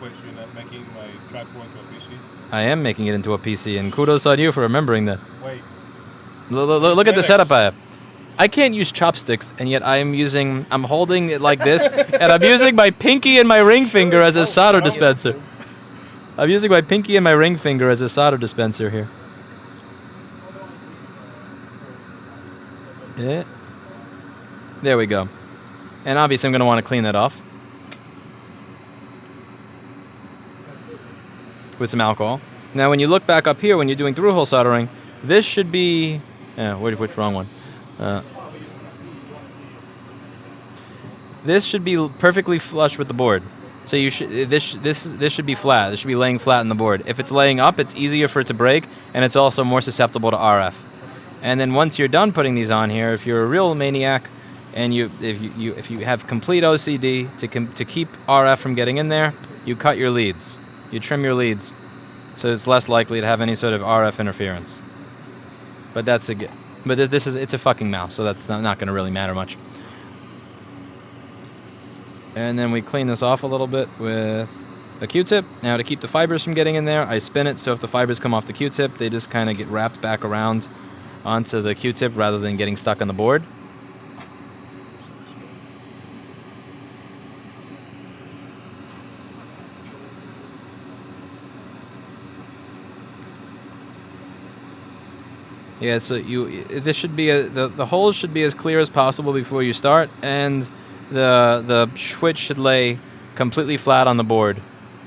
Wait, so you're not making my trackball into a PC? I am making it into a PC, and kudos on you for remembering that. Wait. Look at the setup I have. I can't use chopsticks, and yet I'm holding it like this, and I'm using my pinky and my ring finger as a solder dispenser. I'm using my pinky and my ring finger as a solder dispenser here. Yeah. There we go. And obviously I'm going to want to clean that off with some alcohol. Now when you look back up here when you're doing through-hole soldering, this should be... which wrong one? This should be perfectly flush with the board. So this should be flat. This should be laying flat on the board. If it's laying up, it's easier for it to break, and it's also more susceptible to RF. And then once you're done putting these on here, if you're a real maniac and if you have complete OCD to keep RF from getting in there, you cut your leads. You trim your leads so it's less likely to have any sort of RF interference. But it's a fucking mouse, so that's not going to really matter much. And then we clean this off a little bit with a Q-tip. Now to keep the fibers from getting in there, I spin it so if the fibers come off the Q-tip, they just kind of get wrapped back around onto the Q-tip rather than getting stuck on the board. Yeah, so this should be the holes should be as clear as possible before you start, and the switch should lay completely flat on the board,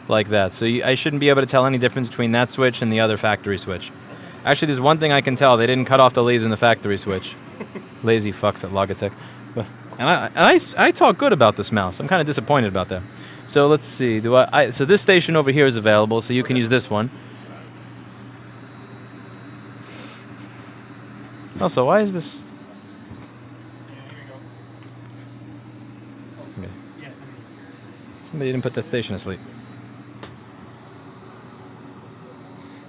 like that. So I shouldn't be able to tell any difference between that switch and the other factory switch. Actually, there's one thing I can tell: they didn't cut off the leads in the factory switch. Lazy fucks at Logitech. And I talk good about this mouse. I'm kind of disappointed about that. So let's see. So this station over here is available, so you can use this one. Also, why is this? Okay. Somebody didn't put that station asleep.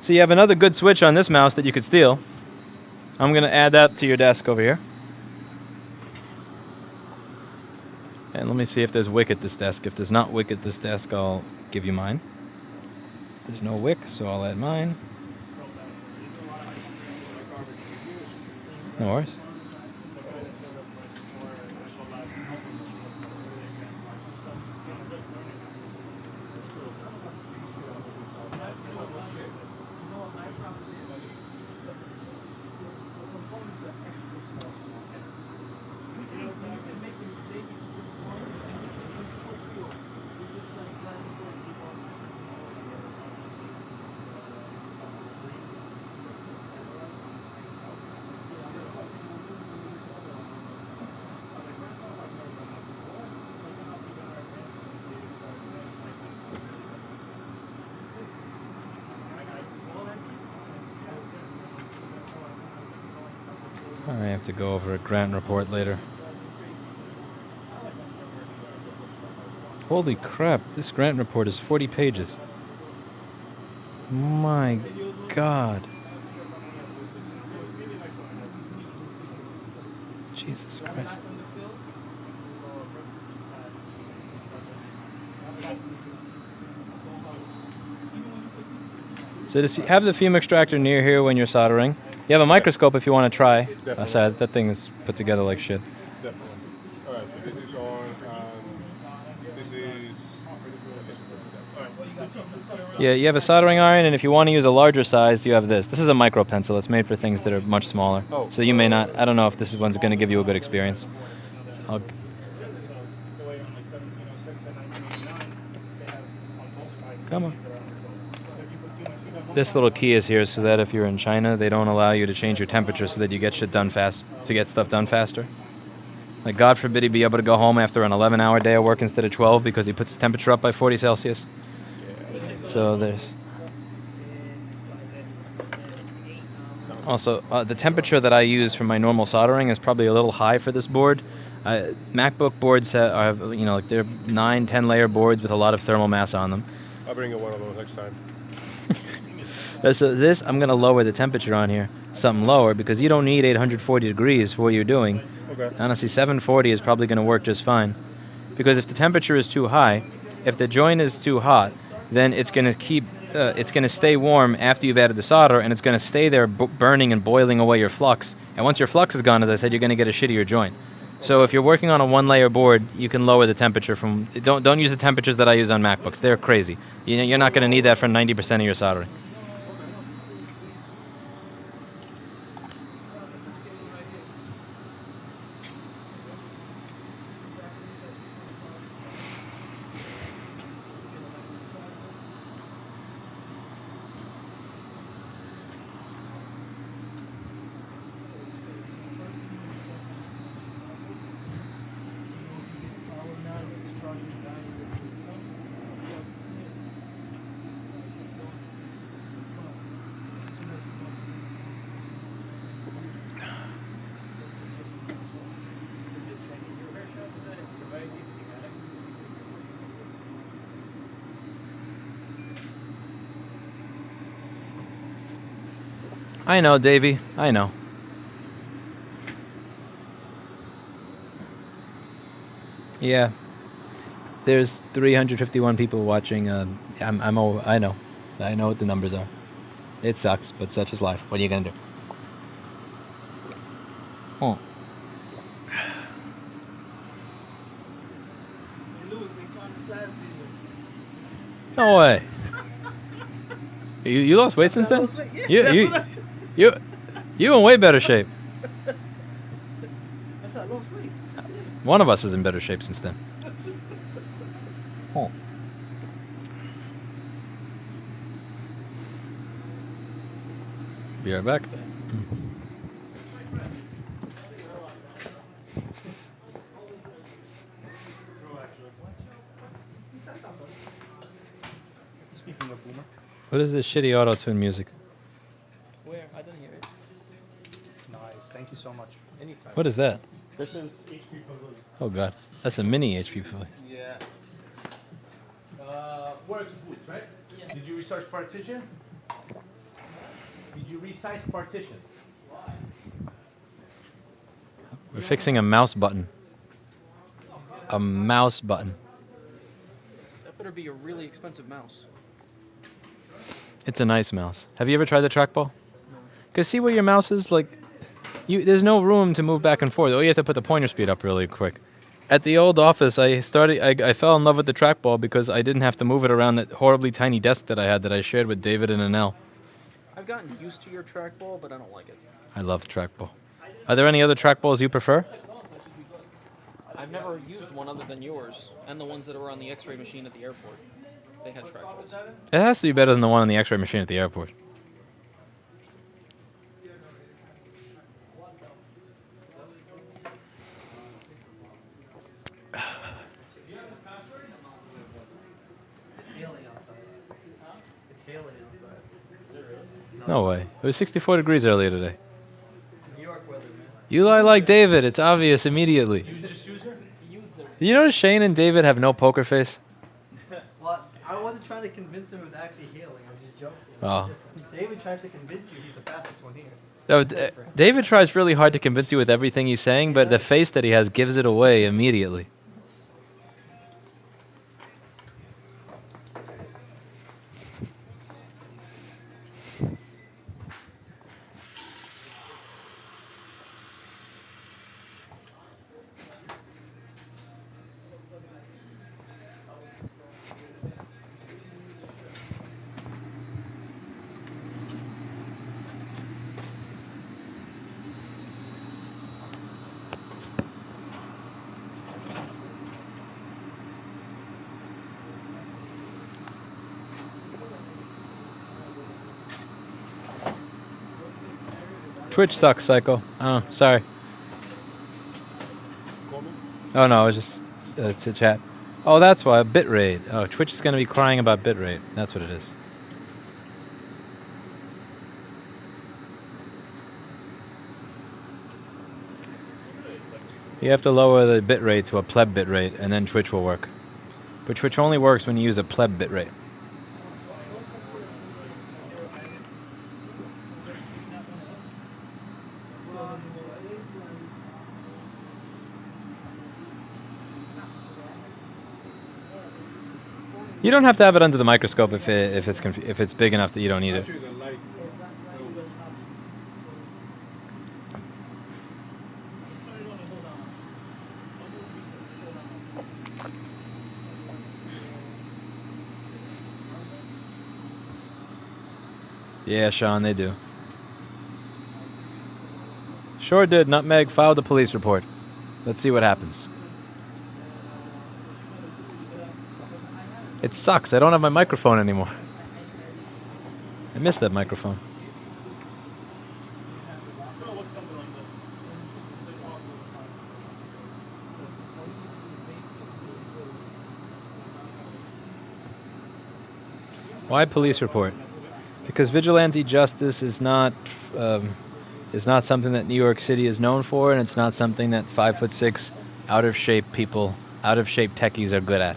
So you have another good switch on this mouse that you could steal. I'm going to add that to your desk over here. And let me see if there's wick at this desk. If there's not wick at this desk, I'll give you mine. There's no wick, so I'll add mine. No worries. I have to go over a grant report later. Holy crap, this grant report is 40 pages. My God. Jesus Christ. So to have the fume extractor near here when you're soldering. You have a microscope if you want to try. Sorry, that thing is put together like shit. Definitely. All right, so this is on. This is. Yeah, you have a soldering iron, and if you want to use a larger size, you have this. This is a micro pencil. It's made for things that are much smaller. Oh. So you may not. I don't know if this one's going to give you a good experience. Come on. This little key is here so that if you're in China, they don't allow you to change your temperature so that you get shit done fast, to get stuff done faster. Like, God forbid he'd be able to go home after an 11-hour day of work instead of 12 because he puts his temperature up by 40 Celsius. So there's... Also, the temperature that I use for my normal soldering is probably a little high for this board. MacBook boards have, you know, like they're 9, 10 layer boards with a lot of thermal mass on them. I'll bring you one of those next time. So this, I'm going to lower the temperature on here, something lower, because you don't need 840 degrees for what you're doing. Okay. Honestly, 740 is probably going to work just fine. Because if the temperature is too high, if the joint is too hot, then it's going to keep, it's going to stay warm after you've added the solder, and it's going to stay there burning and boiling away your flux. And once your flux is gone, as I said, you're going to get a shittier joint. So if you're working on a one-layer board, you can lower the temperature from... Don't use the temperatures that I use on MacBooks. They're crazy. You're not going to need that for 90% of your soldering. I know, Davey. I know. Yeah. There's 351 people watching. I know. I know what the numbers are. It sucks, but such is life. What are you gonna do? Oh. No way. You lost weight since then? Yeah, You in way better shape. That's how I lost weight. One of us is in better shape since then. Oh. Be right back. Speaking of Boomer. What is this shitty auto-tune music? Where? I didn't hear it. Nice. Thank you so much. Anytime. What is that? This is HP Pavilion. Oh god, that's a mini HP Pavilion. Yeah. Works boots, right? Yeah. Did you research partition? Did you resize partition? We're fixing a mouse button. A mouse button. That better be a really expensive mouse. It's a nice mouse. Have you ever tried the trackball? No. Cause see where your mouse is, like, there's no room to move back and forth. Oh, you have to put the pointer speed up really quick. At the old office, I fell in love with the trackball because I didn't have to move it around that horribly tiny desk that I had that I shared with David and Anel. I've gotten used to your trackball, but I don't like it. I love trackball. Are there any other trackballs you prefer? I've never used one other than yours, and the ones that are on the X-ray machine at the airport. They had trackballs. It has to be better than the one on the X-ray machine at the airport. No way. It was 64 degrees earlier today. New York weather, man. You lie like David. It's obvious immediately. You just use her? You notice Shane and David have no poker face? Well, I wasn't trying to convince him it was actually hailing. I was just joking. Oh. David tries to convince you he's the fastest one here. No, David tries really hard to convince you with everything he's saying, but the face that he has gives it away immediately. Twitch sucks, Psycho. Oh, sorry. Oh no, it was just to chat. Oh, that's why, bitrate. Oh, Twitch is going to be crying about bitrate. That's what it is. You have to lower the bitrate to a pleb bitrate, and then Twitch will work. But Twitch only works when you use a pleb bitrate. You don't have to have it under the microscope if it's big enough that you don't need it. Yeah, Sean, they do. Sure did. Nutmeg filed a police report. Let's see what happens. It sucks. I don't have my microphone anymore. I miss that microphone. Why police report? Because vigilante justice is not something that New York City is known for, and it's not something that 5'6", out of shape people, out of shape techies are good at.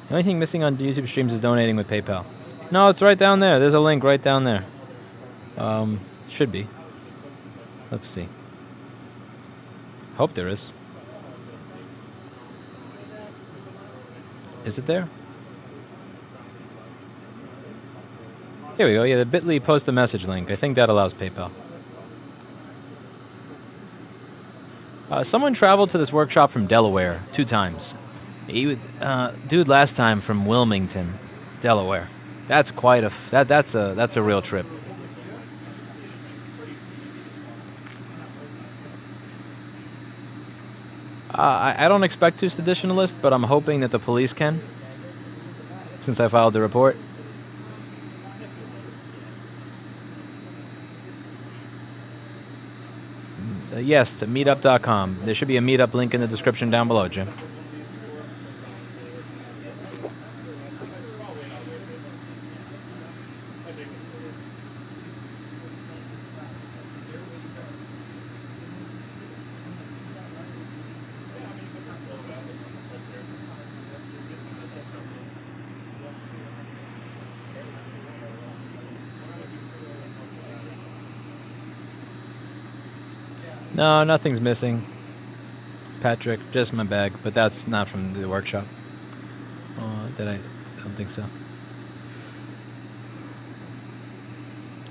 The only thing missing on YouTube streams is donating with PayPal. No, it's right down there. There's a link right down there. Should be. Let's see. Hope there is. Is it there? Here we go. Yeah, the bit.ly post a message link. I think that allows PayPal. Someone traveled to this workshop from Delaware 2 times. Dude last time from Wilmington, Delaware. That's quite a that's a real trip. I don't expect to seditionalist, but I'm hoping that the police can, since I filed the report. Yes, to meetup.com. There should be a meetup link in the description down below, Jim. No, nothing's missing, Patrick. Just my bag, but that's not from the workshop. I don't think so.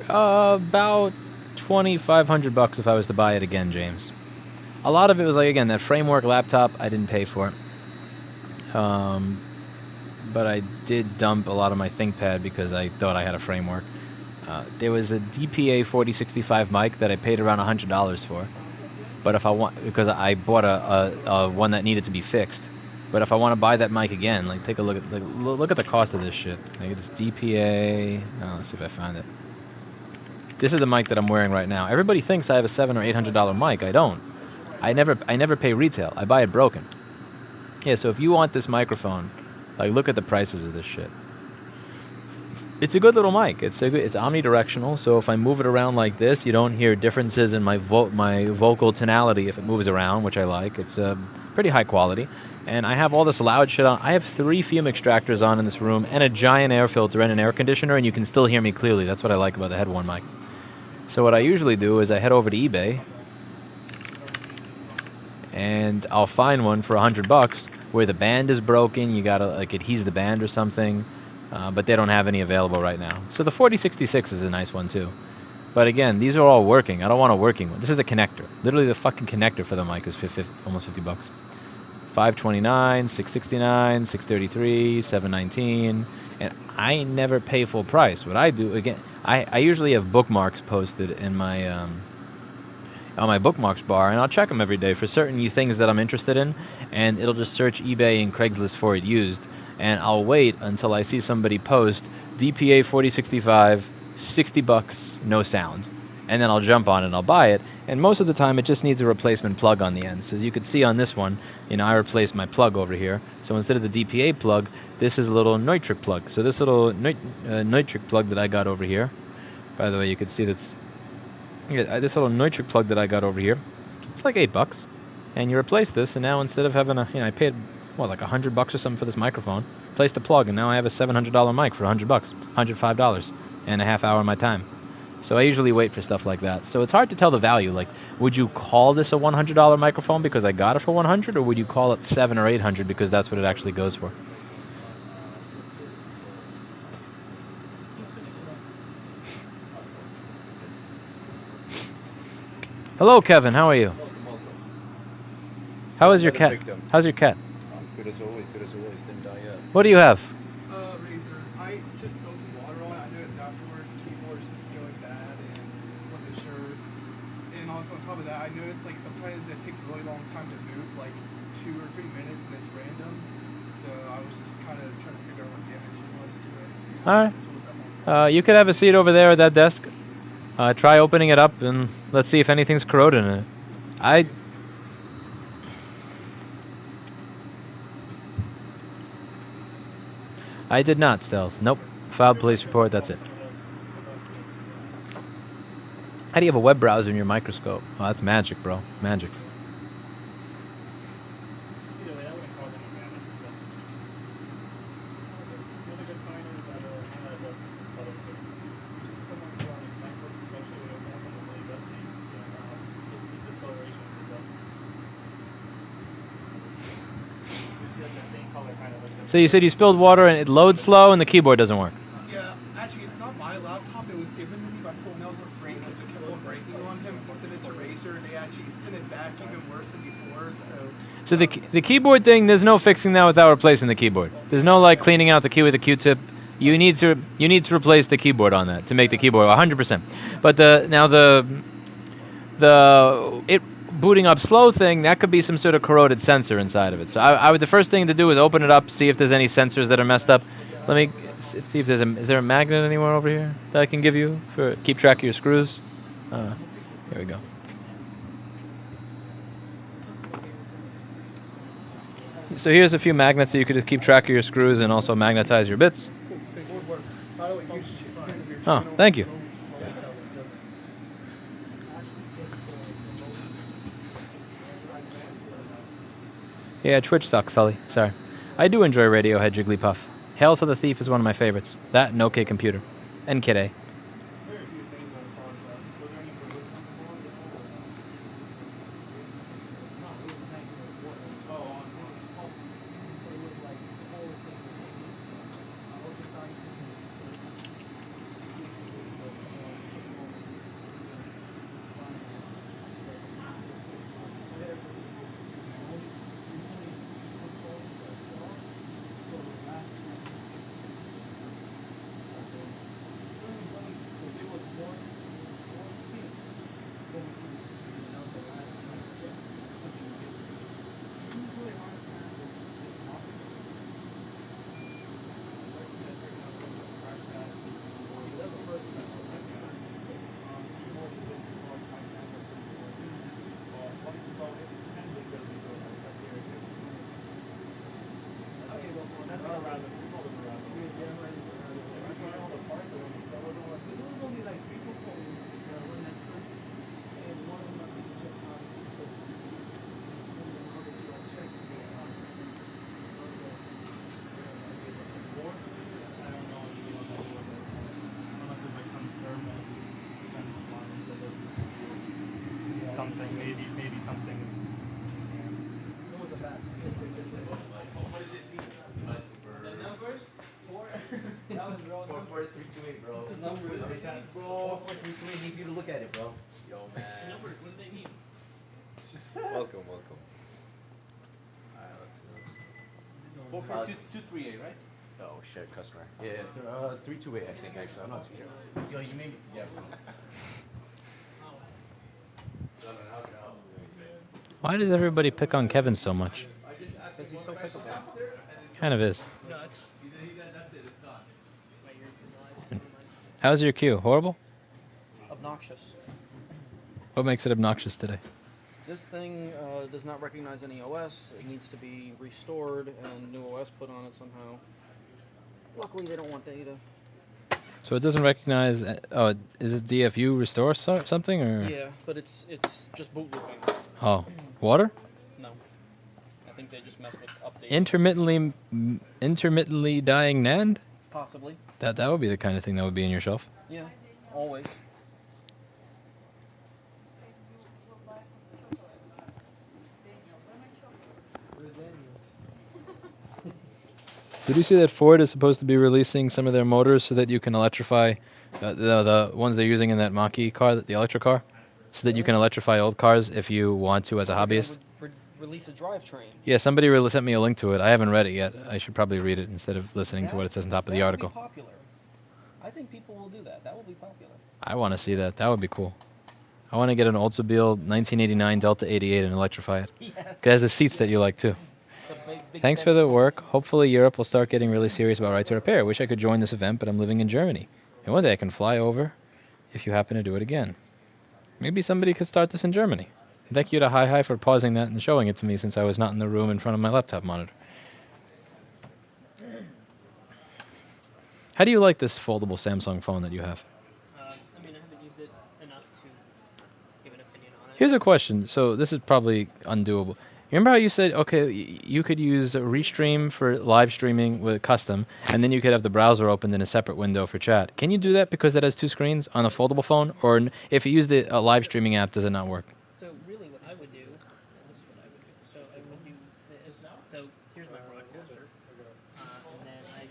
About $2,500 if I was to buy it again, James. A lot of it was like, again, that framework laptop. I didn't pay for it, but I did dump a lot of my ThinkPad because I thought I had a framework. There was a DPA 4065 mic that I paid around $100 for. But if I want, because I bought a one that needed to be fixed. But if I want to buy that mic again, like take a look at look at the cost of this shit. Like it's DPA. Oh, let's see if I find it. This is the mic that I'm wearing right now. Everybody thinks I have a $700 or $800 mic. I don't. I never pay retail. I buy it broken. Yeah. So if you want this microphone, like look at the prices of this shit. It's a good little mic. It's omnidirectional, so if I move it around like this, you don't hear differences in my vocal tonality if it moves around, which I like. It's pretty high quality. And I have all this loud shit on. I have 3 fume extractors on in this room and a giant air filter and an air conditioner, and you can still hear me clearly. That's what I like about the Head 1 mic. So what I usually do is I head over to eBay, and I'll find one for $100 where the band is broken. You gotta like adhese the band or something. But they don't have any available right now. So the 4066 is a nice one too. But again, these are all working. I don't want a working one. This is a connector. Literally the fucking connector for the mic is almost $50. $529, $669, $633, $719, and I never pay full price. What I do again, I usually have bookmarks posted in my on my bookmarks bar, and I'll check them every day for certain things that I'm interested in, and it'll just search eBay and Craigslist for it used. And I'll wait until I see somebody post DPA 4065, $60, no sound. And then I'll jump on it and I'll buy it. And most of the time it just needs a replacement plug on the end. So as you can see on this one, I replaced my plug over here. So instead of the DPA plug, this is a little Neutrik plug. So this little Neutrik plug that I got over here, by the way, you can see this little Neutrik plug that I got over here, it's like $8. And you replace this, and now instead of having I paid like $100 or something for this microphone. Placed the plug, and now I have a $700 mic for $100, $105, and a half hour of my time. So I usually wait for stuff like that. So it's hard to tell the value. Like, would you call this a $100 microphone because I got it for $100, or would you call it $700 or $800 because that's what it actually goes for? Hello, Kevin. How are you? How is your cat? How's your cat? Good as always, didn't die yet. What do you have? Razor. I just spilled some water on it. I noticed afterwards the keyboard's just feeling bad and wasn't sure. And also on top of that, I noticed like sometimes it takes a really long time to boot, like 2 or 3 minutes, and it's random. So I was just kind of trying to figure out what damage it was to it. Alright. You could have a seat over there at that desk. Try opening it up and let's see if anything's corroded in it. I did not stealth. Nope. Filed police report, that's it. How do you have a web browser in your microscope? Oh, that's magic, bro. Magic. So you said you spilled water and it loads slow and the keyboard doesn't work. Yeah, actually, it's not my laptop. It was given to me by someone else at Frank because it kept on breaking on him. He sent it to Razer, and they actually sent it back even worse than before. So the keyboard thing, there's no fixing that without replacing the keyboard. There's no like cleaning out the key with a Q-tip. you need to replace the keyboard on that to make the keyboard 100%. But it booting up slow thing, that could be some sort of corroded sensor inside of it. So I would, the first thing to do is open it up, see if there's any sensors that are messed up. Let me see if there's is there a magnet anywhere over here that I can give you for keep track of your screws? Here we go. So here's a few magnets so you could just keep track of your screws and also magnetize your bits. Oh, thank you. Yeah, Twitch sucks, Sully. Sorry. I do enjoy Radiohead Jigglypuff. Hail to the Thief is one of my favorites. That and OK Computer. And Kid A. Maybe something's. What does it mean? The numbers? 44328, bro. The numbers, bro. 44328 needs you to look at it, bro. Yo, man. The numbers, what do they mean? Welcome. Alright, let's see. 44238, right? Oh shit, customer. Yeah, 328, I think actually. I'm not too sure. Yo, you made me forget. Why does everybody pick on Kevin so much? Because he's so pickable. Kind of is. No, it's, That's it, it's gone. How's your queue? Horrible? obnoxious. What makes it obnoxious today? This thing does not recognize any OS. It needs to be restored and new OS put on it somehow. Luckily, they don't want data. So it doesn't recognize. Oh, is it DFU restore something or? Yeah, but it's just boot looping. Oh, water? No, I think they just messed with updates. Intermittently dying NAND? Possibly. That would be the kind of thing that would be in your shelf. Yeah, always. Did you see that Ford is supposed to be releasing some of their motors so that you can electrify the ones they're using in that Mach-E car, the electric car, so that you can electrify old cars if you want to as a hobbyist? Release a drivetrain. Yeah, somebody sent me a link to it. I haven't read it yet. I should probably read it instead of listening to what it says on top of the article. That would be popular. I think people will do that. That will be popular. I want to see that. That would be cool. I want to get an Oldsmobile 1989 Delta 88 and electrify it. Yes. It has the seats that you like too. Thanks for the work. Hopefully Europe will start getting really serious about right to repair. I wish I could join this event, but I'm living in Germany. And one day I can fly over if you happen to do it again. Maybe somebody could start this in Germany. Thank you to Hi for pausing that and showing it to me since I was not in the room in front of my laptop monitor. How do you like this foldable Samsung phone that you have? I mean, I haven't used it enough to give an opinion on it. Here's a question. So this is probably undoable. You remember how you said, okay, you could use a Restream for live streaming with custom, and then you could have the browser opened in a separate window for chat. Can you do that because that has two screens on a foldable phone? Or if you use the live streaming app, does it not work? So really what I would do, this is what I would do. So I would do this. So here's my broadcaster. And then I can...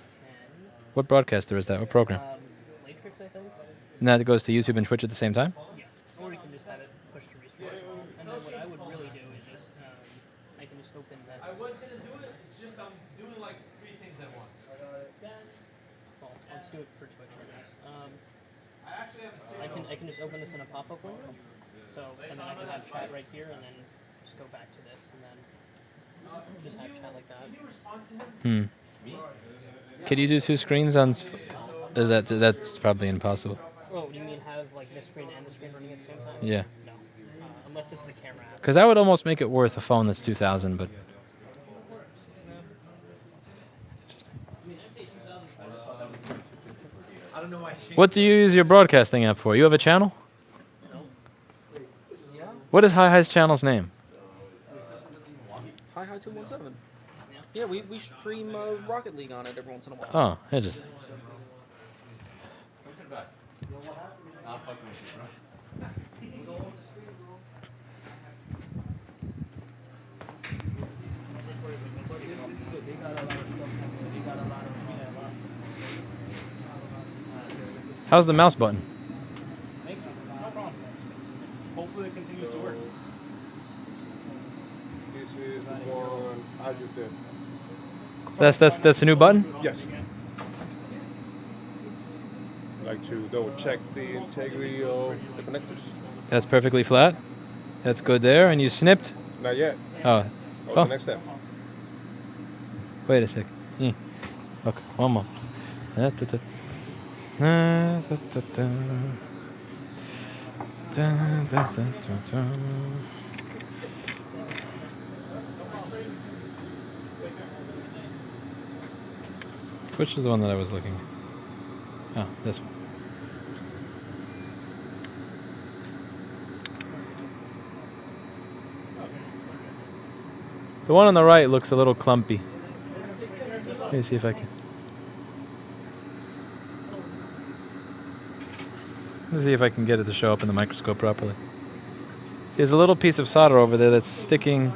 What broadcaster is that? What program? Matrix, I think. And that goes to YouTube and Twitch at the same time? Yeah. Or you can just have it push to restore as well. And then what I would really do is just, I can just open this. I was gonna do it, it's just I'm doing like 3 things at once. well, let's do it for Twitch, I guess. I can just open this in a pop-up window. So, and then I can have chat right here, and then just go back to this, and then just have chat like that. Can you do 2 screens on? Is that's probably impossible? Oh, you mean have like this screen and the screen running at the same time? Yeah. No, unless it's the camera app. Because that would almost make it worth a phone that's 2,000, but. What do you use your broadcasting app for? You have a channel? Yeah. What is Hi's channel's name? Hi 217. Yeah, we stream Rocket League on it every once in a while. Oh, interesting. How's the mouse button? Thank you. No problem. Hopefully it continues to work. This is the one I just did. That's a new button? Yes. Like to double check the integrity of the connectors. That's perfectly flat. That's good there. And you snipped? Not yet. Oh. That was the next step. Wait a second. Okay, one more. Which is the one that I was looking at? Oh, this one. The one on the right looks a little clumpy. Let me see if I can. Let's see if I can get it to show up in the microscope properly. There's a little piece of solder over there that's sticking.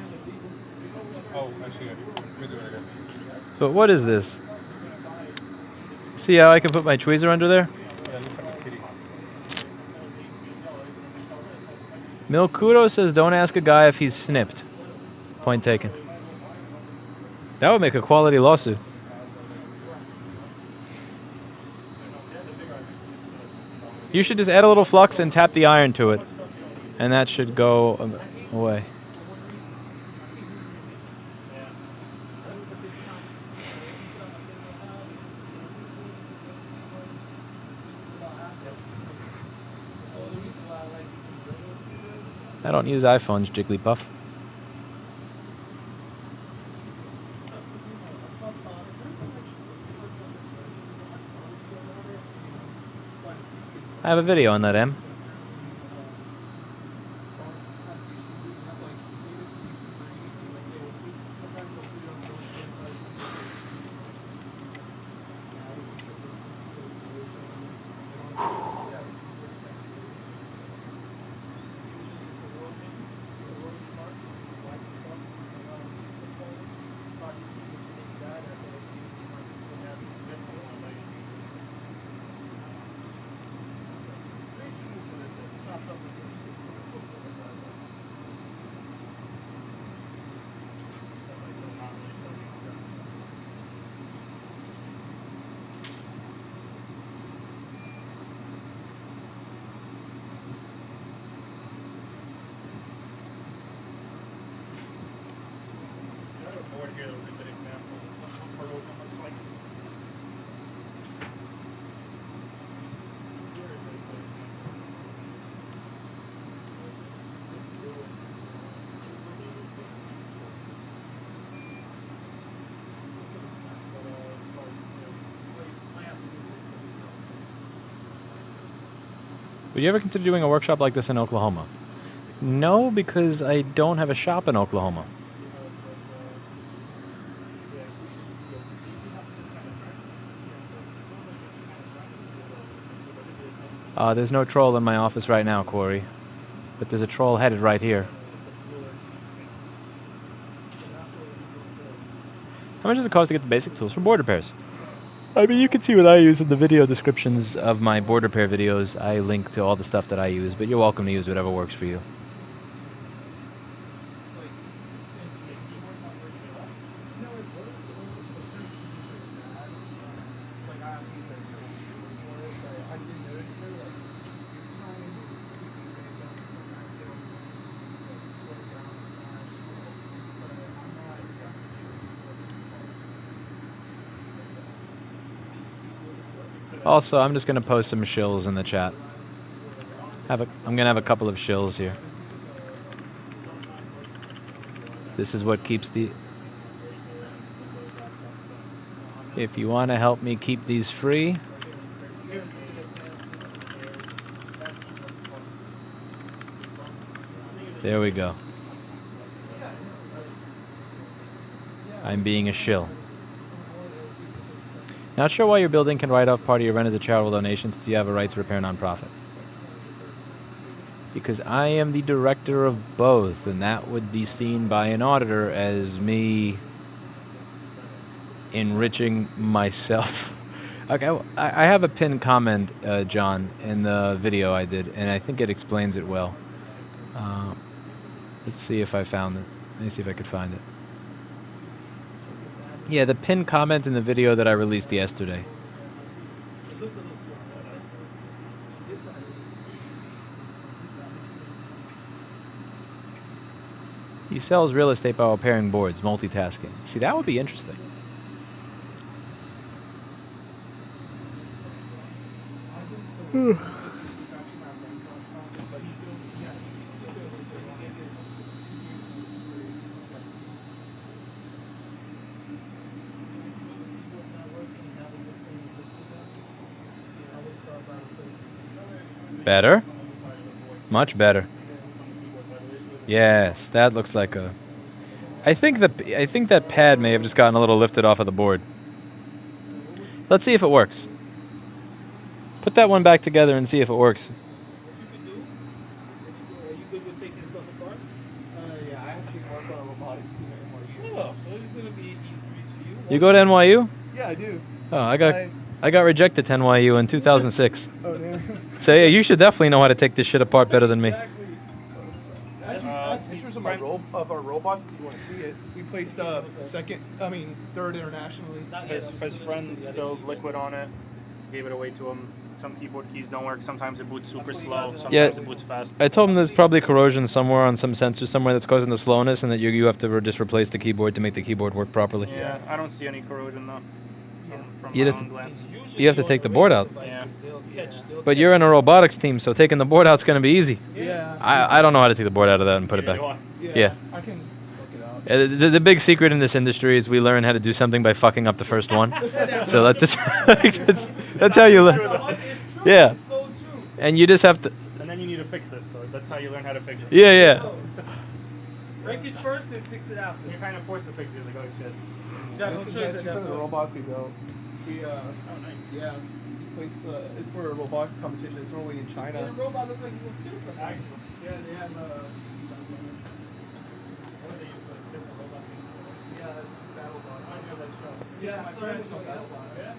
Oh, I see it. Let me do it again. But what is this? See how I can put my tweezer under there? Yeah, it looks like a kitty. Milkudo says don't ask a guy if he's snipped. Point taken. That would make a quality lawsuit. You should just add a little flux and tap the iron to it. And that should go away. I don't use iPhones, Jigglypuff. I have a video on that, Em. Would you ever consider doing a workshop like this in Oklahoma? No, because I don't have a shop in Oklahoma. There's no troll in my office right now, Corey. But there's a troll headed right here. How much does it cost to get the basic tools for board repairs? I mean, you can see what I use in the video descriptions of my board repair videos. I link to all the stuff that I use, but you're welcome to use whatever works for you. Also, I'm just gonna post some shills in the chat. I'm gonna have a couple of shills here. This is what keeps the... If you want to help me keep these free... There we go. I'm being a shill. Not sure why your building can write off part of your rent as a charitable donation since you have a right to repair nonprofit. Because I am the director of both, and that would be seen by an auditor as me enriching myself. Okay, I have a pinned comment, John, in the video I did, and I think it explains it well. Let's see if I found it. Let me see if I could find it. Yeah, the pinned comment in the video that I released yesterday. He sells real estate by repairing boards, multitasking. See, that would be interesting. Better? Much better. Yes, that looks like a... I think that pad may have just gotten a little lifted off of the board. Let's see if it works. Put that one back together and see if it works. Yeah, I actually work on a robotics team at NYU. Oh, so it's gonna be easy for you. You go to NYU? Yeah, I do. Oh, I got rejected to NYU in 2006. Oh, damn. So yeah, you should definitely know how to take this shit apart better than me. Pictures of our robots if you want to see it. We placed third internationally. His friend spilled liquid on it, gave it away to him. Some keyboard keys don't work. Sometimes it boots super slow. Sometimes it boots fast. I told him there's probably corrosion somewhere on some sensor somewhere that's causing the slowness, and that you have to just replace the keyboard to make the keyboard work properly. Yeah, I don't see any corrosion though. From You my have own to- glance. You have to take the board out. Yeah. But you're in a robotics team, so taking the board out's going to be easy. Yeah. I don't know how to take the board out of that and put it back. Yeah. I can just look it up. The big secret in this industry is we learn how to do something by fucking up the first one. So that's how you learn. Yeah. And you just have to... And then you need to fix it. So that's how you learn how to fix it. Yeah, yeah. Break it first and fix it after. You're kind of forced to fix it. Like, oh shit. This is some of the robots we built. Yeah. It's for a robotics competition. It's normally in China. Yeah, the robot looks like he will do something. Yeah, they have Yeah, so yeah, it's okay. yeah.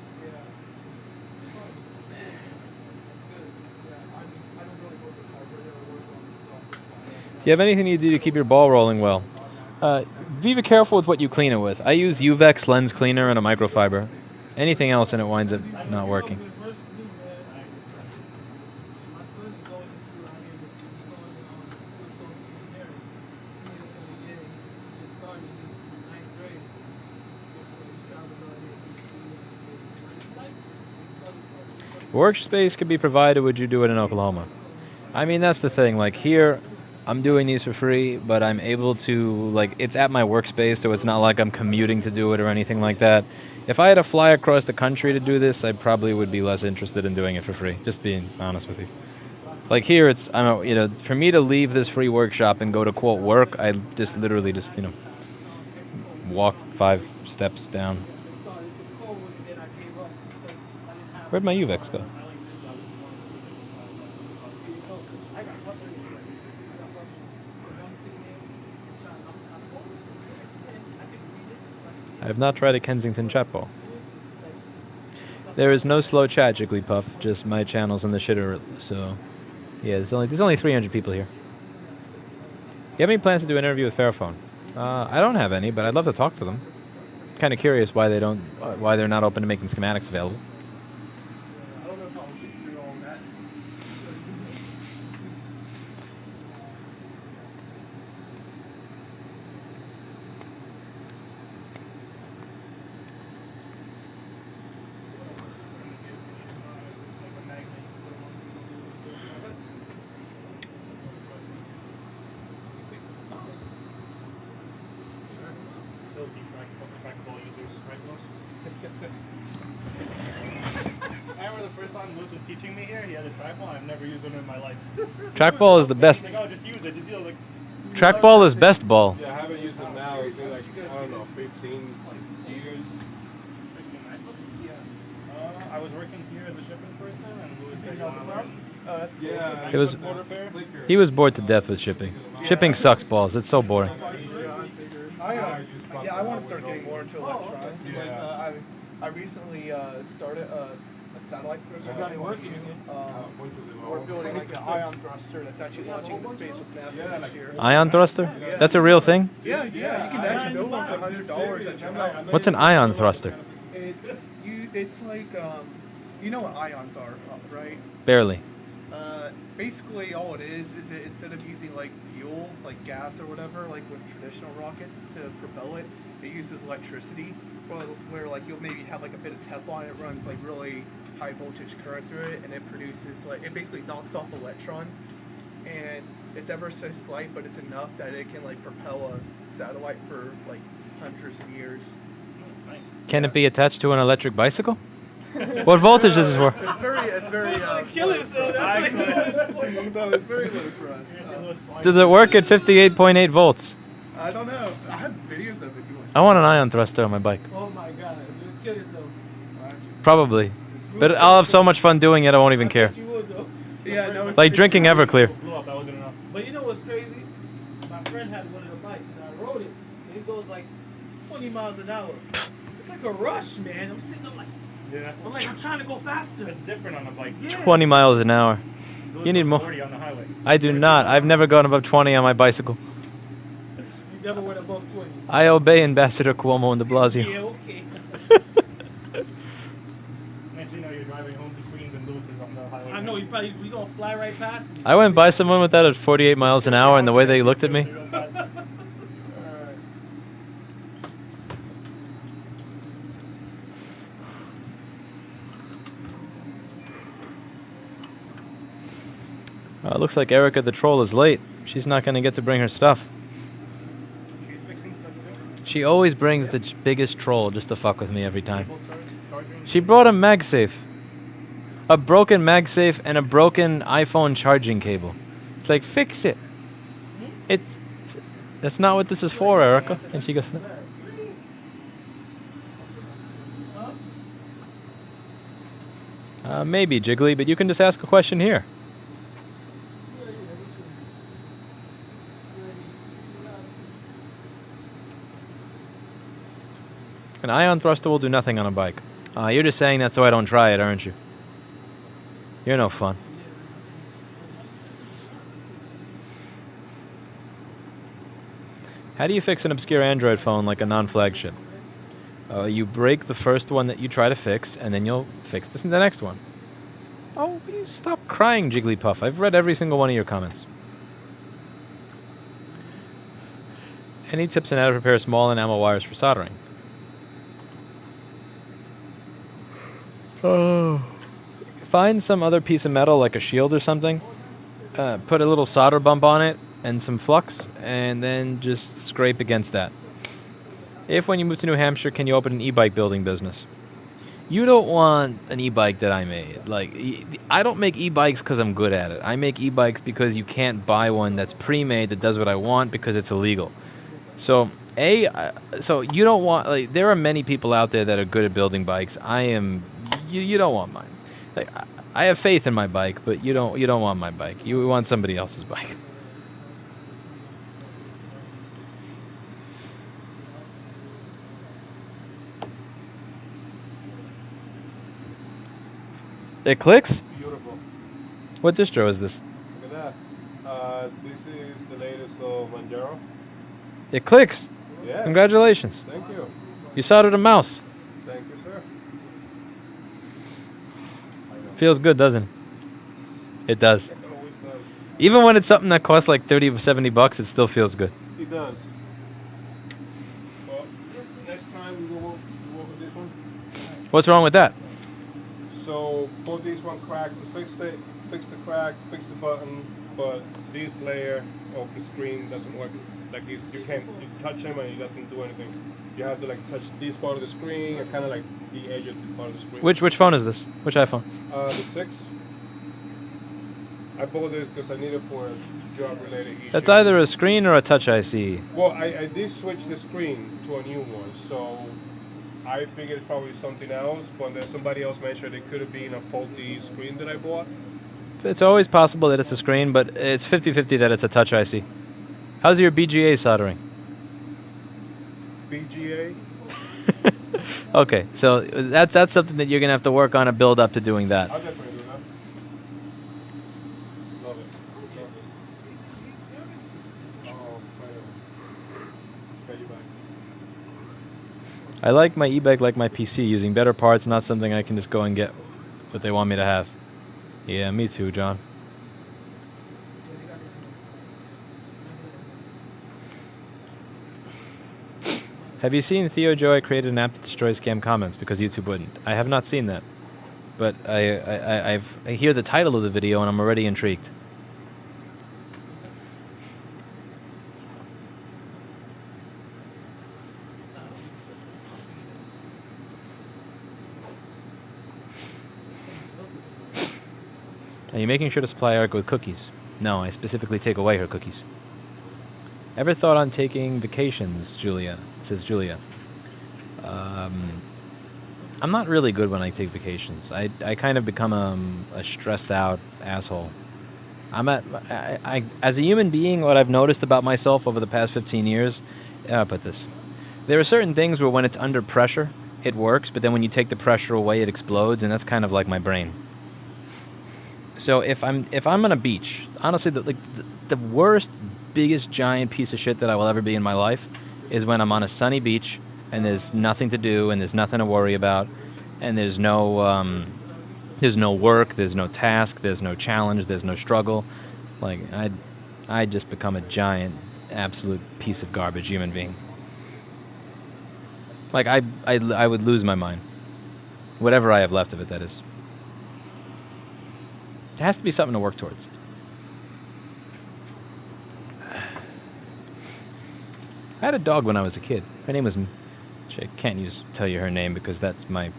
Do you have anything you do to keep your ball rolling well? Be careful with what you clean it with. I use Uvex lens cleaner and a microfiber. Anything else and it winds up not working. Workspace could be provided, would you do it in Oklahoma? I mean, that's the thing. Like here, I'm doing these for free, but I'm able to, like, it's at my workspace, so it's not like I'm commuting to do it or anything like that. If I had to fly across the country to do this, I probably would be less interested in doing it for free, just being honest with you. Like here, it's, for me to leave this free workshop and go to, quote, work, I just literally just, walk 5 steps down. Where'd my Uvex go? I have not tried a Kensington chat ball. There is no slow chat, Jigglypuff. Just my channel's in the shitter. So, yeah, there's only 300 people here. You have any plans to do an interview with Fairphone? I don't have any, but I'd love to talk to them. Kind of curious why they're not open to making schematics available. I remember the first time Lewis was teaching me here, he had a trackball. I've never used one in my life. Trackball is the best. He's like, oh, just use it. Just use it. Like, Trackball is best ball. Yeah, I haven't used it now. It's been like, I don't know, 15 years. I was working here as a shipping person, and Lewis said, you want to learn? Oh, that's cool. Yeah. It was. He was bored to death with shipping. Shipping sucks balls. It's so boring. I want to start getting more into electronics. Like, I recently started a satellite program. We're building like an ion thruster that's actually launching into space with NASA next year. Ion thruster? That's a real thing? Yeah. You can actually build one for $100 at your house. What's an ion thruster? It's like you know what ions are, right? Barely. Basically, all it is it, instead of using like fuel, like gas or whatever, like with traditional rockets to propel it, it uses electricity. Where like you'll maybe have like a bit of Teflon, it runs like really high voltage current through it, and it produces like it basically knocks off electrons, and it's ever so slight, but it's enough that it can like propel a satellite for like hundreds of years. Can it be attached to an electric bicycle? What voltage is this for? It's very. Kill yourself. No, it's very low for us. Does it work at 58.8 volts? I don't know. I have videos of it if you want to see. I want an ion thruster on my bike. Oh my god, you'll kill yourself. Probably. But I'll have so much fun doing it, I won't even care. You would though. Yeah, no. Like drinking Everclear. blew up, that wasn't enough. But you know what's crazy? My friend had one of the bikes, and I rode it, and it goes like 20 miles an hour. It's like a rush, man. I'm sitting there like, Yeah. I'm trying to go faster. It's different on a bike. Yeah. 20 miles an hour. You need more. 40 on the highway. I do not. I've never gone above 20 on my bicycle. You never went above 20. I obey Ambassador Cuomo and de Blasio. Yeah, okay. Next thing you know, you're driving home to Queens and Lewis's on the highway. I know, you gonna fly right past me. I went by someone with that at 48 miles an hour, and the way they looked at me. Looks like Erica the troll is late. She's not going to get to bring her stuff. She's fixing stuff too. She always brings the biggest troll just to fuck with me every time. She brought a MagSafe. A broken MagSafe and a broken iPhone charging cable. It's like, fix it. That's not what this is for, Erica. And she goes, maybe, Jiggly, but you can just ask a question here. An ion thruster will do nothing on a bike. You're just saying that so I don't try it, aren't you? You're no fun. How do you fix an obscure Android phone like a non-flagship? You break the first one that you try to fix, and then you'll fix the next one. Oh, will you stop crying, Jigglypuff. I've read every single one of your comments. Any tips on how to prepare small enamel wires for soldering? Find some other piece of metal like a shield or something. Put a little solder bump on it and some flux, and then just scrape against that. If when you move to New Hampshire, can you open an e-bike building business? You don't want an e-bike that I made. Like, I don't make e-bikes because I'm good at it. I make e-bikes because you can't buy one that's pre-made that does what I want because it's illegal. So you don't want, like, there are many people out there that are good at building bikes. You don't want mine. Like, I have faith in my bike, but you don't want my bike. You want somebody else's bike. It clicks? Beautiful. What distro is this? Look at that. This is the latest of Manjaro. It clicks. Yes. Congratulations. Thank you. You soldered a mouse. Thank you, sir. Feels good, doesn't it? It does. Even when it's something that costs like 30 or 70 bucks, it still feels good. It does. Well, next time we will work with this one. What's wrong with that? So, put this one cracked, fix the crack, fix the button, but this layer of the screen doesn't work. like you touch him and he doesn't do anything. You have to like touch this part of the screen and kind of like the edge of the part of the screen. Which phone is this? Which iPhone? The 6. I bought this because I need it for a job-related issue. That's either a screen or a touch IC. Well, I did switch the screen to a new one, so I figured it's probably something else, but then somebody else mentioned it could have been a faulty screen that I bought. It's always possible that it's a screen, but it's 50-50 that it's a touch IC. How's your BGA soldering? BGA? Okay, so that's something that you're going to have to work on a build up to doing that. I'll definitely do that. Love it. Love this. Oh, finally. Okay, you back. I like my e-bike like my PC, using better parts, not something I can just go and get what they want me to have. Yeah, me too, John. Have you seen Theo Joy created an app that destroys scam comments because YouTube wouldn't? I have not seen that, but I hear the title of the video and I'm already intrigued. Are you making sure to supply Erica with cookies? No, I specifically take away her cookies. Ever thought on taking vacations, Julia? Says Julia. I'm not really good when I take vacations. I kind of become a stressed out asshole. As a human being, what I've noticed about myself over the past 15 years, I'll put this. There are certain things where when it's under pressure, it works, but then when you take the pressure away, it explodes, and that's kind of like my brain. So if I'm on a beach, honestly, the worst, biggest, giant piece of shit that I will ever be in my life is when I'm on a sunny beach and there's nothing to do and there's nothing to worry about and there's no work, there's no task, there's no challenge, there's no struggle. Like I just become a giant, absolute piece of garbage human being. Like I would lose my mind, whatever I have left of it. That is. It has to be something to work towards. I had a dog when I was a kid. Her name was... I can't tell you her name because that's my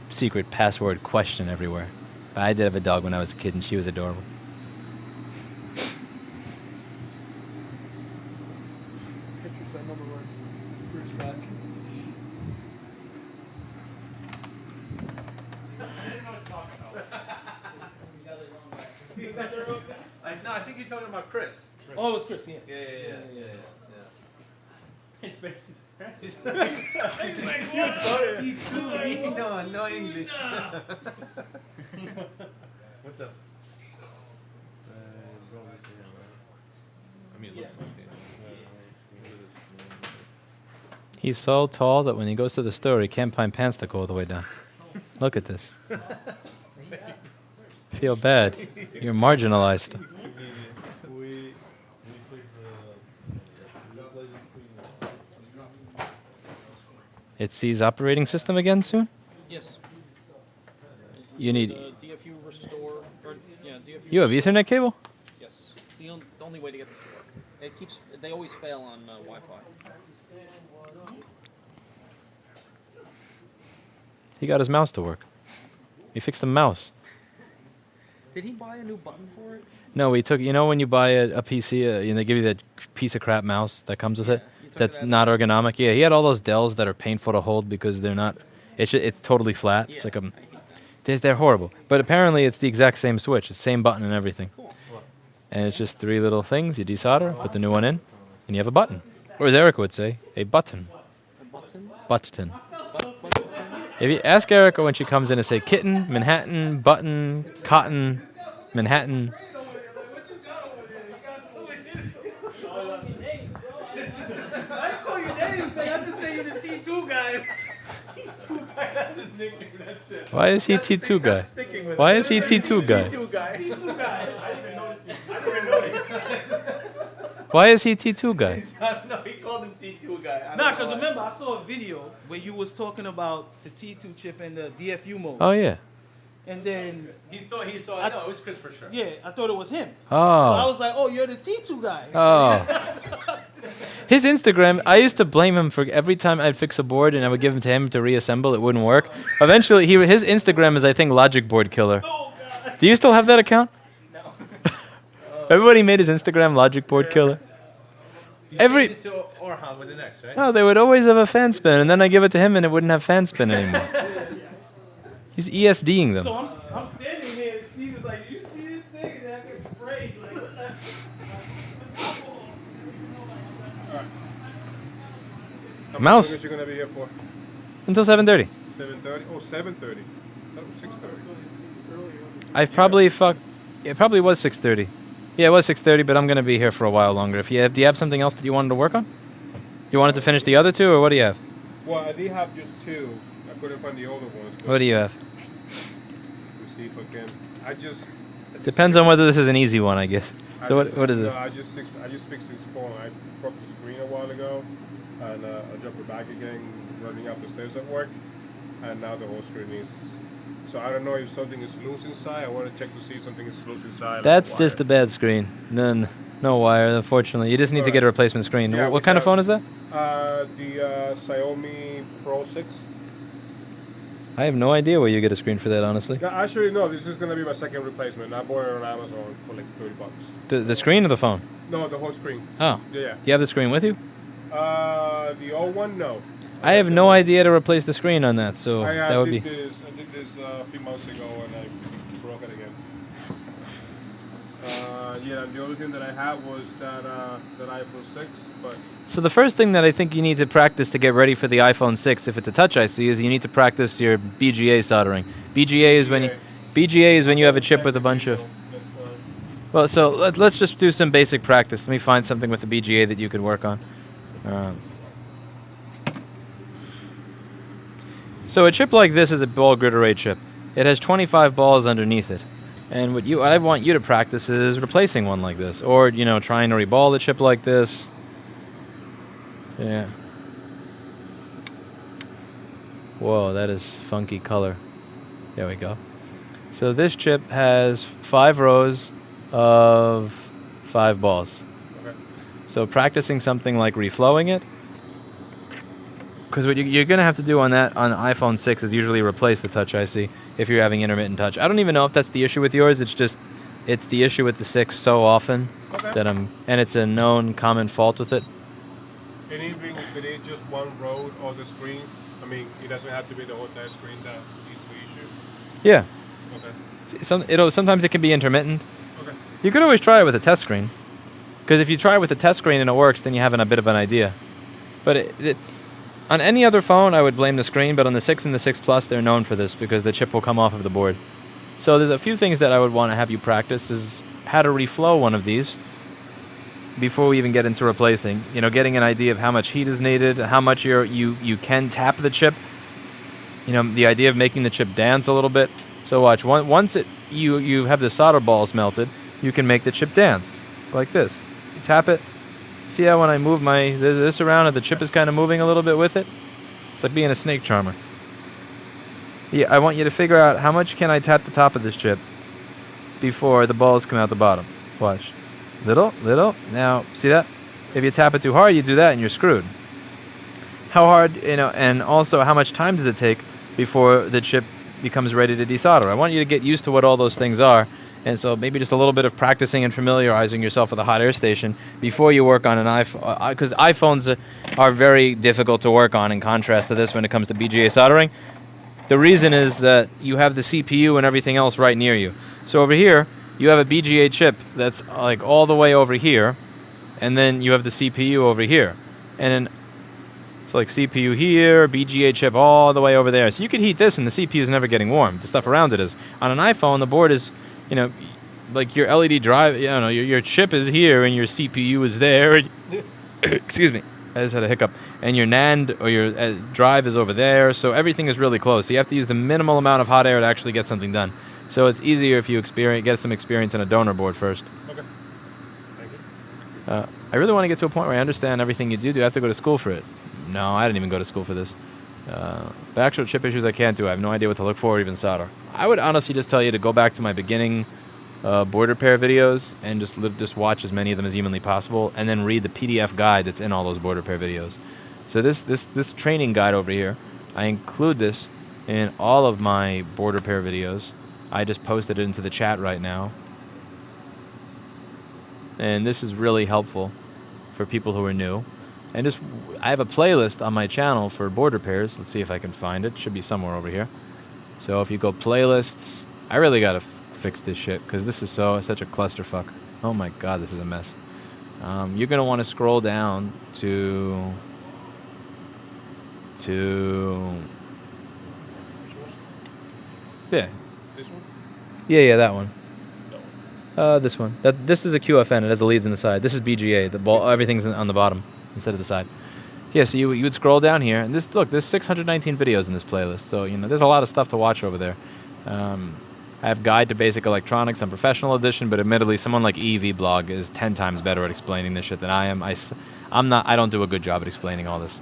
secret password question everywhere. But I did have a dog when I was a kid and she was adorable. Pictures I remember were Scrooge back. No, I think you're talking about Chris. Oh, it was Chris, yeah. Yeah. His face is... He's like, what? No English. What's up? I mean, it looks like it. He's so tall that when he goes to the store, he can't find pants to go all the way down. Look at this. Feel bad. You're marginalized. It sees operating system again soon? Yes. You need... DFU restore... Or, yeah, DFU You have Ethernet cable? Yes. It's the only way to get this to work. It keeps... They always fail on Wi-Fi. He got his mouse to work. He fixed the mouse. Did he buy a new button for it? No, we took... You know when you buy a PC and they give you that piece of crap mouse that comes with it? That's not ergonomic. Yeah, he had all those Dells that are painful to hold because they're not... It's totally flat. Yeah, it's like they're horrible. But apparently it's the exact same switch. It's the same button and everything. Cool. And it's just 3 little things. You desolder, put the new one in, and you have a button. Or as Erica would say, a button. A button? Button. If you ask Erica when she comes in to say kitten, Manhattan, button, cotton, Manhattan... T2 guy. T2 guy, that's his nickname, that's it. Why is he T2 guy? Why is he T2 guy? T2 guy. T2 guy. I didn't even notice. Why is he T2 guy? No, he called him T2 guy. Nah, because remember, I saw a video where you was talking about the T2 chip and the DFU mode. Oh, yeah. And then He thought he saw it. No, it was Chris for sure. yeah, I thought it was him. Oh. So I was like, oh, you're the T2 guy. Oh. His Instagram, I used to blame him for every time I'd fix a board and I would give him to him to reassemble, it wouldn't work. Eventually, his Instagram is, I think, Logic Board Killer. Do you still have that account? No. Everybody made his Instagram Logic Board Killer. You changed it to Orhan with the next, right? Oh, they would always have a fan spin, and then I give it to him and it wouldn't have fan spin anymore. He's ESDing them. So I'm standing here, and Steve is like, you see this thing? And that gets sprayed. Like, what the? How Mouse. much are you going to be here for? Until 7:30. 7:30? Oh, 7:30. That was 6:30. I probably it probably was 6:30. Yeah, it was 6:30, but I'm going to be here for a while longer. Do you have something else that you wanted to work on? You wanted to finish the other two, or what do you have? Well, I did have just two. I couldn't find the other ones. What do you have? Let's see if I can. I just Depends on whether this is an easy one, I guess. So what is this? No, I just fixed this phone. I broke the screen a while ago, and I dropped it back again, running up the stairs at work, and now the whole screen is. So I don't know if something is loose inside. I want to check to see if something is loose inside. That's just a bad screen. No wire, unfortunately. You just need to get a replacement screen. Yeah, what kind of phone is that? The Xiaomi Pro 6. I have no idea where you get a screen for that, honestly. No, actually, no. This is gonna be my second replacement. I bought it on Amazon for like $30. The screen or the phone? No, the whole screen. Oh. Yeah. Do you have the screen with you? The old one, no. I have no idea to replace the screen on that, so that would be. I did this a few months ago and I broke it again. Yeah, and the other thing that I had was that iPhone 6, but. So the first thing that I think you need to practice to get ready for the iPhone 6, if it's a Touch IC, is you need to practice your BGA soldering. BGA is when you have a chip with a bunch of. Well, so let's just do some basic practice. Let me find something with the BGA that you could work on. So a chip like this is a ball grid array chip. It has 25 balls underneath it. And what I want you to practice is replacing one like this, or trying to reball the chip like this. Yeah. Whoa, that is funky color. There we go. So this chip has 5 rows of 5 balls. Okay. So practicing something like reflowing it, because what you're going to have to do on iPhone 6 is usually replace the Touch IC if you're having intermittent touch. I don't even know if that's the issue with yours. It's the issue with the 6 so often that and it's a known common fault with it. And even if it is just one row of the screen, I mean, it doesn't have to be the whole entire screen that needs to issue. Yeah. Okay. Sometimes it can be intermittent. Okay. You could always try it with a test screen, because if you try it with a test screen and it works, then you have a bit of an idea. But on any other phone, I would blame the screen, but on the 6 and the 6 Plus, they're known for this because the chip will come off of the board. So there's a few things that I would want to have you practice is how to reflow one of these before we even get into replacing. Getting an idea of how much heat is needed, how much you can tap the chip. The idea of making the chip dance a little bit. So watch, once you have the solder balls melted, you can make the chip dance like this. You tap it. See how when I move this around and the chip is kind of moving a little bit with it? It's like being a snake charmer. Yeah, I want you to figure out how much can I tap the top of this chip before the balls come out the bottom. Watch. Little. Now, see that? If you tap it too hard, you do that and you're screwed. How hard, and also how much time does it take before the chip becomes ready to desolder? I want you to get used to what all those things are. And so maybe just a little bit of practicing and familiarizing yourself with a hot air station before you work on an iPhone. Because iPhones are very difficult to work on in contrast to this when it comes to BGA soldering. The reason is that you have the CPU and everything else right near you. So over here, you have a BGA chip that's like all the way over here. And then you have the CPU over here. And then it's like CPU here, BGA chip all the way over there. So you could heat this and the CPU is never getting warm. The stuff around it is. On an iPhone, the board is... like your LED drive, your chip is here and your CPU is there. Excuse me, I just had a hiccup. And your NAND or your drive is over there, so everything is really close. So you have to use the minimal amount of hot air to actually get something done. So it's easier if you get some experience in a donor board first. Okay. Thank you. I really want to get to a point where I understand everything you do. Do I have to go to school for it? No, I didn't even go to school for this. The actual chip issues I can't do. I have no idea what to look for or even solder. I would honestly just tell you to go back to my beginning board repair videos and just watch as many of them as humanly possible, and then read the PDF guide that's in all those board repair videos. So this training guide over here, I include this in all of my board repair videos. I just posted it into the chat right now. And this is really helpful for people who are new. And I have a playlist on my channel for board repairs. Let's see if I can find it. Should be somewhere over here. So if you go playlists, I really got to fix this shit because this is such a clusterfuck. Oh my god, this is a mess. You're going to want to scroll down to yeah. This one? Yeah, that one. This one. This is a QFN. It has the leads in the side. This is BGA. The ball, everything's on the bottom instead of the side. Yeah, so you would scroll down here, and there's 619 videos in this playlist. So there's a lot of stuff to watch over there. I have Guide to Basic Electronics on Professional Edition, but admittedly, someone like EV Blog is 10 times better at explaining this shit than I am. I don't do a good job at explaining all this.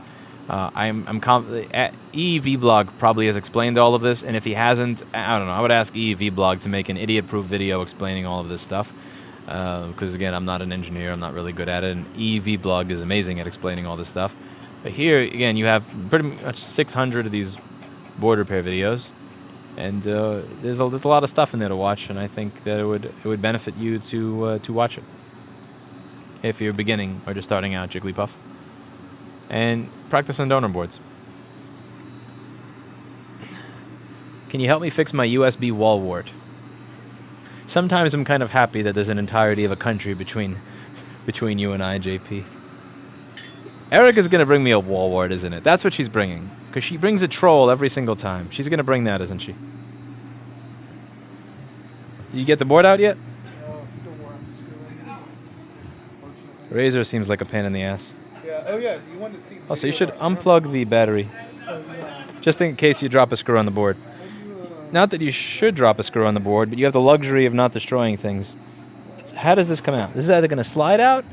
EEV Blog probably has explained all of this, and if he hasn't, I don't know. I would ask EEV Blog to make an idiot-proof video explaining all of this stuff, because again, I'm not an engineer. I'm not really good at it, and EEV Blog is amazing at explaining all this stuff. But here, again, you have pretty much 600 of these board repair videos, and there's a lot of stuff in there to watch, and I think that it would benefit you to watch it if you're beginning or just starting out Jigglypuff. And practice on donor boards. Can you help me fix my USB wall wart? Sometimes I'm kind of happy that there's an entirety of a country between you and I, JP. Erica's going to bring me a wall wart, isn't it? That's what she's bringing. Because she brings a troll every single time. She's going to bring that, isn't she? Did you get the board out yet? No, still where I'm screwing. Razor seems like a pain in the ass. Yeah. Oh yeah. You wanted to see. Also, you should unplug the battery, just in case you drop a screw on the board. Not that you should drop a screw on the board, but you have the luxury of not destroying things. How does this come out? This is either going to slide out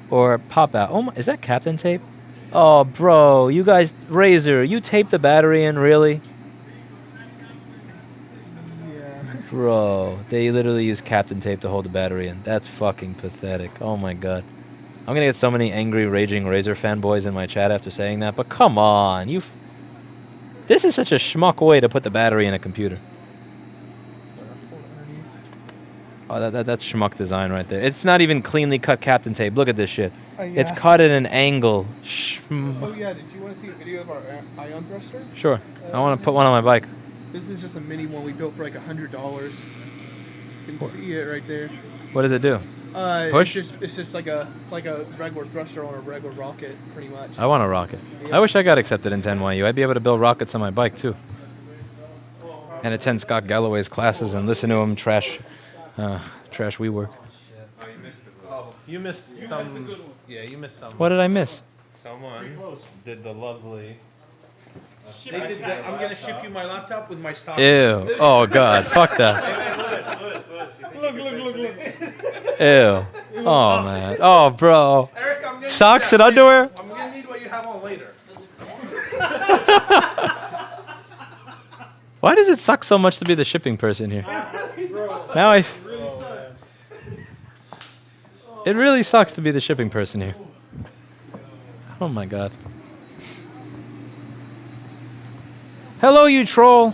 or pop out. Oh my, is that Captain tape? Oh, bro, you guys, Razor, you taped the battery in, really? Yeah. Bro, they literally use Captain tape to hold the battery in. That's fucking pathetic. Oh my god. I'm going to get so many angry, raging Razor fanboys in my chat after saying that, but come on, this is such a schmuck way to put the battery in a computer. Oh, that's schmuck design right there. It's not even cleanly cut Captain tape. Look at this shit. Yeah. It's cut at an angle. Oh yeah, did you want to see a video of our ion thruster? Sure. I want to put one on my bike. This is just a mini one we built for like $100. You can see it right there. What does it do? Push? It's just like a regular thruster on a regular rocket, pretty much. I want a rocket. Yeah. I wish I got accepted into NYU. I'd be able to build rockets on my bike too. And attend Scott Galloway's classes and listen to him trash WeWork. Oh, you missed the Oh, you missed some. Yeah, you missed some. What did I miss? Someone did the lovely. They did that. I'm gonna ship you my laptop with my stock. Ew. Oh god. Fuck that. Hey, look. Ew. Oh man. Oh bro. Eric, I'm gonna Socks need and underwear? I'm gonna need what you have on later. Why does it suck so much to be the shipping person here? Now it really sucks to be the shipping person here. Oh my god. Hello, you troll.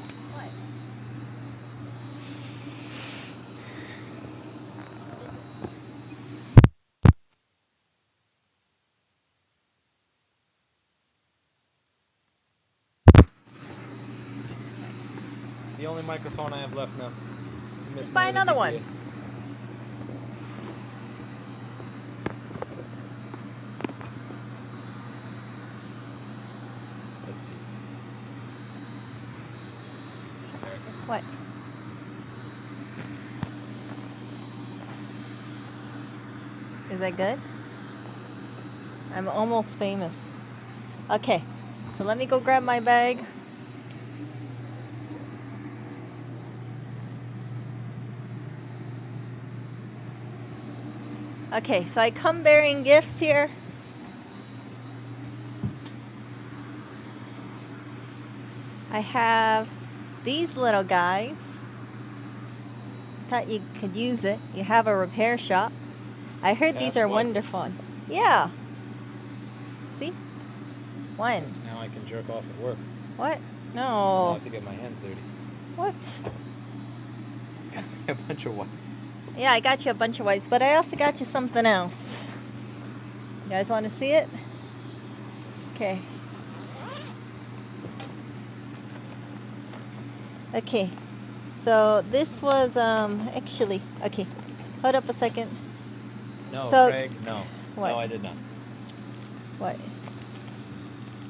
The only microphone I have left now. Just buy another one. Let's see. What? Is that good? I'm almost famous. Okay, so let me go grab my bag. Okay, so I come bearing gifts here. I have these little guys. Thought you could use it. You have a repair shop. I heard these Task are wipers. wonderful. Yeah. See? One. Yes, now I can jerk off at work. What? I No. have to get my hands dirty. What? A bunch of wipes. Yeah, I got you a bunch of wipes, but I also got you something else. You guys want to see it? Okay. Okay. So this was actually okay. Hold up a second. No, So- Craig, no. What? No, I did not. What?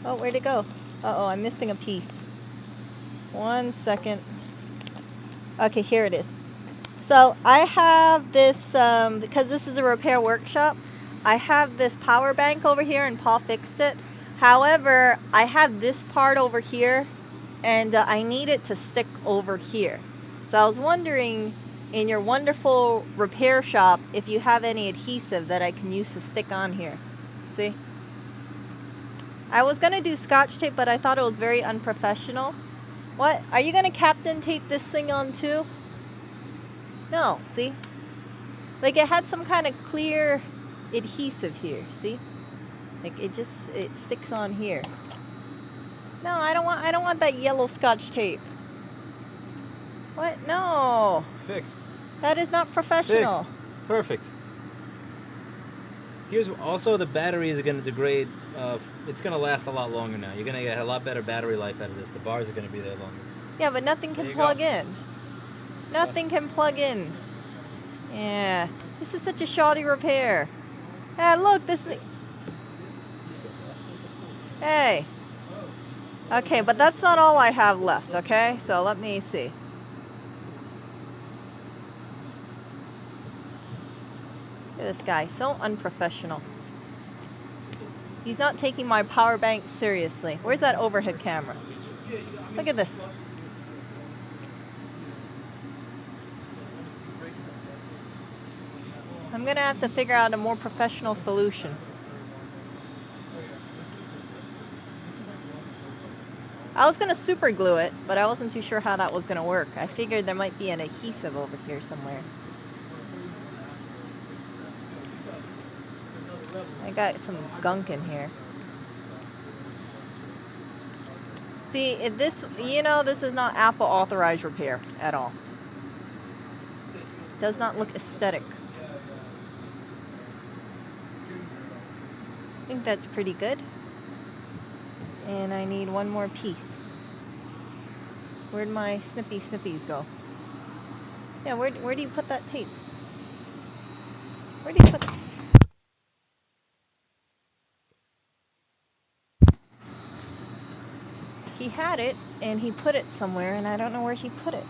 Oh, where'd it go? Uh-oh, I'm missing a piece. 1 second. Okay, here it is. So I have this, because this is a repair workshop, I have this power bank over here and Paul fixed it. However, I have this part over here and I need it to stick over here. So I was wondering in your wonderful repair shop if you have any adhesive that I can use to stick on here. See? I was going to do scotch tape, but I thought it was very unprofessional. What? Are you going to Captain tape this thing on too? No, see? Like it had some kind of clear adhesive here, see? Like it sticks on here. No, I don't want that yellow scotch tape. What? No. Fixed. That is not professional. Fixed. Perfect. Here's also the batteries are going to degrade. It's going to last a lot longer now. You're going to get a lot better battery life out of this. The bars are going to be there longer. Yeah, but nothing There can you plug go. in. Nothing can plug in. Yeah. This is such a shoddy repair. Yeah, look, this is... Hey. Okay, but that's not all I have left, okay? So let me see. Look at this guy, so unprofessional. He's not taking my power bank seriously. Where's that overhead camera? Look at this. I'm gonna have to figure out a more professional solution. I was gonna super glue it, but I wasn't too sure how that was gonna work. I figured there might be an adhesive over here somewhere. I got some gunk in here. See, if this, this is not Apple authorized repair at all. Does not look aesthetic. I think that's pretty good. And I need one more piece. Where'd my snippies go? Yeah, where do you put that tape? Where do you put it? He had it, and he put it somewhere, and I don't know where he put it.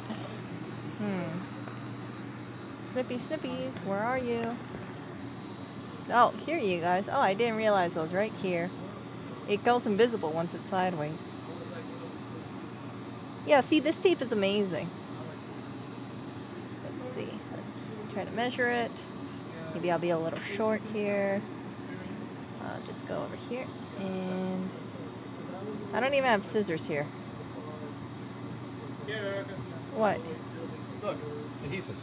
Snippies, where are you? Oh, here you guys. Oh, I didn't realize I was right here. It goes invisible once it's sideways. Yeah, see, this tape is amazing. Let's see. Let's try to measure it. Maybe I'll be a little short here. I'll just go over here. And I don't even have scissors here. What? Look, adhesive.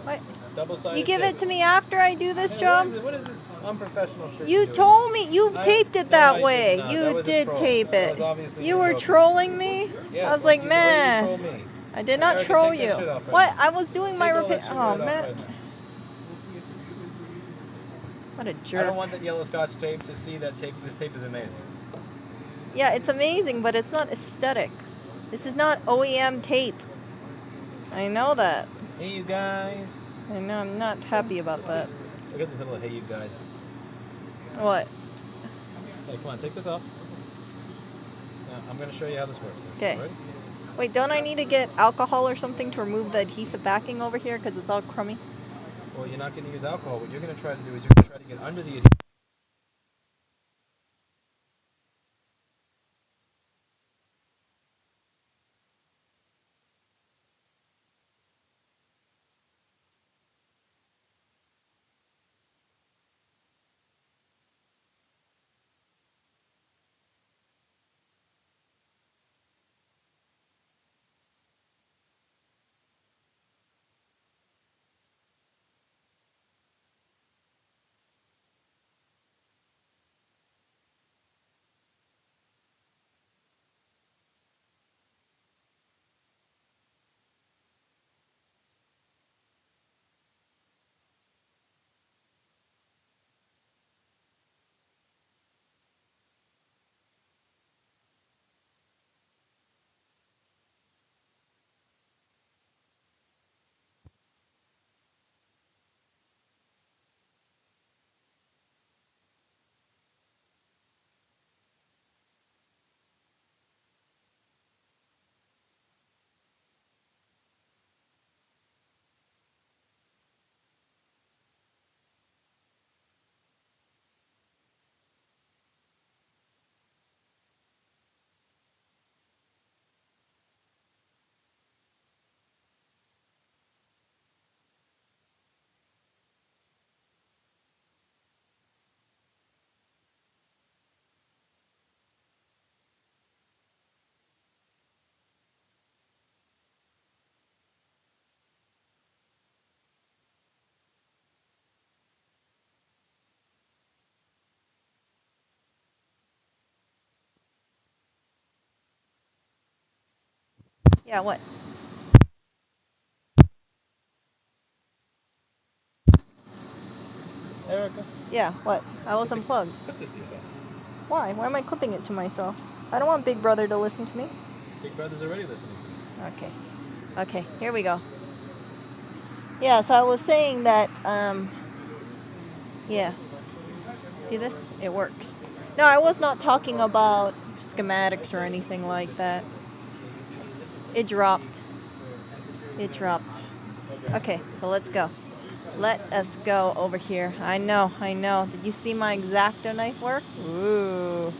What? Double-sided You give tape. it to me after I do this job? What is this unprofessional shit? You you're doing? told me you taped it that I way. did not. That You was a did troll. tape That it. was obviously You a were joke. trolling me. Yes, I was like, you- the way you man. troll me. I did not Erica, troll take that you. shit off right What? now. I was doing my Take all repair. that shit Oh right off man. right now. What a I don't jerk. want that yellow scotch tape to see that tape. This tape is amazing. Yeah, it's amazing, but it's not aesthetic. This is not OEM tape. I know that. Hey, you guys. I know. I'm not happy about that. Look at this little hey, you guys. What? Hey, come on, take this off. I'm going to show you how this works. Okay. Ready? Wait, don't I need to get alcohol or something to remove the adhesive backing over here because it's all crummy? Well, you're not going to use alcohol. What you're going to try to do is you're going to try to get under the adhesive. Yeah, what? Erica. Yeah, what? I was unplugged. Put this to yourself. Why? Why am I clipping it to myself? I don't want Big Brother to listen to me. Big Brother's already listening to me. Okay. Okay, here we go. Yeah, so I was saying that, yeah. See this? It works. No, I was not talking about schematics or anything like that. It dropped. It dropped. Okay, so let's go. Let us go over here. I know. Did you see my X-Acto knife work? Ooh.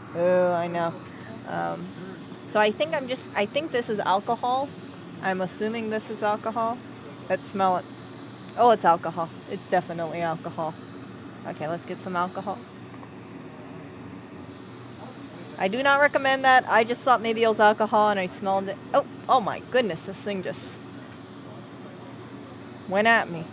I know. So I think this is alcohol. I'm assuming this is alcohol. Let's smell it. Oh, it's alcohol. It's definitely alcohol. Okay, let's get some alcohol. I do not recommend that. I just thought maybe it was alcohol and I smelled it. Oh my goodness, this thing just went at me.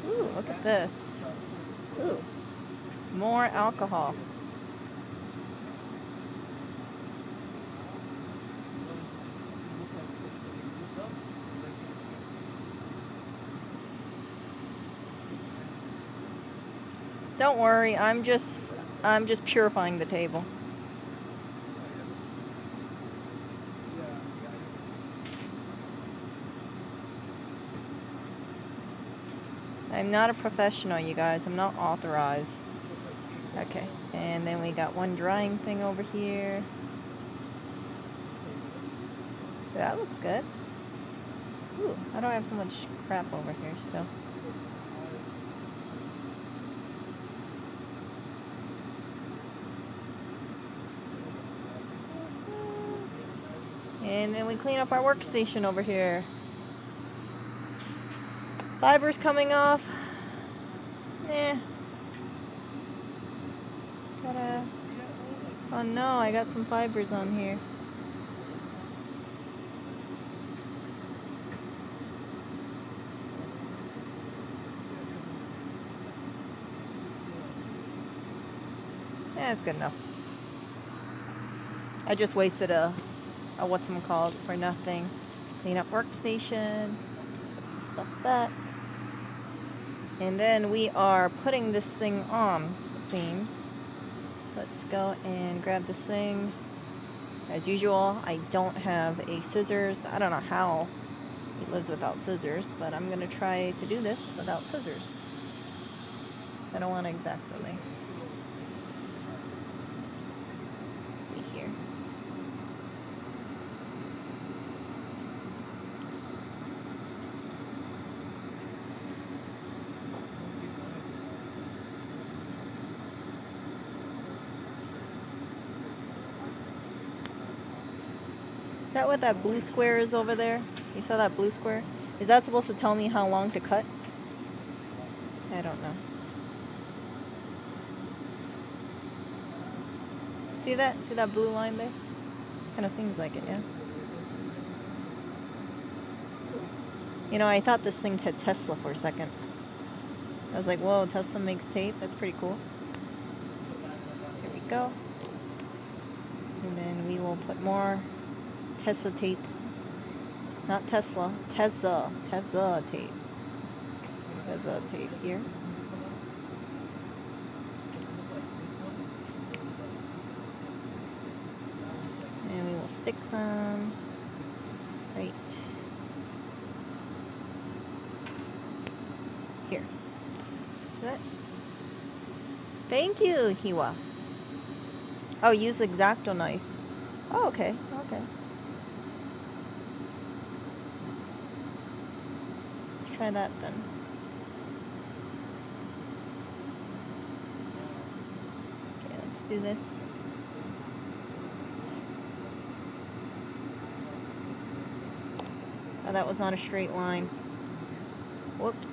Ooh, look at this. Ooh, more alcohol. Don't worry, I'm just purifying the table. I'm not a professional, you guys. I'm not authorized. Okay, and then we got one drying thing over here. That looks good. Ooh, how do I have so much crap over here still? And then we clean up our workstation over here. Fibers coming off. Oh no, I got some fibers on here. Yeah, it's good enough. I just wasted a whatchamacallit for nothing. Clean up workstation, stuff that. And then we are putting this thing on, it seems. Let's go and grab this thing. As usual, I don't have a scissors. I don't know how he lives without scissors, but I'm going to try to do this without scissors. I don't want to exactly. Let's see here. Is that what that blue square is over there? You saw that blue square? Is that supposed to tell me how long to cut? I don't know. See that? See that blue line there? Kind of seems like it, yeah. You know, I thought this thing said Tesla for a second. I was like, whoa, Tesla makes tape? That's pretty cool. Here we go. And then we will put more Tesla tape. Not Tesla. Tesla tape. Tesla tape here. And we will stick some right here. Good. Thank you, Hiwa. Oh, use the X-Acto knife. Oh, okay. Okay. Let's try that then. Okay, let's do this. Oh, that was not a straight line. Whoops.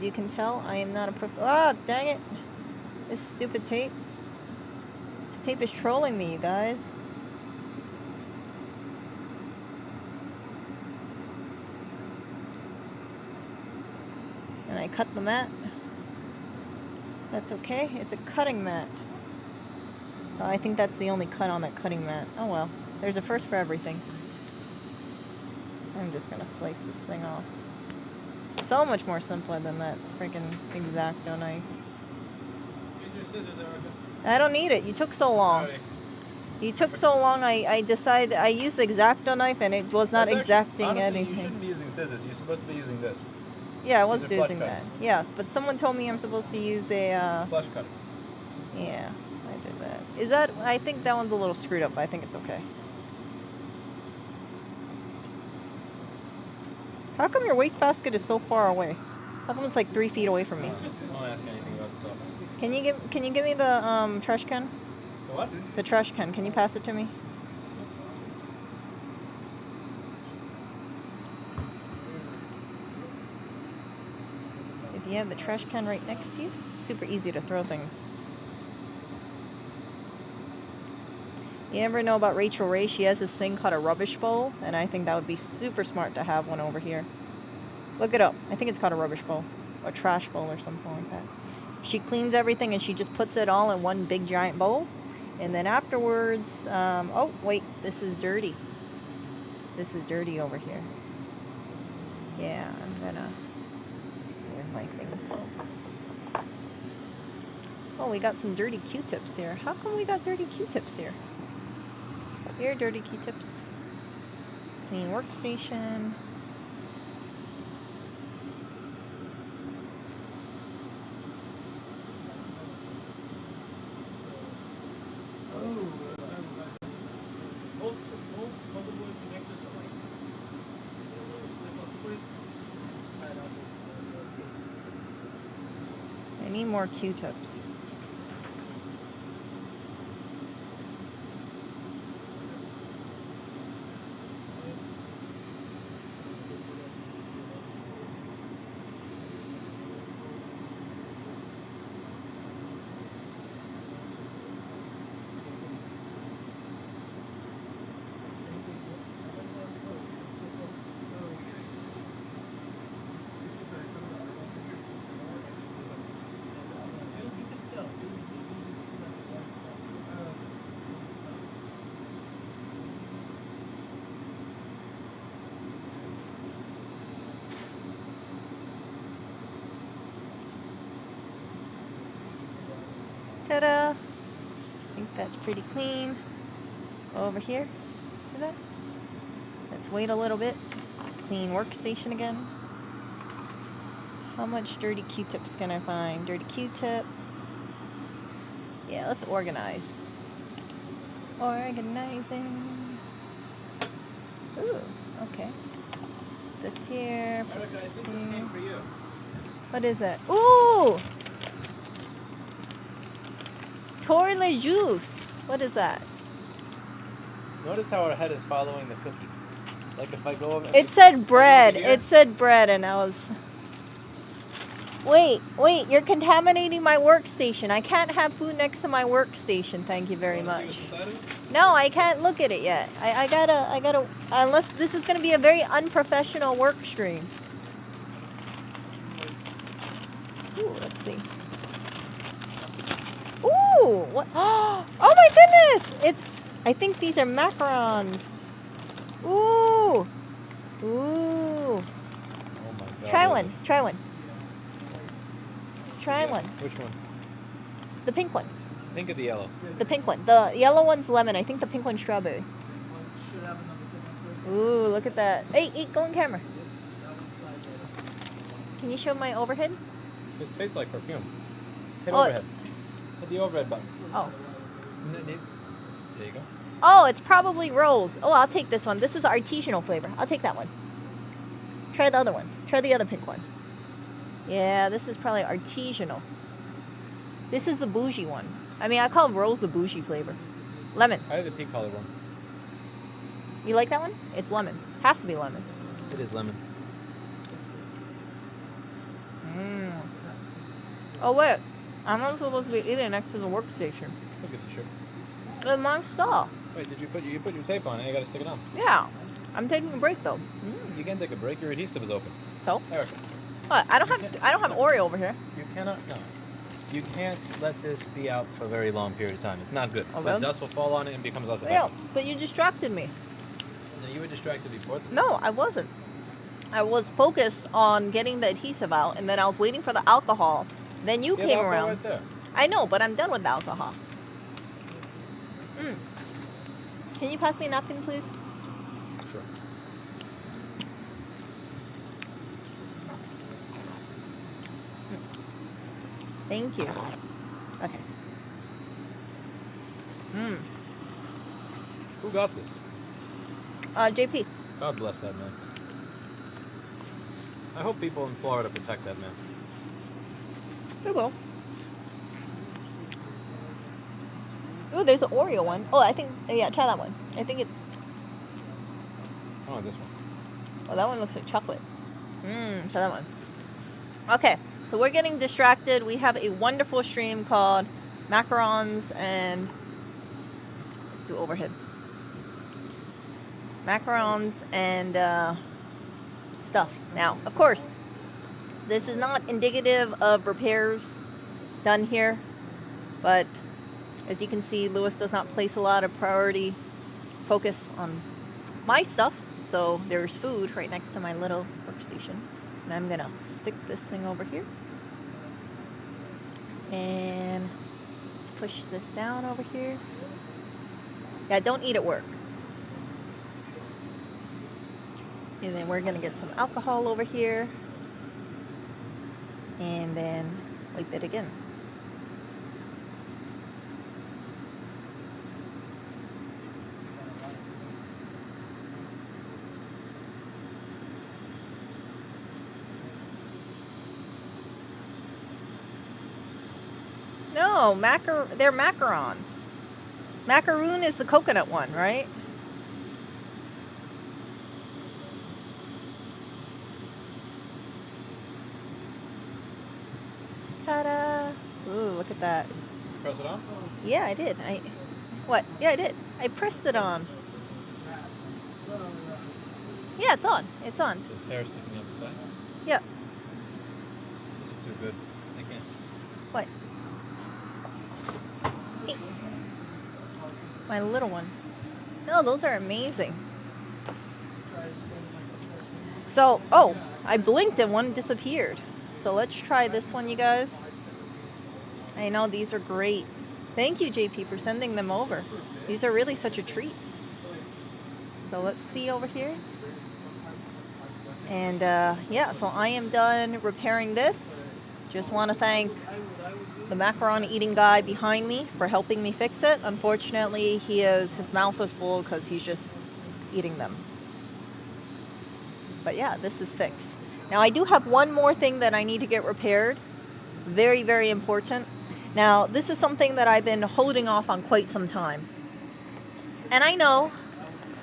As you can tell, I am not a oh, dang it. This stupid tape. This tape is trolling me, you guys. And I cut the mat. That's okay. It's a cutting mat. Oh, I think that's the only cut on that cutting mat. Oh well. There's a first for everything. I'm just gonna slice this thing off. So much more simpler than that freaking X-Acto knife. I don't need it. You took so long. You took so long. I decided I used the X-Acto knife and it was not exacting honestly, anything. You shouldn't be using scissors. You're supposed to be using this. Yeah, I was These are flush using that. cutters. Yes, but someone told me I'm supposed to use a Flush cutter. yeah, I did that. Is that? I think that one's a little screwed up. I think it's okay. How come your wastebasket is so far away? How come it's like 3 feet away from me? I won't ask anything about this office. Can you give me the trash can? The what? The trash can. Can you pass it to me? If you have the trash can right next to you, it's super easy to throw things. You ever know about Rachel Ray? She has this thing called a rubbish bowl, and I think that would be super smart to have one over here. Look it up. I think it's called a rubbish bowl, or trash bowl, or something like that. She cleans everything, and she just puts it all in one big giant bowl. And then afterwards, oh, wait, this is dirty. This is dirty over here. Yeah, I'm gonna, where's my things go? Oh, we got some dirty Q-tips here. How come we got dirty Q-tips here? Here, dirty Q-tips. Clean workstation. I need more Q-tips. Ta-da! I think that's pretty clean. Over here. See that? Let's wait a little bit. Clean workstation again. How much dirty Q-tips can I find? Dirty Q-tip. Yeah, let's organize. Organizing. Ooh, okay. This here. Put Erica, I this think this here. came for you. What is that? Ooh! Toilet juice. What is that? Notice how our head is following the cookie. Like if I go over. It said bread. It said bread, and I was. Wait, you're contaminating my workstation. I can't have food next to my workstation. Thank you very much. No, I can't look at it yet. I gotta, unless this is gonna be a very unprofessional work stream. Ooh, let's see. Ooh, what? Oh my goodness! I think these are macarons. Ooh. Ooh. Oh my god. Try one. Which one? The pink one. Think of the yellow. The pink one. The yellow one's lemon. I think the pink one's strawberry. Ooh, look at that. Hey, go on camera. Can you show my overhead? This tastes like perfume. Hit Oh. overhead. Hit the overhead button. Oh. There you go. Oh, it's probably Rose. Oh, I'll take this one. This is artisanal flavor. I'll take that one. Try the other one. Try the other pink one. Yeah, this is probably artisanal. This is the bougie one. I mean, I call Rose the bougie flavor. Lemon. I have the pink colored one. You like that one? It's lemon. Has to be lemon. It is lemon. Oh wait, I'm not supposed to be eating next to the workstation. Look at the chip. The monster. Wait, did you put your tape on? And you got to stick it on. Yeah, I'm taking a break though. You can take a break. Your adhesive is open. So? Erica. What? I don't have Oreo over here. You cannot. No. You can't let this be out for a very long period of time. It's not good. Oh, Because really? dust will fall on it and becomes less Yeah, effective. but you distracted me. No, you were distracted before. No, I wasn't. I was focused on getting the adhesive out, and then I was waiting for the alcohol. Then you have came alcohol around. right there. I know, but I'm done with the alcohol. Can you pass me a napkin, please? Sure. Thank you. Okay. Who got this? JP. God bless that man. I hope people in Florida protect that man. They will. Ooh, there's an Oreo one. Oh, I think, yeah, try that one. I think it's, Oh, this one. oh, that one looks like chocolate. Try that one. Okay, so we're getting distracted. We have a wonderful stream called Macarons and, let's do overhead. Macarons and stuff. Now, of course, this is not indicative of repairs done here, but as you can see, Lewis does not place a lot of priority focus on my stuff. So there's food right next to my little workstation. And I'm gonna stick this thing over here. And let's push this down over here. Yeah, don't eat at work. And then we're gonna get some alcohol over here. And then wipe it again. No, they're macarons. Macaroon is the coconut one, right? Ta-da! Ooh, look at that. Press it on? Yeah, I did. What? Yeah, I did. I pressed it on. Yeah, it's on. It's on. This hair sticking out the side? Yeah. This is too good. I can't. What? Hey. My little one. No, those are amazing. So, oh, I blinked and one disappeared. So let's try this one, you guys. I know these are great. Thank you, JP, for sending them over. These are really such a treat. So let's see over here. And yeah, so I am done repairing this. Just want to thank the macaron eating guy behind me for helping me fix it. Unfortunately, his mouth is full because he's just eating them. But yeah, this is fixed. Now I do have one more thing that I need to get repaired. Very, very important. Now, this is something that I've been holding off on quite some time. And I know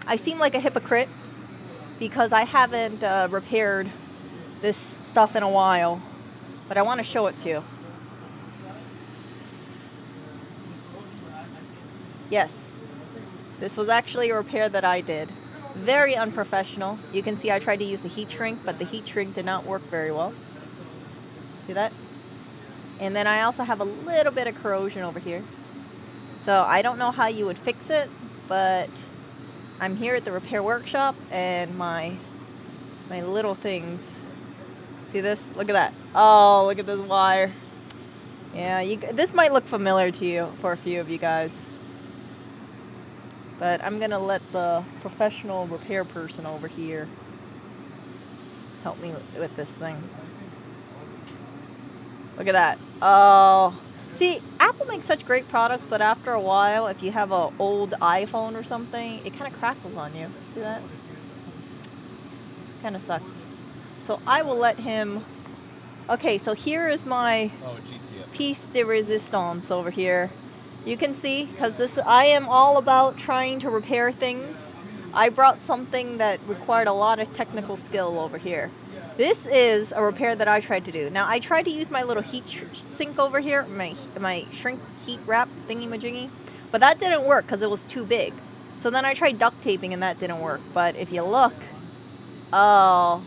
I seem like a hypocrite because I haven't repaired this stuff in a while, but I want to show it to you. Yes, this was actually a repair that I did. Very unprofessional. You can see I tried to use the heat shrink, but the heat shrink did not work very well. See that? And then I also have a little bit of corrosion over here. So I don't know how you would fix it, but I'm here at the repair workshop and my little things. See this? Look at that. Oh, look at this wire. Yeah, this might look familiar to you for a few of you guys. But I'm going to let the professional repair person over here help me with this thing. Look at that. Oh. See, Apple makes such great products, but after a while, if you have an old iPhone or something, it kind of crackles on you. See that? Kind of sucks. So I will let him... Okay, so here is my piece de resistance over here. You can see, because I am all about trying to repair things. I brought something that required a lot of technical skill over here. This is a repair that I tried to do. Now, I tried to use my little heat sink over here, my shrink heat wrap thingy-majingy, but that didn't work because it was too big. So then I tried duct taping and that didn't work. But if you look, oh.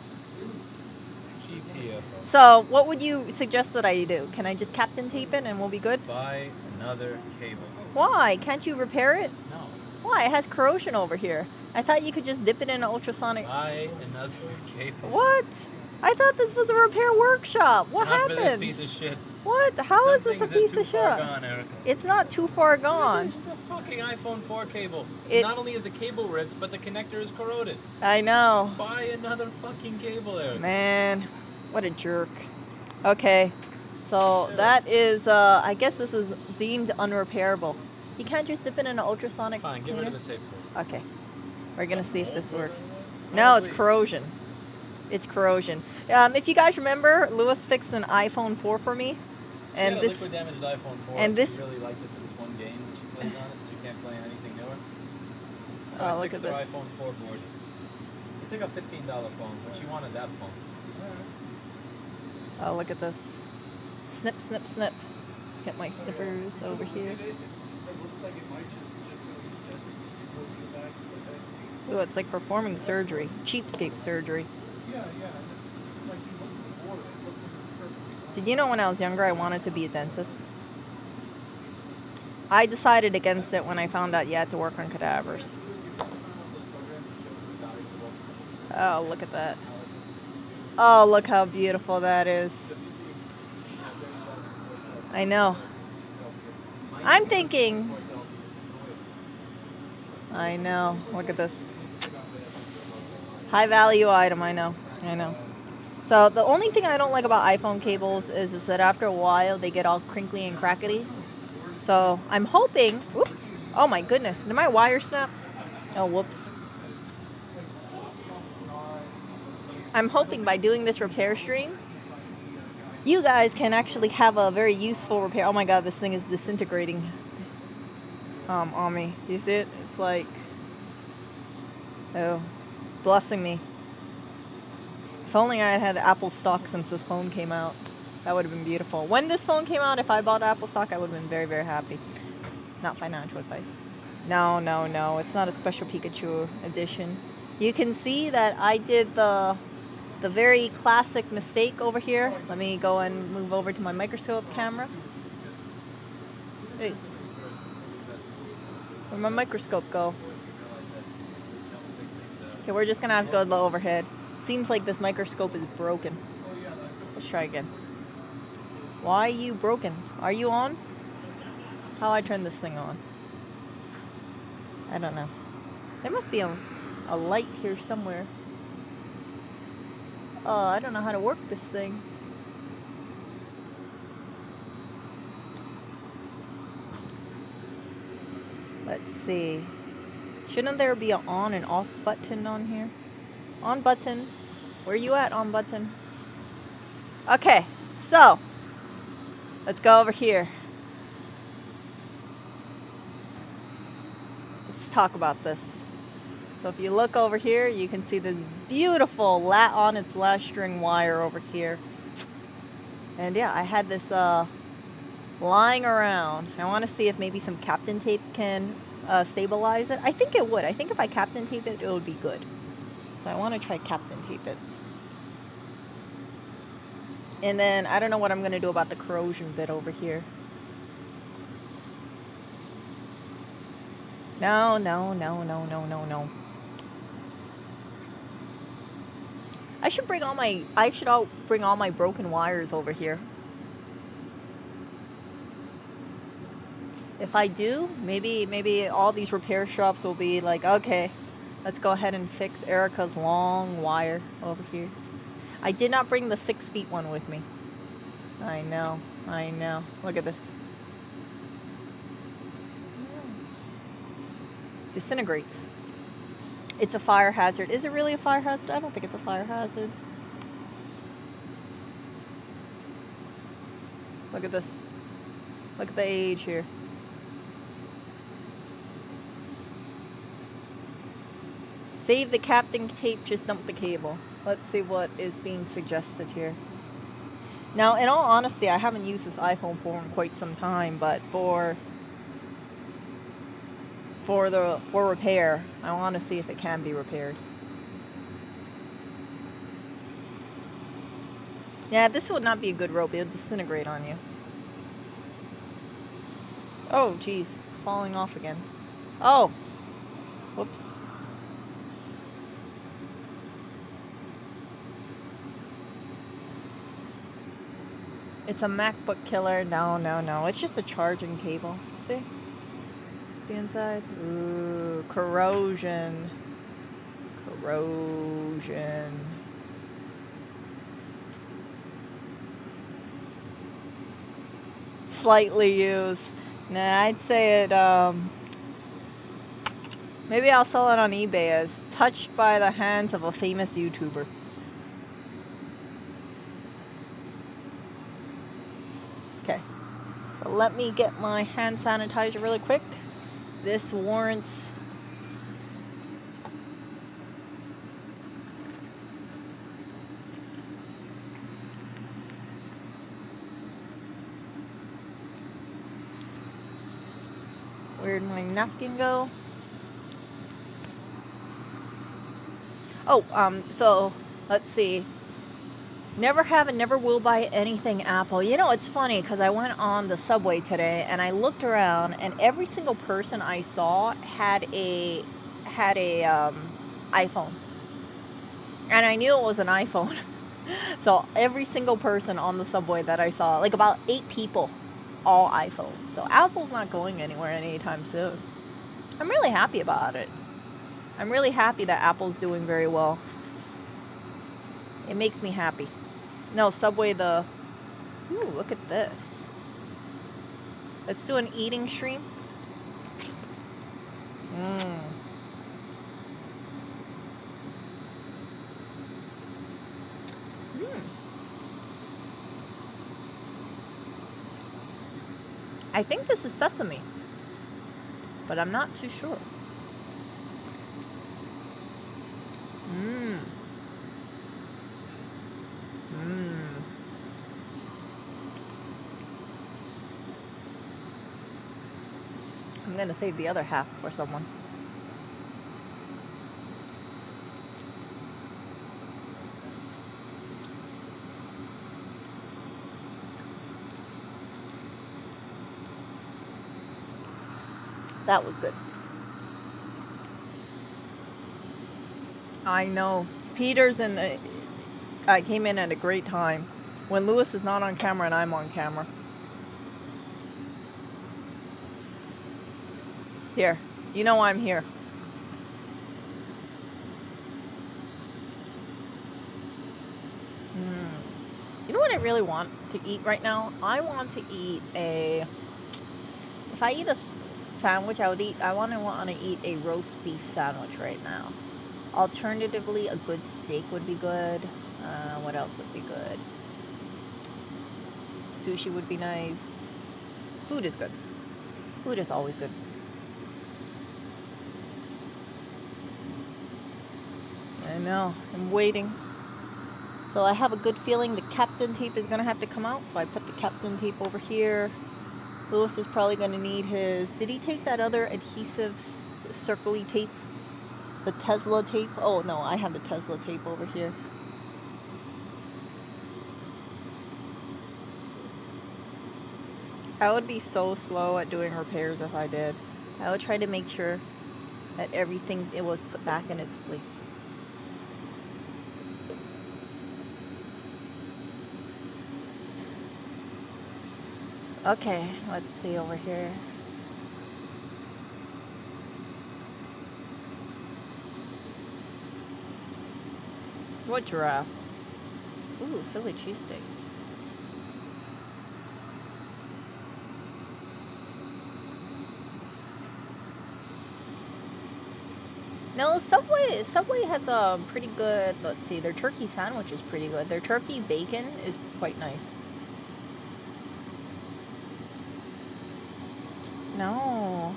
GTFO. So what would you suggest that I do? Can I just Captain tape it and we'll be good? Buy another cable. Why? Can't you repair it? No. Why? It has corrosion over here. I thought you could just dip it in an ultrasonic. Buy another cable. What? I thought this was a repair workshop. What Not happened? for this piece of shit. What? How Some is this a things are piece too of shit? far gone, Erica. It's not too far gone. It's a fucking iPhone 4 cable. It- Not only is the cable ripped, but the connector is corroded. I know. Buy another fucking cable, Erica. Man, what a jerk. Okay, so that is, I guess this is deemed unrepairable. You can't just dip it in an ultrasonic Fine, get rid of cleaner? the tape first. Okay, we're gonna see if this works. No, it's corrosion. It's corrosion. If you guys remember, Lewis fixed an iPhone 4 for me, and she had this. a liquid damaged iPhone 4. and this- She really liked it for this one game that she plays on it, but she can't play on anything newer. So Oh, I look fixed at her this. iPhone 4 board. It's like a $15 phone, but she wanted that phone. Oh, look at this. Snip, snip, snip. Let's get my snippers over here. It looks like it might just be suggested you go to the back. It's like that. Ooh, it's like performing surgery. Cheapskate surgery. Yeah. Like you look at the board, it looked perfect. Did you know when I was younger I wanted to be a dentist? I decided against it when I found out you had to work on cadavers. Oh, look at that. Oh, look how beautiful that is. I know. I'm thinking. I know. Look at this. High value item, I know. So the only thing I don't like about iPhone cables is that after a while they get all crinkly and crackety. So I'm hoping, whoops, oh my goodness, did my wire snap? Oh, whoops. I'm hoping by doing this repair stream, you guys can actually have a very useful repair. Oh my god, this thing is disintegrating on me. Do you see it? It's like, oh, blessing me. If only I had Apple stock since this phone came out. That would have been beautiful. When this phone came out, if I bought Apple stock, I would have been very, very happy. Not financial advice. No. It's not a special Pikachu edition. You can see that I did the very classic mistake over here. Let me go and move over to my microscope camera. Hey. Where'd my microscope go? Okay, we're just gonna have to go low overhead. Seems like this microscope is broken. Let's try again. Why are you broken? Are you on? How I turn this thing on? I don't know. There must be a light here somewhere. Oh, I don't know how to work this thing. Let's see. Shouldn't there be an on and off button on here? On button. Where you at, on button? Okay, so let's go over here. Let's talk about this. So if you look over here, you can see this beautiful on its last string wire over here. And yeah, I had this lying around. I want to see if maybe some Captain tape can stabilize it. I think it would. I think if I Captain tape it, it would be good. So I want to try Captain tape it. And then I don't know what I'm going to do about the corrosion bit over here. No. I should bring all my broken wires over here. If I do, maybe all these repair shops will be like, okay, let's go ahead and fix Erica's long wire over here. I did not bring the 6 feet one with me. I know. Look at this. Disintegrates. It's a fire hazard. Is it really a fire hazard? I don't think it's a fire hazard. Look at this. Look at the age here. Save the captain tape, just dump the cable. Let's see what is being suggested here. Now, in all honesty, I haven't used this iPhone 4 in quite some time, but for repair, I want to see if it can be repaired. Yeah, this would not be a good rope. It'll disintegrate on you. Oh, geez. It's falling off again. Oh. Whoops. It's a MacBook killer. No, no, no. It's just a charging cable. See? See inside? Ooh, corrosion. Corrosion. Slightly used. Nah, I'd say it, maybe I'll sell it on eBay as touched by the hands of a famous YouTuber. Okay. So let me get my hand sanitizer really quick. This warrants... Where'd my napkin go? Oh, so let's see. Never have and never will buy anything Apple. You know, it's funny because I went on the subway today and I looked around and every single person I saw had a iPhone. And I knew it was an iPhone. So every single person on the subway that I saw, like about 8 people, all iPhones. So Apple's not going anywhere anytime soon. I'm really happy about it. I'm really happy that Apple's doing very well. It makes me happy. No, Subway the... Ooh, look at this. Let's do an eating stream. Mmm. I think this is sesame, but I'm not too sure. Mmm. Mmm. I'm gonna save the other half for someone. That was good. I know. Peter's and I came in at a great time. When Lewis is not on camera and I'm on camera. Here. You know I'm here. You know what I really want to eat right now? I want to eat a... If I eat a sandwich, I want to eat a roast beef sandwich right now. Alternatively, a good steak would be good. What else would be good? Sushi would be nice. Food is good. Food is always good. I know. I'm waiting. So I have a good feeling the captain tape is going to have to come out. So I put the captain tape over here. Lewis is probably going to need his... Did he take that other adhesive circly tape? The Tesla tape? Oh, no, I have the Tesla tape over here. I would be so slow at doing repairs if I did. I would try to make sure that everything it was put back in its place. Okay, let's see over here. What giraffe? Ooh, Philly cheesesteak. No, Subway has a pretty good, let's see, their turkey sandwich is pretty good. Their turkey bacon is quite nice. No.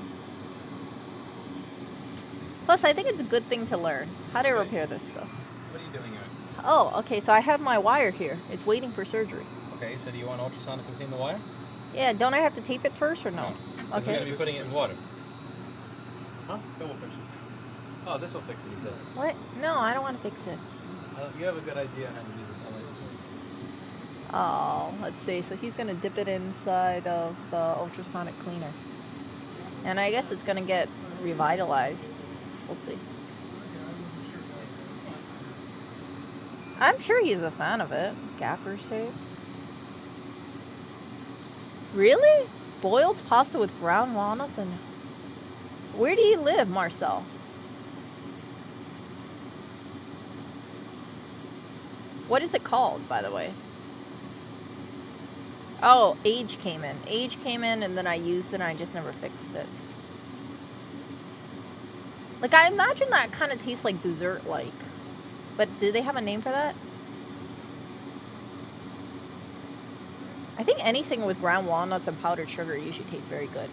Plus, I think it's a good thing to learn how to repair this stuff. What are you doing here? Oh, okay. So I have my wire here. It's waiting for surgery. Okay, so do you want ultrasonic to clean the wire? Yeah. Don't I have to tape it first or no? Because we're Okay. going to be putting it in water. Huh? That will fix it. Oh, this will fix it, you said. What? No, I don't want to fix it. You have a good idea on how to do this. Oh, let's see. So he's gonna dip it inside of the ultrasonic cleaner, and I guess it's gonna get revitalized. We'll see. I'm sure he's a fan of it. Gaffer's tape. Really? Boiled pasta with ground walnuts and. Where do you live, Marcel? What is it called, by the way? Oh, age came in. Age came in, and then I used it, and I just never fixed it. Like, I imagine that kind of tastes like dessert-like. But do they have a name for that? I think anything with ground walnuts and powdered sugar usually tastes very good.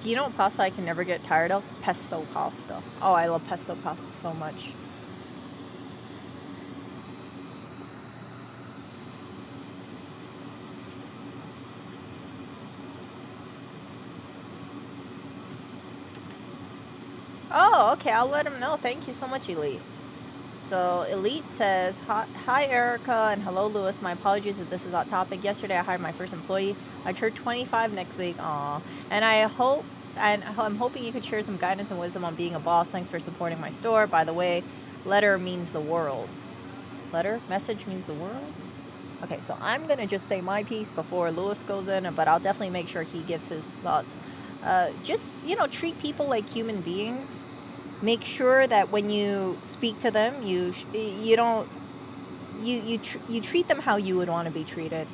Do you know what pasta I can never get tired of? Pesto pasta. Oh, I love pesto pasta so much. Oh, okay. I'll let him know. Thank you so much, Elite. So Elite says, hi Erica and hello Lewis. My apologies if this is off topic. Yesterday I hired my first employee. I turned 25 next week. Aw. And I'm hoping you could share some guidance and wisdom on being a boss. Thanks for supporting my store. By the way, letter means the world. Letter? Message means the world? Okay, so I'm going to just say my piece before Lewis goes in, but I'll definitely make sure he gives his thoughts. Just, treat people like human beings. Make sure that when you speak to them, you treat them how you would want to be treated.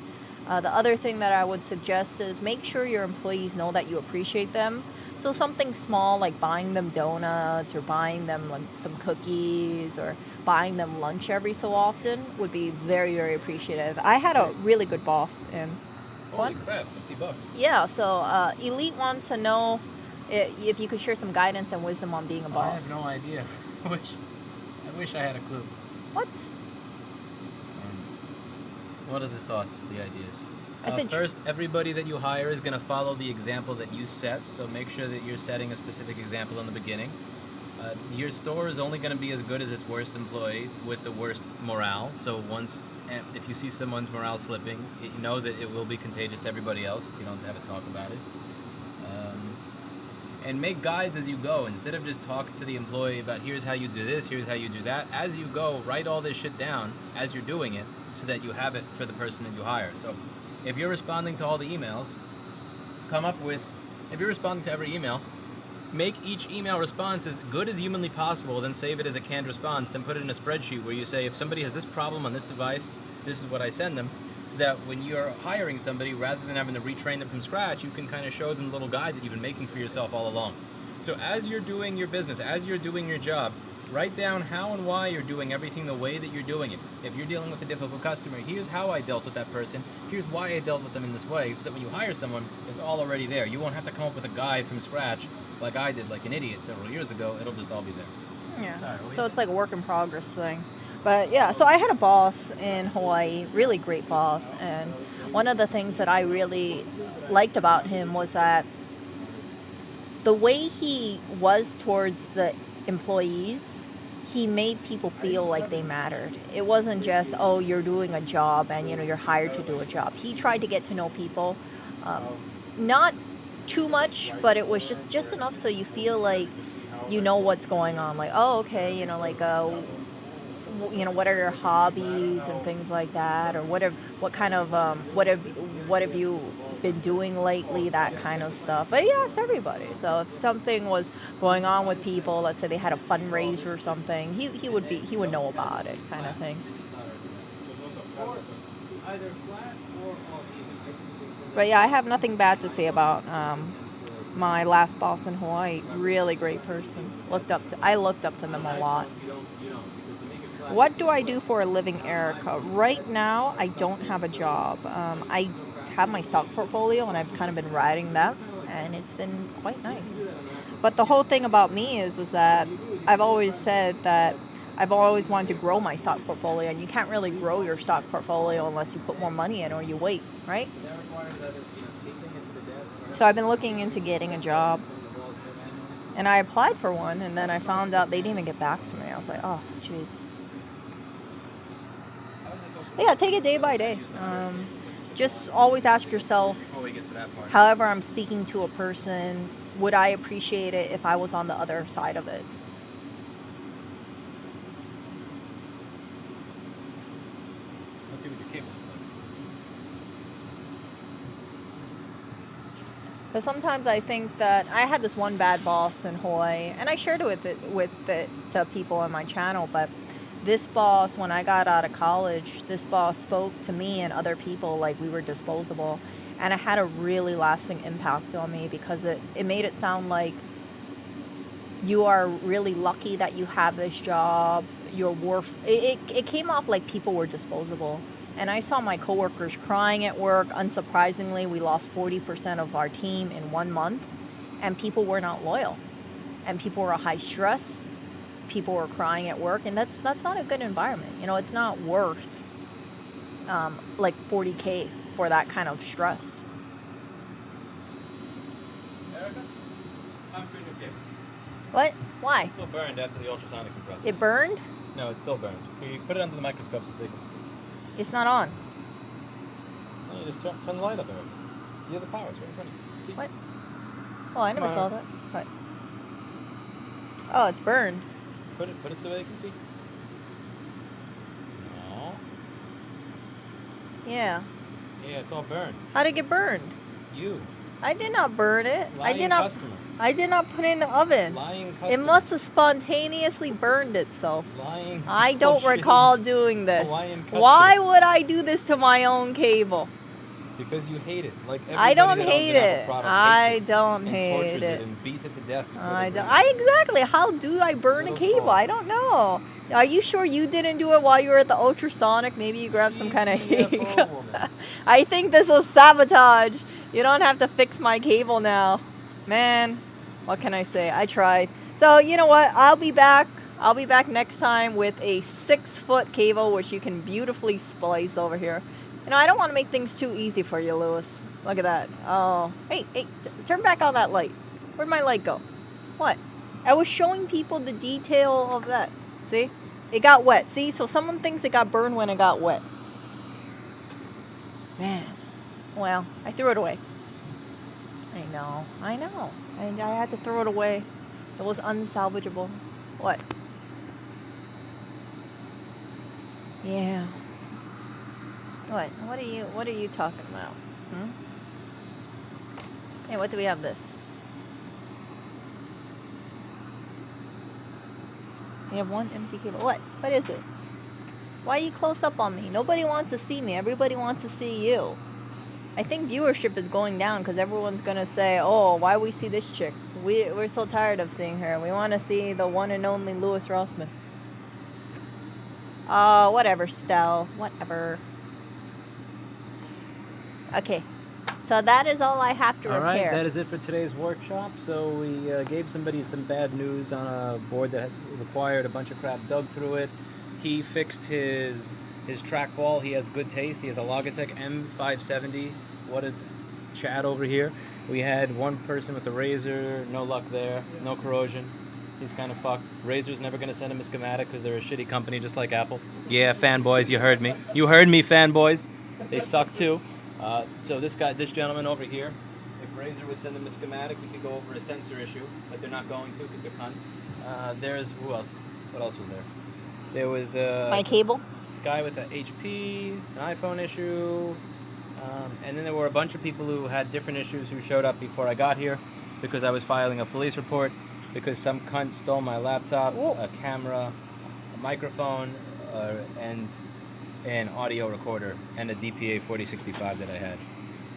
The other thing that I would suggest is make sure your employees know that you appreciate them. So something small like buying them donuts or buying them some cookies or buying them lunch every so often would be very, very appreciative. I had a really good boss in. Holy crap, $50. Yeah, so Elite wants to know if you could share some guidance and wisdom on being a boss. I have no idea. I wish I had a clue. What? What are the thoughts, the ideas? I said first, everybody that you hire is going to follow the example that you set, so make sure that you're setting a specific example in the beginning. Your store is only going to be as good as its worst employee with the worst morale, so if you see someone's morale slipping, you know that it will be contagious to everybody else if you don't have a talk about it. And make guides as you go. Instead of just talking to the employee about here's how you do this, here's how you do that. As you go, write all this shit down as you're doing it so that you have it for the person that you hire. So if you're responding to all the emails, if you're responding to every email, make each email response as good as humanly possible, then save it as a canned response, then put it in a spreadsheet where you say if somebody has this problem on this device, this is what I send them. So that when you're hiring somebody, rather than having to retrain them from scratch, you can kind of show them a little guide that you've been making for yourself all along. So as you're doing your business, as you're doing your job, write down how and why you're doing everything the way that you're doing it. If you're dealing with a difficult customer, here's how I dealt with that person, here's why I dealt with them in this way, so that when you hire someone, it's all already there. You won't have to come up with a guide from scratch like I did, like an idiot several years ago. It'll just all be there. Yeah. Sorry, So it's like a work in progress thing. But yeah, so I had a boss in Hawaii, really great boss, and one of the things that I really liked about him was that the way he was towards the employees, he made people feel like they mattered. It wasn't just, oh, you're doing a job and you're hired to do a job. He tried to get to know people, not too much, but it was just enough so you feel like you know what's going on. Like, oh, okay, what are your hobbies and things like that, or what have you been doing lately, that kind of stuff. But he asked everybody. So if something was going on with people, let's say they had a fundraiser or something, he would know about it, kind of thing. But yeah, I have nothing bad to say about my last boss in Hawaii. Really great person. I looked up to them a lot. What do I do for a living, Erica? Right now, I don't have a job. I have my stock portfolio, and I've kind of been riding that, and it's been quite nice. But the whole thing about me is that I've always said that I've always wanted to grow my stock portfolio, and you can't really grow your stock portfolio unless you put more money in or you wait, right? So I've been looking into getting a job, and I applied for one, and then I found out they didn't even get back to me. I was like, oh, jeez. Yeah, take it day by day. Just always ask yourself, Before we get to that part. however I'm speaking to a person, would I appreciate it if I was on the other side of it? Let's see what your cable looks like. Because sometimes I think that I had this one bad boss in Hawaii, and I shared it with it to people on my channel, but this boss, when I got out of college, this boss spoke to me and other people like we were disposable, and it had a really lasting impact on me because it made it sound like you are really lucky that you have this job, you're worth it came off like people were disposable. And I saw my coworkers crying at work. Unsurprisingly, we lost 40% of our team in 1 month, and people were not loyal, and people were high stress. People were crying at work, and that's not a good environment. You know, it's not worth like $40K for that kind of stress. Erica? I'm free new cable. What? Why? It's still burned after the ultrasonic compressors. It burned? No, it's still burned. You put it under the microscope so they can see. It's not on. No, you just turn the light up, Erica. You have the power. It's right in front of you. See? What? Oh, I never Come saw on. that. What? Oh, it's burned. Put it so they can see. No. Yeah. Yeah, it's all burned. How'd it get burned? You. I did not burn it. Lying I did not. customer. I did not put it in the oven. Lying It customer. must have spontaneously burned itself. Lying. I don't bullshitting recall doing this. Hawaiian customer. Why would I do this to my own cable? Because you hate it. Like I don't everybody that owns hate an Apple it. product I hates it don't and hate tortures it. and beats it to death. before I they don't. bring it. Exactly. How do I burn a cable? I don't know. Are you sure you didn't do it while you were at the ultrasonic? Maybe you grabbed some kind of. I think this was sabotage. You don't have to fix my cable now, man. What can I say? I tried. So you know what? I'll be back. I'll be back next time with a 6-foot cable, which you can beautifully splice over here. You know, I don't want to make things too easy for you, Lewis. Look at that. Oh, hey, turn back on that light. Where'd my light go? What? I was showing people the detail of that. See? It got wet. See? So someone thinks it got burned when it got wet. Man. Well, I threw it away. I know. And I had to throw it away. It was unsalvageable. What? Yeah. What? What are you talking about? Hmm? Hey, what do we have this? We have one empty cable. What? What is it? Why are you close up on me? Nobody wants to see me. Everybody wants to see you. I think viewership is going down because everyone's going to say, oh, why we see this chick? We're so tired of seeing her. We want to see the one and only Louis Rossmann. Oh, whatever, Stell. Whatever. Okay. So that is all I have to All repair. right, that is it for today's workshop. So we gave somebody some bad news on a board that required a bunch of crap dug through it. He fixed his trackball. He has good taste. He has a Logitech M570. What a chat over here. We had one person with a Razer. No luck there. No corrosion. He's kind of fucked. Razer's never going to send him a schematic because they're a shitty company just like Apple. Yeah, fanboys, you heard me. You heard me, fanboys. They suck too. So this gentleman over here, if Razer would send him a schematic, we could go over a sensor issue, but they're not going to because they're cunts. There's, who else? What else was there? There was my cable? Guy with an HP, an iPhone issue, and then there were a bunch of people who had different issues who showed up before I got here because I was filing a police report because some cunt stole my laptop, a camera, a microphone, and an audio recorder, and a DPA 4065 that I had.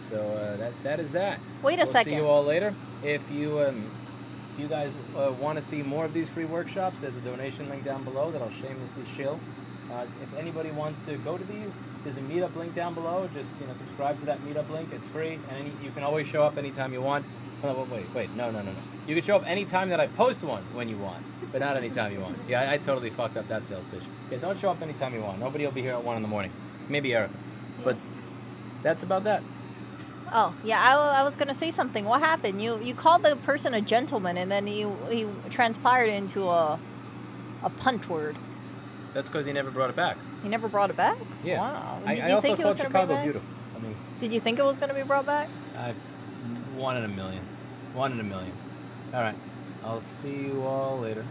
So that is that. Wait a we'll second. See you all later. If you guys want to see more of these free workshops, there's a donation link down below that I'll shamelessly shill. If anybody wants to go to these, there's a meetup link down below. Just subscribe to that meetup link. It's free, and you can always show up anytime you want. Oh, wait, no. You can show up anytime that I post one when you want, but not anytime you want. Yeah, I totally fucked up that sales pitch. Yeah, don't show up anytime you want. Nobody will be here at 1 in the morning. Maybe Erica, but that's about that. Oh, yeah, I was going to say something. What happened? You called the person a gentleman, and then he transpired into a punt word. That's because he never brought it back. He never brought it back? Yeah. Wow. I you also think it was called gonna Chicago bring back? beautiful. I mean, Did you think it was going to be brought back? 1 in a million. 1 in a million. All right. I'll see you all later.